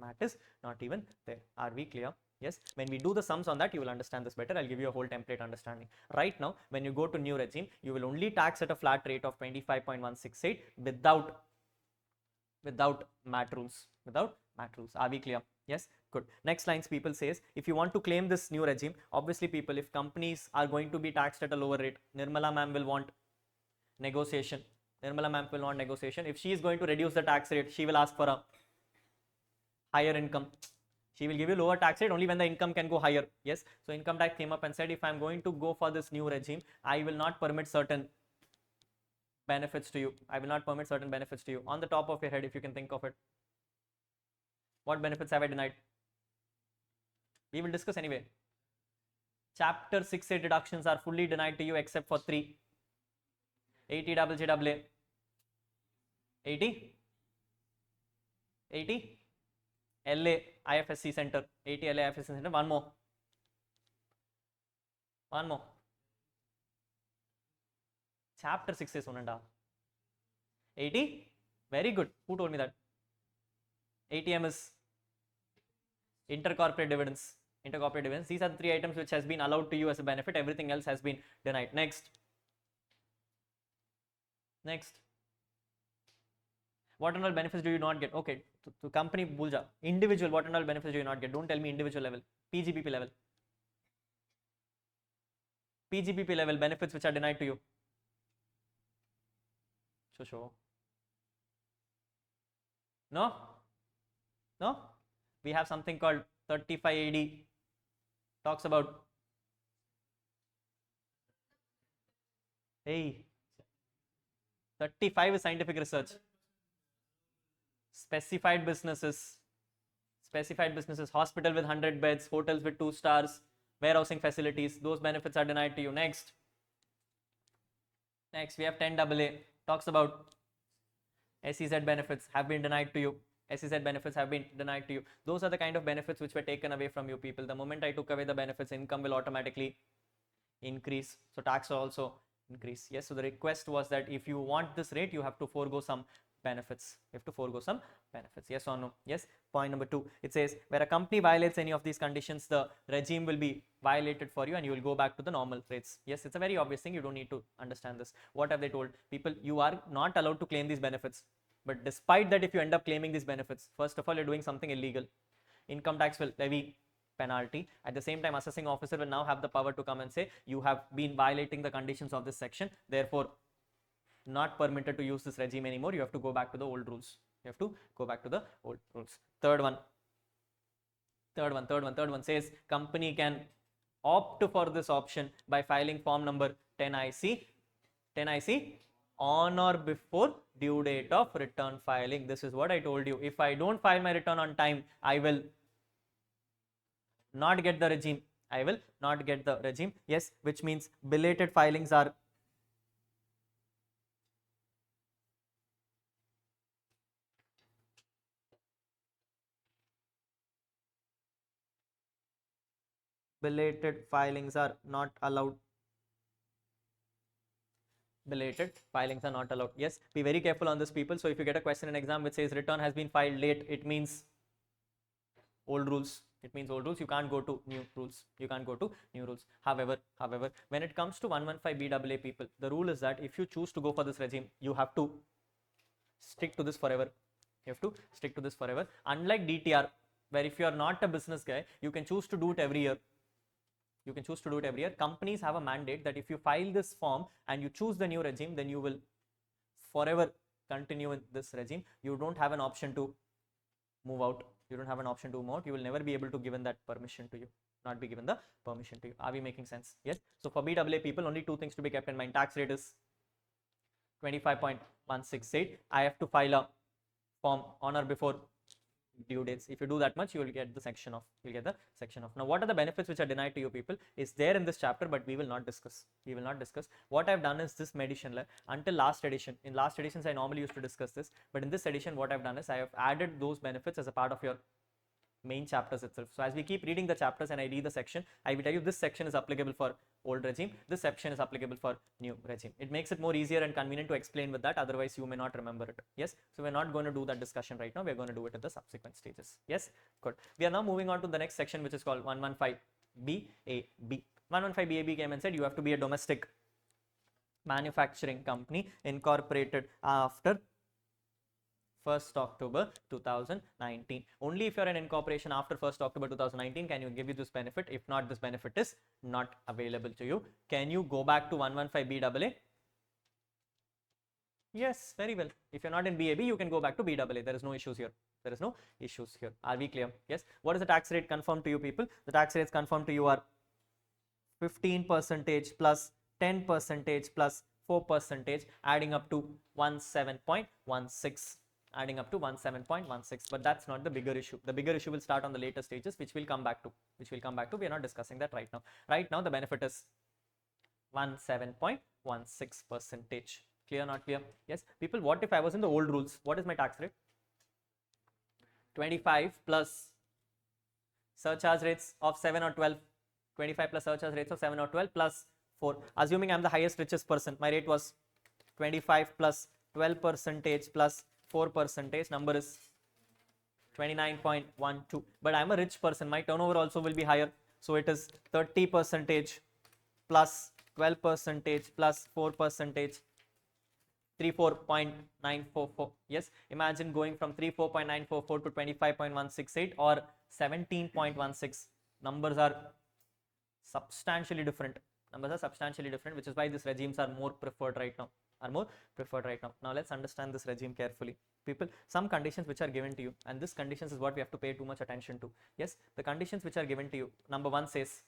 A: MAT is not even there. Are we clear? Yes, when we do the sums on that, you will understand this better. I'll give you a whole template understanding. Right now, when you go to new regime, you will only tax at a flat rate of 25.168 without MAT rules. Without MAT rules. Are we clear? Yes, good. Next lines, people says, if you want to claim this new regime, obviously, people, if companies are going to be taxed at a lower rate, Nirmala ma'am will want negotiation. Nirmala ma'am will want negotiation. If she is going to reduce the tax rate, she will ask for a higher income. She will give you lower tax rate only when the income can go higher. Yes, so income tax came up and said, if I am going to go for this new regime, I will not permit certain benefits to you. I will not permit certain benefits to you. On the top of your head, if you can think of it, what benefits have I denied? We will discuss anyway. Chapter 6A deductions are fully denied to you except for 3. 80 JJAA, 80 LA IFSC center, 80 LA IFSC center. One more. Chapter 6 is 80. Very good. Who told me that? ATM is intercorporate dividends. These are the 3 items which has been allowed to you as a benefit. Everything else has been denied. Next. Next, what and all benefits do you not get? Okay, to company bulja. Individual, what and all benefits do you not get? Don't tell me individual level. PGPP level. PGPP level benefits which are denied to you. Show. No? No? We have something called 35 AD. Talks about. Hey. 35 is scientific research. Specified businesses, hospital with 100 beds, hotels with 2 stars, warehousing facilities, those benefits are denied to you. Next, we have 10AA, talks about SEZ benefits have been denied to you. SEZ benefits have been denied to you. Those are the kind of benefits which were taken away from you people. The moment I took away the benefits, income will automatically increase. So tax will also increase. Yes, so the request was that if you want this rate, you have to forego some benefits. Yes or no? Yes. Point number 2, it says where a company violates any of these conditions, the regime will be violated for you and you will go back to the normal rates. Yes, it's a very obvious thing. You don't need to understand this. What have they told people? You are not allowed to claim these benefits. But despite that, if you end up claiming these benefits, first of all, you're doing something illegal. Income tax will levy penalty. At the same time, assessing officer will now have the power to come and say you have been violating the conditions of this section, therefore not permitted to use this regime anymore. You have to go back to the old rules. Third one says company can opt for this option by filing form number 10IC on or before due date of return filing. This is what I told you. If I don't file my return on time, I will not get the regime. Yes, which means belated filings are not allowed. Yes, be very careful on this, people. So if you get a question in exam which says return has been filed late, it means old rules. You can't go to new rules. However, when it comes to 115BAA, people, the rule is that if you choose to go for this regime, you have to stick to this forever. Unlike DTR, where if you are not a business guy, you can choose to do it every year. Companies have a mandate that if you file this form and you choose the new regime, then you will forever continue in this regime. You don't have an option to move out. You will never be able to given that permission to you. Are we making sense? Yes. So for BAA people, only 2 things to be kept in mind. Tax rate is 25.168. I have to file a form on or before due dates. If you do that much, you will get the section off. Now, what are the benefits which are denied to you people is there in this chapter, but we will not discuss. What I've done is this edition until last edition. In last editions, I normally used to discuss this, but in this edition, what I've done is I have added those benefits as a part of your main chapters itself. So as we keep reading the chapters and I read the section, I will tell you this section is applicable for old regime, this section is applicable for new regime. It makes it more easier and convenient to explain with that, otherwise you may not remember it. Yes, so we're not going to do that discussion right now, we're going to do it at the subsequent stages. Yes, good. We are now moving on to the next section, which is called 115BAB. 115BAB came and said you have to be a domestic manufacturing company incorporated after 1st October 2019. Only if you're an incorporation after 1st October 2019 can you give you this benefit. If not, this benefit is not available to you. Can you go back to 115BAA? Yes, very well. If you're not in BAB, you can go back to BAA. There is no issues here. Are we clear? Yes. What is the tax rate confirmed to you people? The tax rates confirmed to you are 15% plus 10% plus 4%, adding up to 17.16. But that's not the bigger issue. The bigger issue will start on the later stages, which we'll come back to. We are not discussing that right now. Right now, the benefit is 17.16%. Clear, not clear? Yes. People, what if I was in the old rules? What is my tax rate? 25 plus surcharge rates of 7 or 12. 25 plus surcharge rates of 7 or 12 plus 4. Assuming I'm the highest richest person, my rate was 25 plus 12% plus 4%, number is 29.12. But I'm a rich person, my turnover also will be higher, so it is 30% plus 12% plus 4%, 34.944. Yes, imagine going from 34.944 to 25.168 or 17.16. Numbers are substantially different. Which is why these regimes are more preferred right now. Now let's understand this regime carefully. People, some conditions which are given to you, and this conditions is what we have to pay too much attention to. Yes, the conditions which are given to you. Number 1 says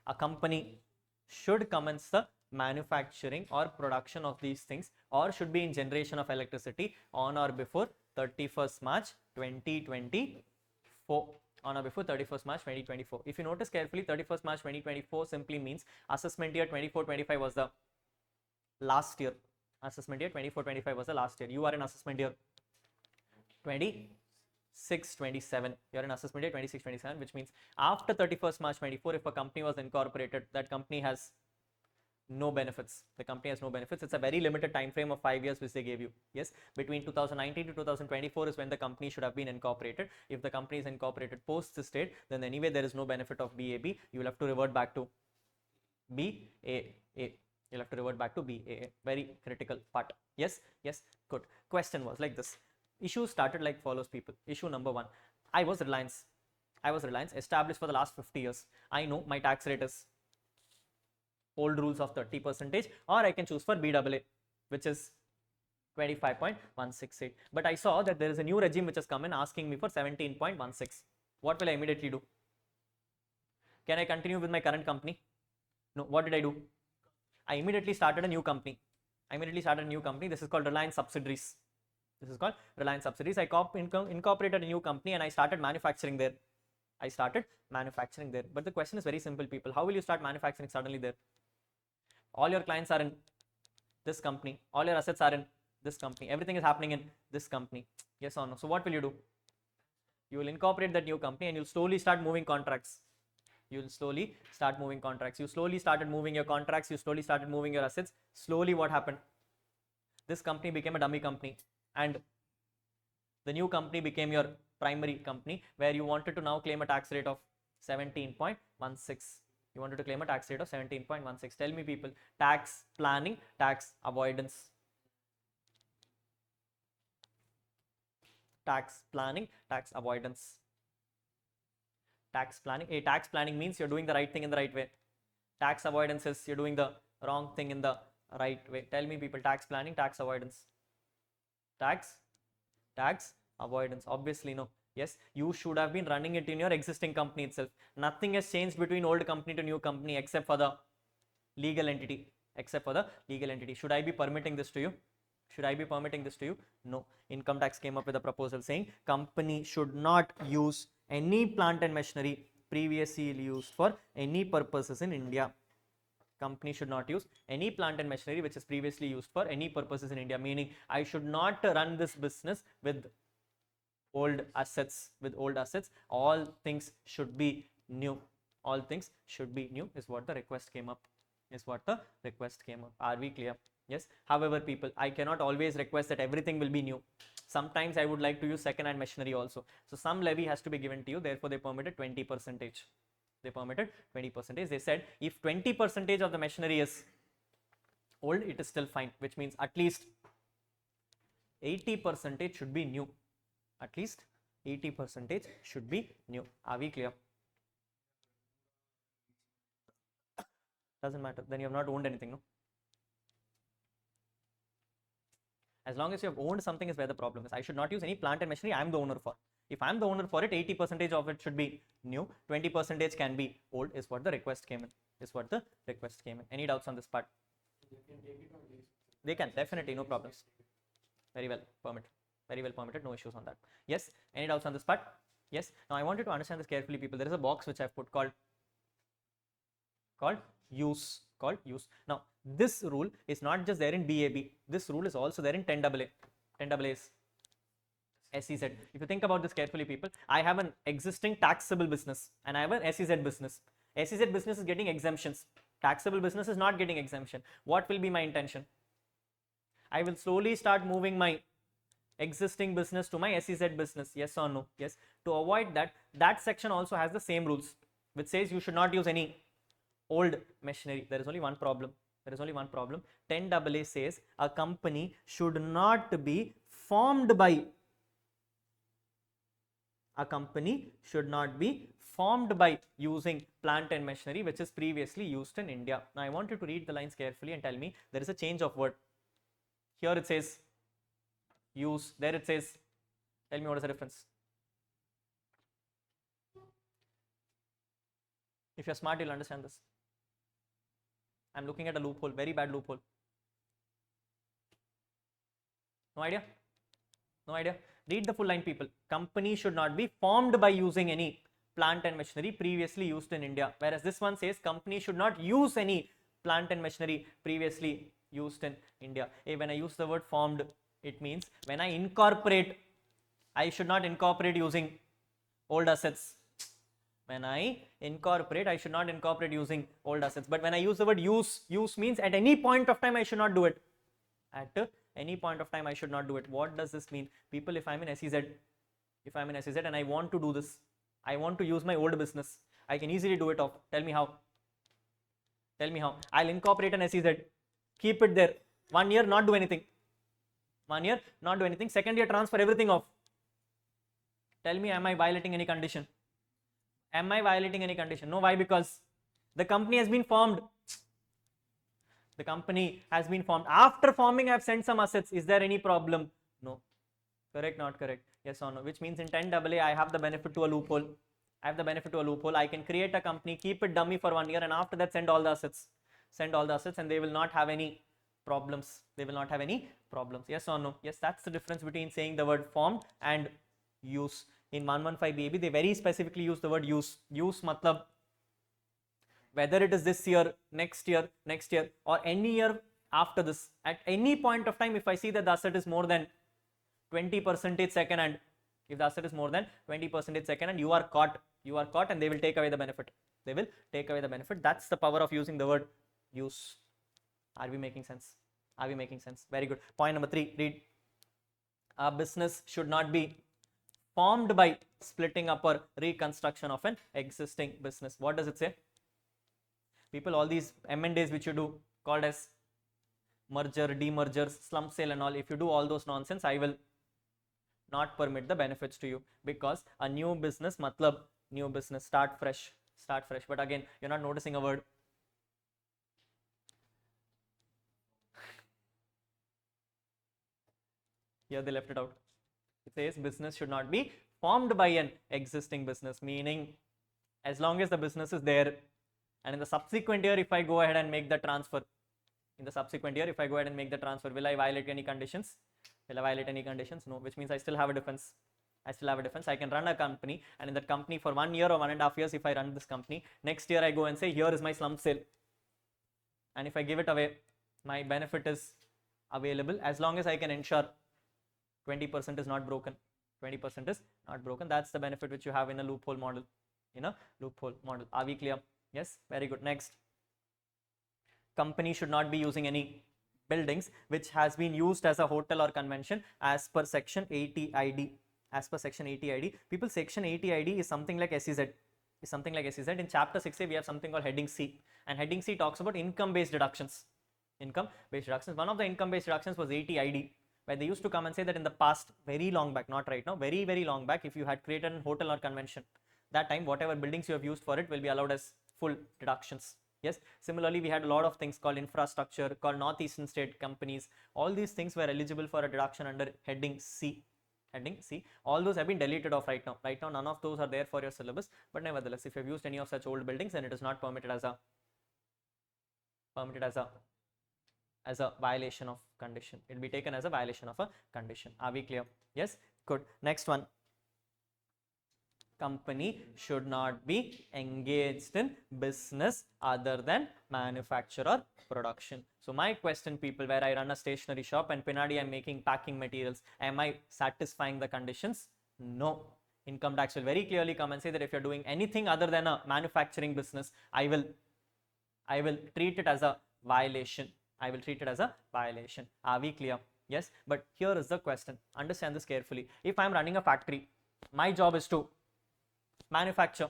A: a company should commence the manufacturing or production of these things, or should be in generation of electricity on or before 31st March 2024. On or before 31st March 2024. If you notice carefully, 31st March 2024 simply means assessment year 24-25 was the last year. Assessment year 24-25 was the last year. You are in assessment year 26-27. You are in assessment year 26-27, which means after 31st March 24, if a company was incorporated, that company has no benefits. The company has no benefits. It's a very limited time frame of 5 years which they gave you. Yes, between 2019 to 2024 is when the company should have been incorporated. If the company is incorporated post this date, then anyway there is no benefit of BAB. You will have to revert back to BAA. You'll have to revert back to BAA. Very critical part. Yes, yes, good. Question was like this. Issue started like follows, people. Issue number 1. I was Reliance established for the last 50 years. I know my tax rate is old rules of 30%, or I can choose for BAA, which is 25.168. But I saw that there is a new regime which has come in asking me for 17.16. What will I immediately do? Can I continue with my current company? No. What did I do? I immediately started a new company. This is called Reliance Subsidiaries. I incorporated a new company and I started manufacturing there. But the question is very simple, people. How will you start manufacturing suddenly there? All your clients are in this company. All your assets are in this company. Everything is happening in this company. Yes or no? So what will you do? You will incorporate that new company and you'll slowly start moving contracts. You slowly started moving your contracts. You slowly started moving your assets. Slowly what happened? This company became a dummy company and the new company became your primary company, where you wanted to now claim a tax rate of 17.16. You wanted to claim a tax rate of 17.16. Tell me, people, tax planning, tax avoidance. Tax planning, tax avoidance. Tax planning. Tax planning means you're doing the right thing in the right way. Tax avoidance is you're doing the wrong thing in the right way. Tell me, people, tax planning, tax avoidance. Tax avoidance. Obviously, no. Yes, you should have been running it in your existing company itself. Nothing has changed between old company to new company except for the legal entity. Should I be permitting this to you? No. Income tax came up with a proposal saying company should not use any plant and machinery previously used for any purposes in India. Company should not use any plant and machinery which is previously used for any purposes in India. Meaning, I should not run this business with old assets. All things should be new. Is what the request came up. Are we clear? Yes. However, people, I cannot always request that everything will be new. Sometimes I would like to use second hand machinery also. So some levy has to be given to you. Therefore, they permitted 20%. They said if 20% of the machinery is old, it is still fine, which means at least 80% should be new. Are we clear? Doesn't matter. Then you have not owned anything, no? As long as you have owned something is where the problem is. I should not use any plant and machinery I am the owner for. If I am the owner for it, 80% of it should be new, 20% can be old, is what the request came in. Any doubts on this part? They can, definitely, no problems. Very well permitted, no issues on that. Yes, any doubts on this part? Yes. Now I wanted to understand this carefully, people. There is a box which I have put called use. Now this rule is not just there in BAB. This rule is also there in 10AA. 10AA is SEZ. If you think about this carefully, people, I have an existing taxable business and I have an SEZ business. SEZ business is getting exemptions. Taxable business is not getting exemption. What will be my intention? I will slowly start moving my existing business to my SEZ business. Yes or no? Yes. To avoid that, that section also has the same rules, which says you should not use any old machinery. There is only one problem. There is only one problem. 10AA says a company should not be formed by using plant and machinery which is previously used in India. Now I want you to read the lines carefully and tell me there is a change of word. Here it says use, there it says, tell me what is the difference. If you're smart, you'll understand this. I'm looking at a loophole, very bad loophole. No idea? No idea? Read the full line, people. Company should not be formed by using any plant and machinery previously used in India. Whereas this one says company should not use any plant and machinery previously used in India. When I use the word formed, it means when I incorporate, I should not incorporate using old assets. When I incorporate, I should not incorporate using old assets. But when I use the word use means at any point of time I should not do it. At any point of time I should not do it. What does this mean? People, if I'm in SEZ and I want to do this, I want to use my old business, I can easily do it off. Tell me how. I'll incorporate an SEZ, keep it there. 1 year, not do anything. 1 year, not do anything. Second year, transfer everything off. Tell me, am I violating any condition? Am I violating any condition? No. Why? Because the company has been formed. The company has been formed. After forming, I have sent some assets. Is there any problem? No. Correct, not correct? Yes or no? Which means in 10AA, I have the benefit to a loophole. I can create a company, keep it dummy for 1 year, and after that send all the assets. And they will not have any problems. Yes or no? Yes, that's the difference between saying the word formed and use. In 115BAB, they very specifically use the word use. Use matlab, whether it is this year, next year, or any year after this, at any point of time, if I see that the asset is more than 20% second hand, if the asset is more than 20% second hand, you are caught and they will take away the benefit. That's the power of using the word use. Are we making sense? Very good. Point number 3, read. A business should not be formed by splitting up or reconstruction of an existing business. What does it say? People, all these M&As which you do called as merger, demergers, slump sale and all, if you do all those nonsense, I will not permit the benefits to you, because a new business matlab new business, start fresh. But again, you're not noticing a word. Here they left it out. It says business should not be formed by an existing business, meaning as long as the business is there, and in the subsequent year, if I go ahead and make the transfer, will I violate any conditions? No, which means I still have a defense. I can run a company, and in that company for 1 year or 1.5 years, if I run this company, next year I go and say, here is my slump sale. And if I give it away, my benefit is available as long as I can ensure 20% is not broken. That's the benefit which you have in a loophole model. Are we clear? Yes, very good. Next, company should not be using any buildings which has been used as a hotel or convention as per section 80 ID. People, section 80 ID is something like SEZ. In chapter 6A, we have something called heading C, and heading C talks about income based deductions. One of the income based deductions was 80 ID, where they used to come and say that in the past, very long back, not right now, very, very long back, if you had created a hotel or convention, that time whatever buildings you have used for it will be allowed as full deductions. Yes, similarly, we had a lot of things called infrastructure, called northeastern state companies. All these things were eligible for a deduction under heading C. All those have been deleted off right now. None of those are there for your syllabus, but nevertheless, if you have used any of such old buildings, then it is not permitted as a violation of condition. It will be taken as a violation of a condition. Are we clear? Yes, good. Next one. Company should not be engaged in business other than manufacture or production. So my question, people, where I run a stationery shop and Pinadi I'm making packing materials, am I satisfying the conditions? No. Income tax will very clearly come and say that if you're doing anything other than a manufacturing business, I will treat it as a violation. Are we clear? Yes, but here is the question. Understand this carefully. If I'm running a factory, my job is to manufacture.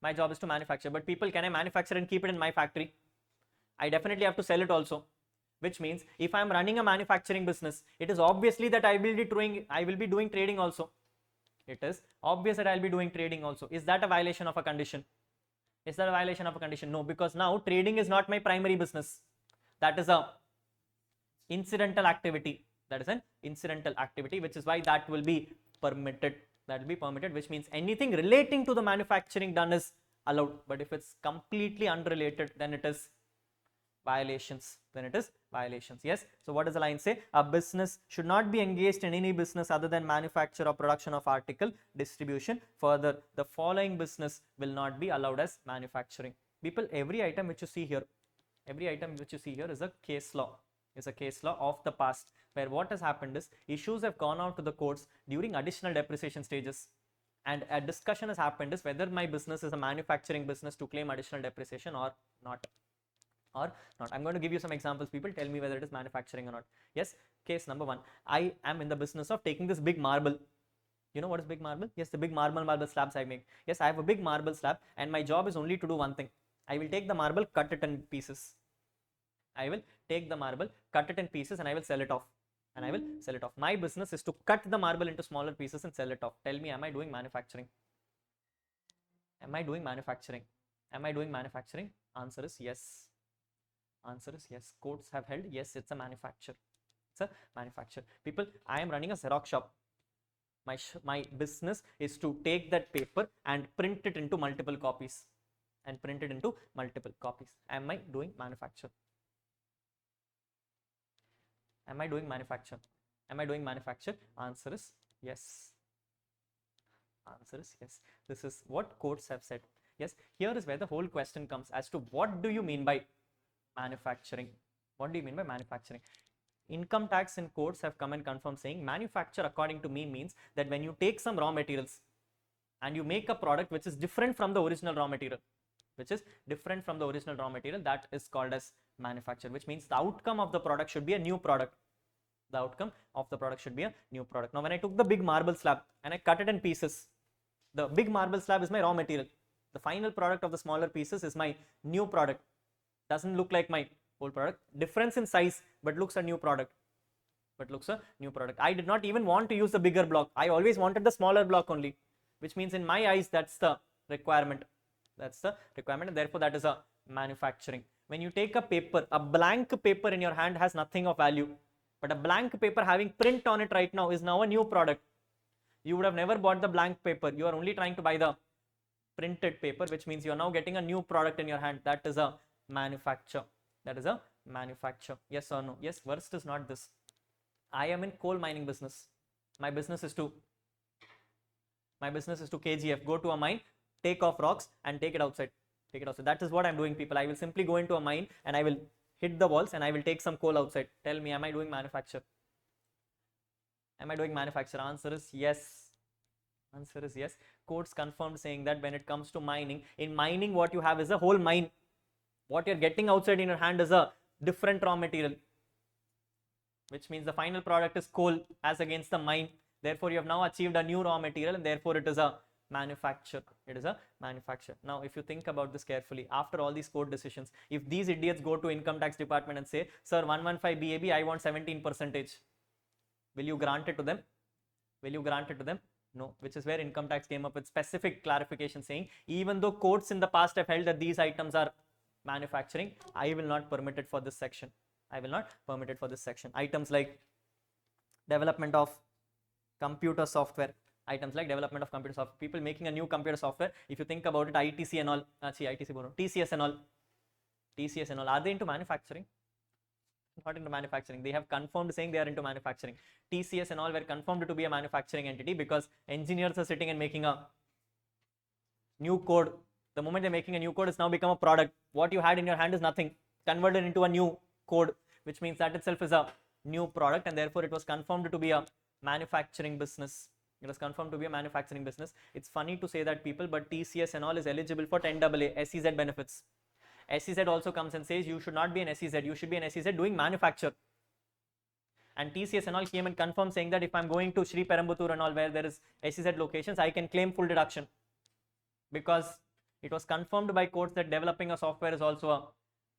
A: But people, can I manufacture and keep it in my factory? I definitely have to sell it also. Which means if I am running a manufacturing business, it is obviously that I will be doing trading also. It is obvious that I'll be doing trading also. Is that a violation of a condition? Is that a violation of a condition? No, because now trading is not my primary business. That is a incidental activity. That is an incidental activity, which is why that will be permitted. That will be permitted, which means anything relating to the manufacturing done is allowed. But if it's completely unrelated, then it is violations. Yes. So what does the line say? A business should not be engaged in any business other than manufacture or production of article, distribution. Further, the following business will not be allowed as manufacturing. People, every item which you see here is a case law. Of the past, where what has happened is issues have gone out to the courts during additional depreciation stages, and a discussion has happened is whether my business is a manufacturing business to claim additional depreciation or not. I'm going to give you some examples. People, tell me whether it is manufacturing or not. Yes, case number 1. I am in the business of taking this big marble. You know what is big marble? Yes, the big marble slabs I make. Yes, I have a big marble slab, and my job is only to do one thing. I will take the marble, cut it in pieces. I will take the marble, cut it in pieces, and I will sell it off. My business is to cut the marble into smaller pieces and sell it off. Tell me, am I doing manufacturing? Answer is yes. Courts have held yes, it's a manufacture. People, I am running a Xerox shop. My business is to take that paper and print it into multiple copies. Am I doing manufacture? Answer is yes. This is what courts have said. Yes, here is where the whole question comes as to what do you mean by manufacturing? Income tax and courts have come and confirmed saying manufacture according to me means that when you take some raw materials and you make a product which is different from the original raw material, that is called as manufacture, which means the outcome of the product should be a new product. Now when I took the big marble slab and I cut it in pieces, the big marble slab is my raw material. The final product of the smaller pieces is my new product. Doesn't look like my old product. Difference in size, but looks a new product. I did not even want to use the bigger block. I always wanted the smaller block only, which means in my eyes that's the requirement. And therefore that is a manufacturing. When you take a paper, a blank paper in your hand has nothing of value, but a blank paper having print on it right now is now a new product. You would have never bought the blank paper. You are only trying to buy the printed paper, which means you are now getting a new product in your hand. That is a manufacture. Yes or no? Yes, worst is not this. I am in coal mining business. My business is to KGF, go to a mine, take off rocks and take it outside. That is what I'm doing, people. I will simply go into a mine and I will hit the walls and I will take some coal outside. Tell me, am I doing manufacture? Answer is yes. Courts confirmed saying that when it comes to mining, in mining what you have is a whole mine. What you're getting outside in your hand is a different raw material, which means the final product is coal as against the mine. Therefore, you have now achieved a new raw material and therefore it is a manufacture. Now, if you think about this carefully, after all these court decisions, if these idiots go to income tax department and say, sir, 115 BAB, I want 17%. Will you grant it to them? No, which is where income tax came up with specific clarification saying, even though courts in the past have held that these items are manufacturing, I will not permit it for this section. Items like development of computer software. People making a new computer software. If you think about it, ITC and all, TCS and all, are they into manufacturing? Not into manufacturing. They have confirmed saying they are into manufacturing. TCS and all were confirmed to be a manufacturing entity because engineers are sitting and making a new code. The moment they're making a new code, it's now become a product. What you had in your hand is nothing, converted into a new code, which means that itself is a new product, and therefore it was confirmed to be a manufacturing business. It's funny to say that, people, but TCS and all is eligible for 10AA SEZ benefits. SEZ also comes and says you should not be an SEZ, you should be an SEZ doing manufacture. And TCS and all came and confirmed saying that if I'm going to Sri Perambuttur and all where there is SEZ locations, I can claim full deduction, because it was confirmed by courts that developing a software is also a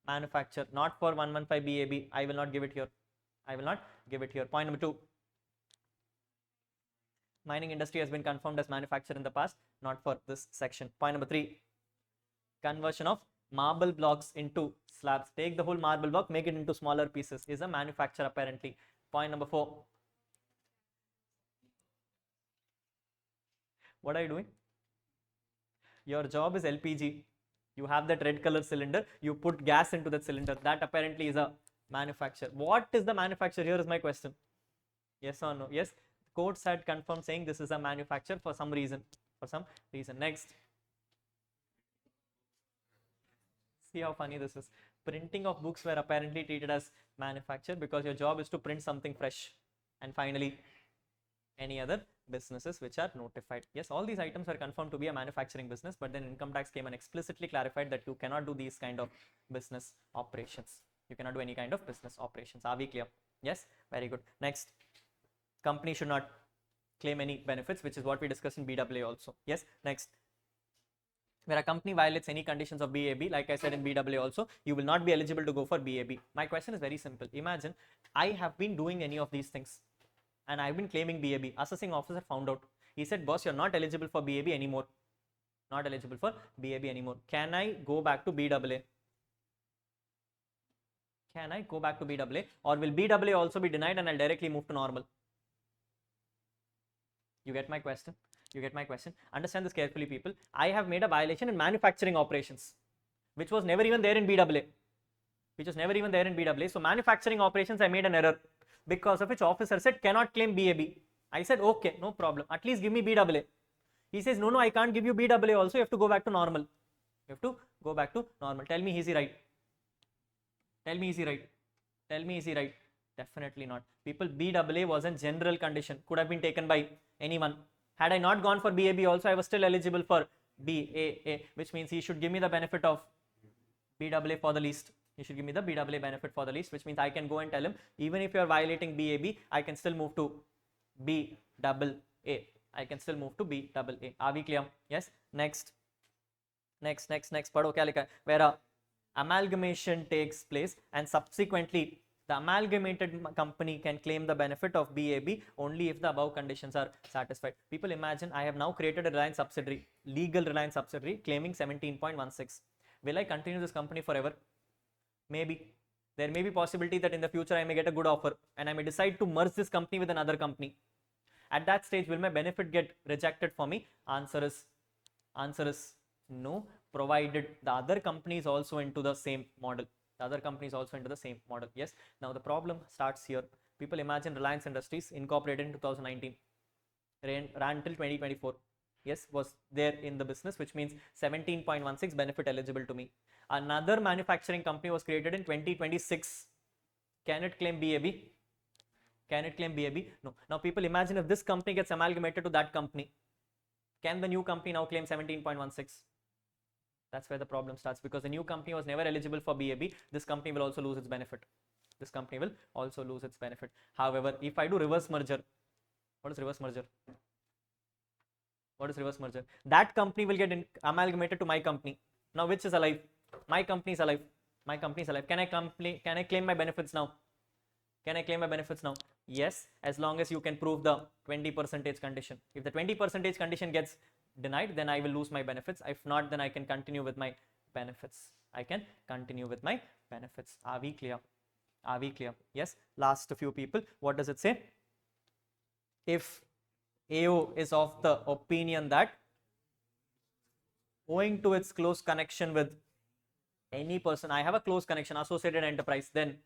A: manufacture, not for 115 BAB. I will not give it here. I will not give it here. Point number 2. Mining industry has been confirmed as manufacture in the past, not for this section. Point number 3. Conversion of marble blocks into slabs. Take the whole marble block, make it into smaller pieces is a manufacture apparently. Point number 4. What are you doing? Your job is LPG. You have that red color cylinder. You put gas into that cylinder. That apparently is a manufacture. What is the manufacture? Here is my question. Yes or no? Yes. Courts had confirmed saying this is a manufacture for some reason. Next. See how funny this is. Printing of books were apparently treated as manufacture because your job is to print something fresh. And finally, any other businesses which are notified. Yes, all these items are confirmed to be a manufacturing business, but then income tax came and explicitly clarified that you cannot do these kind of business operations. You cannot do any kind of business operations. Are we clear? Yes, very good. Next, company should not claim any benefits, which is what we discussed in BAA also. Yes, next. Where a company violates any conditions of BAB, like I said in BAA also, you will not be eligible to go for BAB. My question is very simple. Imagine I have been doing any of these things and I've been claiming BAB. Assessing officer found out. He said, boss, you're not eligible for BAB anymore. Not eligible for BAB anymore. Can I go back to BAA? Can I go back to BAA? Or will BAA also be denied and I'll directly move to normal? You get my question? You get my question? Understand this carefully, people. I have made a violation in manufacturing operations, which was never even there in BAA. So manufacturing operations, I made an error, because of which officer said cannot claim BAB. I said okay, no problem. At least give me BAA. He says no, I can't give you BAA also. You have to go back to normal. Tell me, is he right? Definitely not. People, BAA was a general condition. Could have been taken by anyone. Had I not gone for BAB also, I was still eligible for BAA, which means he should give me the benefit of BAA for the least. Which means I can go and tell him, even if you are violating BAB, I can still move to BAA. Are we clear? Yes. Next. Padho kya likha hai? Where a amalgamation takes place and subsequently the amalgamated company can claim the benefit of BAB only if the above conditions are satisfied. People, imagine I have now created a Reliance subsidiary, legal Reliance subsidiary, claiming 17.16. Will I continue this company forever? Maybe. There may be possibility that in the future I may get a good offer and I may decide to merge this company with another company. At that stage, will my benefit get rejected for me? Answer is no, provided the other company is also into the same model. Yes. Now the problem starts here. People, imagine Reliance Industries incorporated in 2019, ran till 2024. Yes, was there in the business, which means 17.16 benefit eligible to me. Another manufacturing company was created in 2026. Can it claim BAB? No. Now people, imagine if this company gets amalgamated to that company. Can the new company now claim 17.16? That's where the problem starts, because the new company was never eligible for BAB. This company will also lose its benefit. However, if I do reverse merger, what is reverse merger? That company will get amalgamated to my company. Now which is alive? My company is alive. Can I claim my benefits now? Yes, as long as you can prove the 20% condition. If the 20% condition gets denied, then I will lose my benefits. If not, then I can continue with my benefits. Are we clear? Yes. Last few people. What does it say? If AO is of the opinion that owing to its close connection with any person, I have a close connection, associated enterprise, then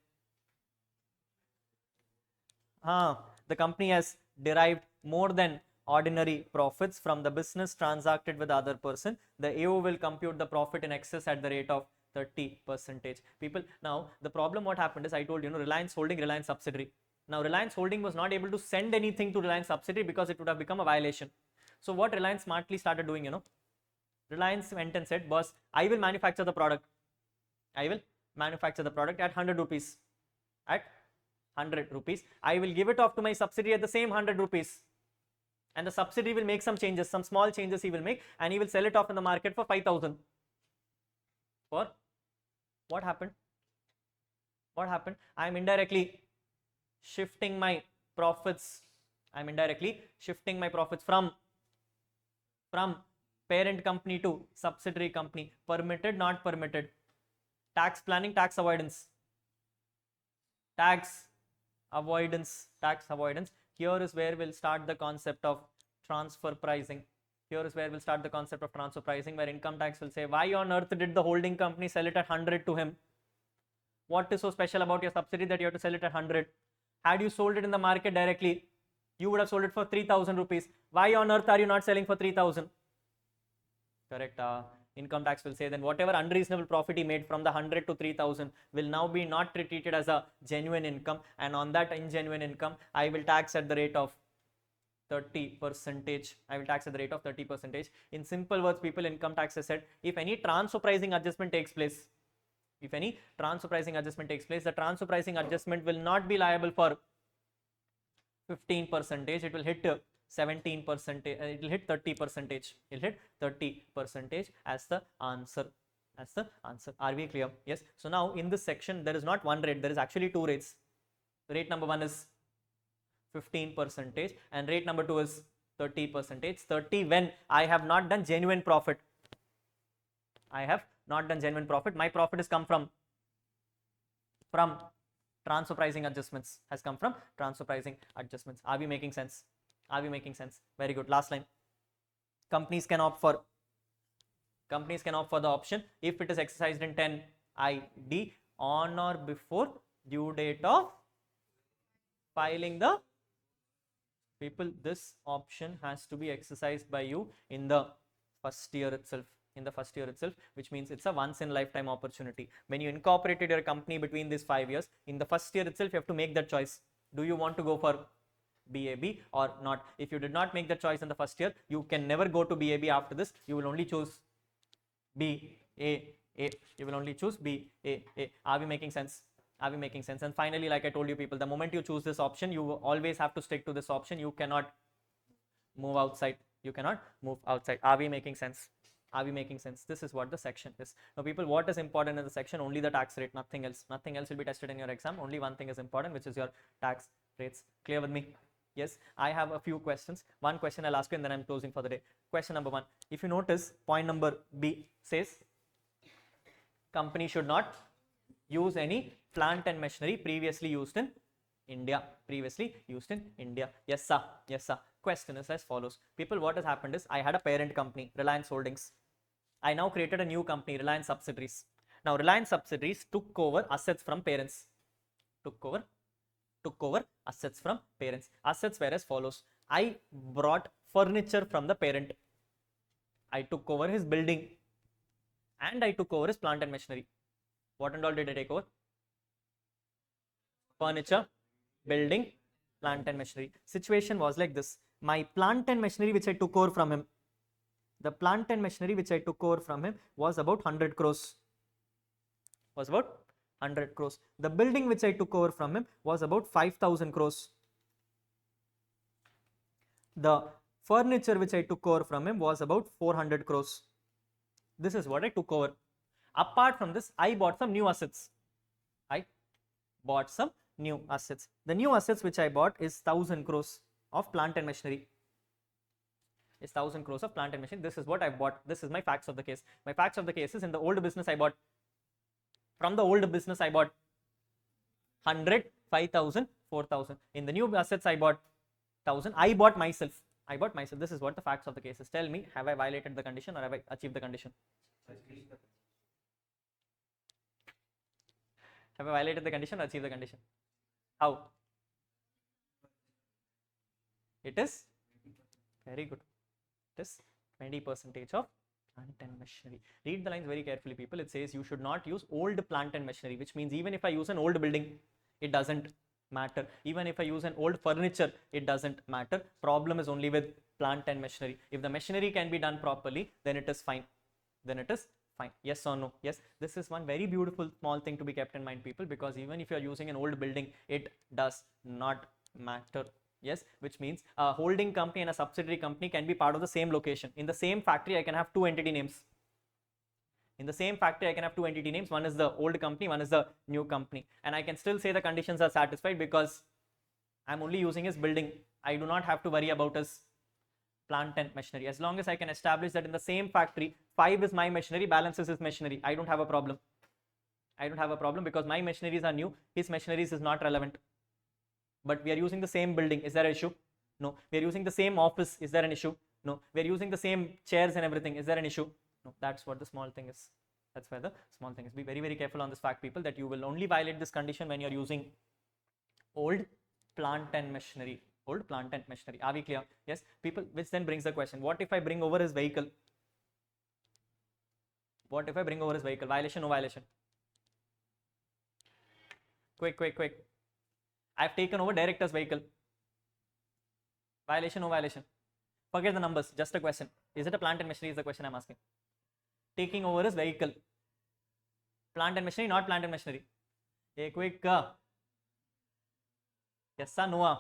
A: the company has derived more than ordinary profits from the business transacted with the other person, the AO will compute the profit in excess at the rate of 30%. People, now the problem what happened is, I told you, Reliance Holding, Reliance subsidiary. Now Reliance Holding was not able to send anything to Reliance subsidiary because it would have become a violation. So what Reliance smartly started doing, Reliance went and said, boss, I will manufacture the product. At 100 rupees. At 100 rupees. I will give it off to my subsidiary at the same 100 rupees. And the subsidiary will make some changes, some small changes he will make, and he will sell it off in the market for 5,000. For what happened? What happened? I am indirectly shifting my profits. I am indirectly shifting my profits from parent company to subsidiary company. Permitted, not permitted. Tax planning, tax avoidance. Tax avoidance, tax avoidance. Here is where we'll start the concept of transfer pricing. Here is where we'll start the concept of transfer pricing, where income tax will say, why on earth did the holding company sell it at 100 to him? What is so special about your subsidiary that you have to sell it at 100? Had you sold it in the market directly, you would have sold it for 3,000 rupees. Why on earth are you not selling for 3,000? Correct. Income tax will say then whatever unreasonable profit he made from the 100 to 3,000 will now be not treated as a genuine income, and on that ingenuine income I will tax at the rate of 30%. I will tax at the rate of 30%. In simple words, people, income tax has said if any transfer pricing adjustment takes place, the transfer pricing adjustment will not be liable for 15%. It will hit 17%. It will hit 30%. It will hit 30% as the answer. Are we clear? Yes. So now in this section there is not one rate, there is actually two rates. Rate number one is 15% and rate number two is 30%. 30 when I have not done genuine profit. My profit has come from transfer pricing adjustments. Are we making sense? Very good. Last line. Companies can opt for the option if it is exercised in 10 ID on or before due date of filing the people. This option has to be exercised by you in the first year itself. Which means it's a once in lifetime opportunity. When you incorporated your company between these 5 years, in the first year itself you have to make that choice. Do you want to go for BAB or not? If you did not make the choice in the first year, you can never go to BAB after this. You will only choose BAA. Are we making sense? And finally, like I told you people, the moment you choose this option, you always have to stick to this option. You cannot move outside. Are we making sense? This is what the section is. Now people, what is important in the section? Only the tax rate, nothing else will be tested in your exam. Only one thing is important, which is your tax rates. Clear with me? Yes. I have a few questions. One question I'll ask you and then I'm closing for the day. Question number one. If you notice, point number B says company should not use any plant and machinery previously used in India. Yes sir. Question is as follows. People, what has happened is I had a parent company, Reliance Holdings. I now created a new company, Reliance Subsidiaries. Now Reliance Subsidiaries took over assets from parents. Assets were as follows. I brought furniture from the parent. I took over his building and I took over his plant and machinery. What and all did I take over? Furniture, building, plant and machinery. Situation was like this. My plant and machinery which I took over from him, was about 100 crores. The building which I took over from him was about 5,000 crores. The furniture which I took over from him was about 400 crores. This is what I took over. Apart from this, I bought some new assets. The new assets which I bought is 1,000 crores of plant and machinery. This is what I bought. This is my facts of the case. My facts of the case is in the old business I bought. From the old business I bought 100, 5,000, 4,000. In the new assets I bought 1,000. I bought myself. This is what the facts of the case is. Tell me, have I violated the condition or have I achieved the condition? Have I violated the condition or achieved the condition? How? It is very good. It is 20% of plant and machinery. Read the lines very carefully, people. It says you should not use old plant and machinery, which means even if I use an old building, it doesn't matter. Even if I use an old furniture, it doesn't matter. Problem is only with plant and machinery. If the machinery can be done properly, then it is fine. Yes or no? Yes. This is one very beautiful small thing to be kept in mind, people, because even if you are using an old building, it does not matter. Yes, which means a holding company and a subsidiary company can be part of the same location. In the same factory, I can have two entity names. In the same factory, I can have two entity names. One is the old company, one is the new company. And I can still say the conditions are satisfied because I'm only using his building. I do not have to worry about his plant and machinery. As long as I can establish that in the same factory, 5 is my machinery, balance is his machinery, I don't have a problem. I don't have a problem because my machineries are new, his machineries is not relevant. But we are using the same building. Is there an issue? No. We are using the same office. Is there an issue? No. We are using the same chairs and everything. Is there an issue? No. That's what the small thing is. That's where the small thing is. Be very, very careful on this fact, people, that you will only violate this condition when you are using old plant and machinery. Old plant and machinery. Are we clear? Yes. People, which then brings the question, what if I bring over his vehicle? What if I bring over his vehicle? Violation, no violation? Quick. I've taken over director's vehicle. Violation, no violation? Forget the numbers, just a question. Is it a plant and machinery is the question I'm asking. Taking over his vehicle. Plant and machinery, not plant and machinery. A quick. Yes or no?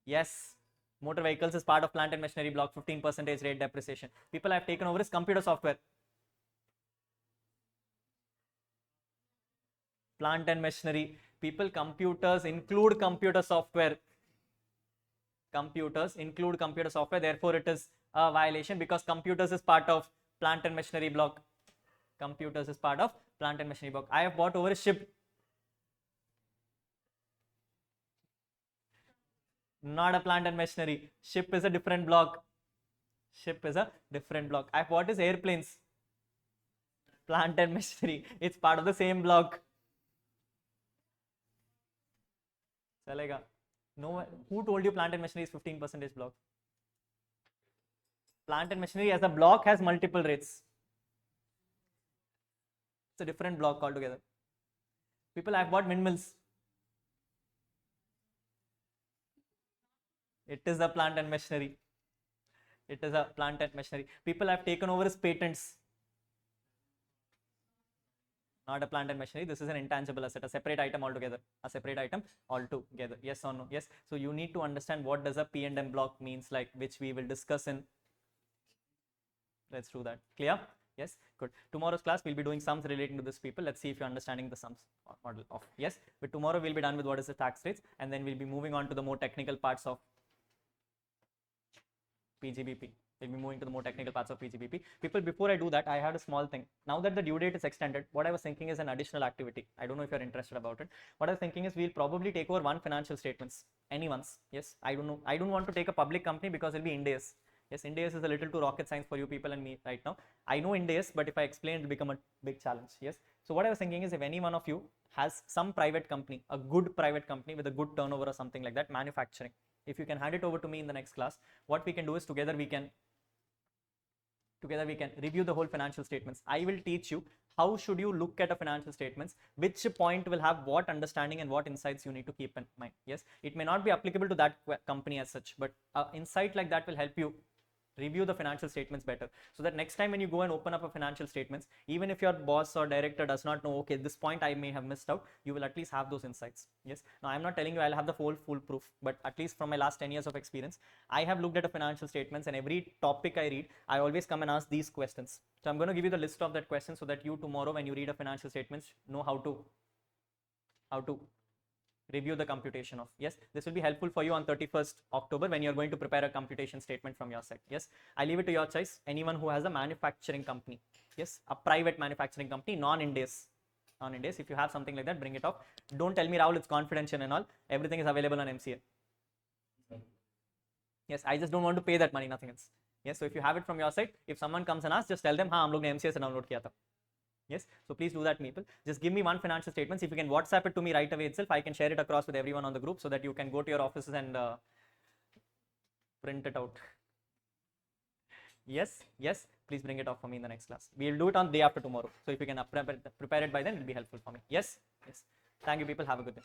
A: Yes. Motor vehicles is part of plant and machinery block, 15% rate depreciation. People have taken over his computer software. Plant and machinery. People, computers include computer software. Computers include computer software, therefore it is a violation because computers is part of plant and machinery block. Computers is part of plant and machinery block. I have bought over a ship. Not a plant and machinery. Ship is a different block. Ship is a different block. I have bought his airplanes. Plant and machinery. It's part of the same block. Chalega. No, who told you plant and machinery is 15% block? Plant and machinery as a block has multiple rates. It's a different block altogether. People, I've bought windmills. It is a plant and machinery. It is a plant and machinery. People have taken over his patents. Not a plant and machinery. This is an intangible asset, a separate item altogether. A separate item altogether. Yes or no? Yes. So you need to understand what does a P&M block means, like, which we will discuss in. Let's do that. Clear? Yes. Good. Tomorrow's class we'll be doing sums relating to this, people. Let's see if you're understanding the sums model of. Yes. But tomorrow we'll be done with what is the tax rates, and then we'll be moving on to the more technical parts of PGBP. We'll be moving to the more technical parts of PGBP. People, before I do that, I had a small thing. Now that the due date is extended, what I was thinking is an additional activity. I don't know if you're interested about it. What I was thinking is we'll probably take over one financial statements. Anyone's. Yes, I don't know. I don't want to take a public company because it'll be Ind AS. Yes, Ind AS is a little too rocket science for you people and me right now. I know Ind AS, but if I explain, it'll become a big challenge. Yes. So what I was thinking is if any one of you has some private company, a good private company with a good turnover or something like that, manufacturing, if you can hand it over to me in the next class, what we can do is together we can review the whole financial statements. I will teach you how should you look at a financial statements, which point will have what understanding and what insights you need to keep in mind. Yes, it may not be applicable to that company as such, but insight like that will help you review the financial statements better, so that next time when you go and open up a financial statements, even if your boss or director does not know, okay, this point I may have missed out, you will at least have those insights. Yes. Now I'm not telling you I'll have the full proof, but at least from my last 10 years of experience, I have looked at a financial statements, and every topic I read, I always come and ask these questions. So I'm going to give you the list of that question so that you tomorrow when you read a financial statements know how to review the computation of. Yes, this will be helpful for you on 31st October when you're going to prepare a computation statement from your side. Yes, I leave it to your choice. Anyone who has a manufacturing company, yes, a private manufacturing company, non-Ind AS, if you have something like that, bring it up. Don't tell me, Rahul, it's confidential and all. Everything is available on MCA. Yes, I just don't want to pay that money, nothing else. Yes, so if you have it from your side, if someone comes and asks, just tell them, हाँ हम लोग ने MCA से download किया था. Yes, so please do that, people. Just give me one financial statements. If you can WhatsApp it to me right away itself, I can share it across with everyone on the group so that you can go to your offices and print it out. Yes, please bring it up for me in the next class. We'll do it on the day after tomorrow. So if you can prepare it by then, it will be helpful for me. Yes. Thank you, people. Have a good day.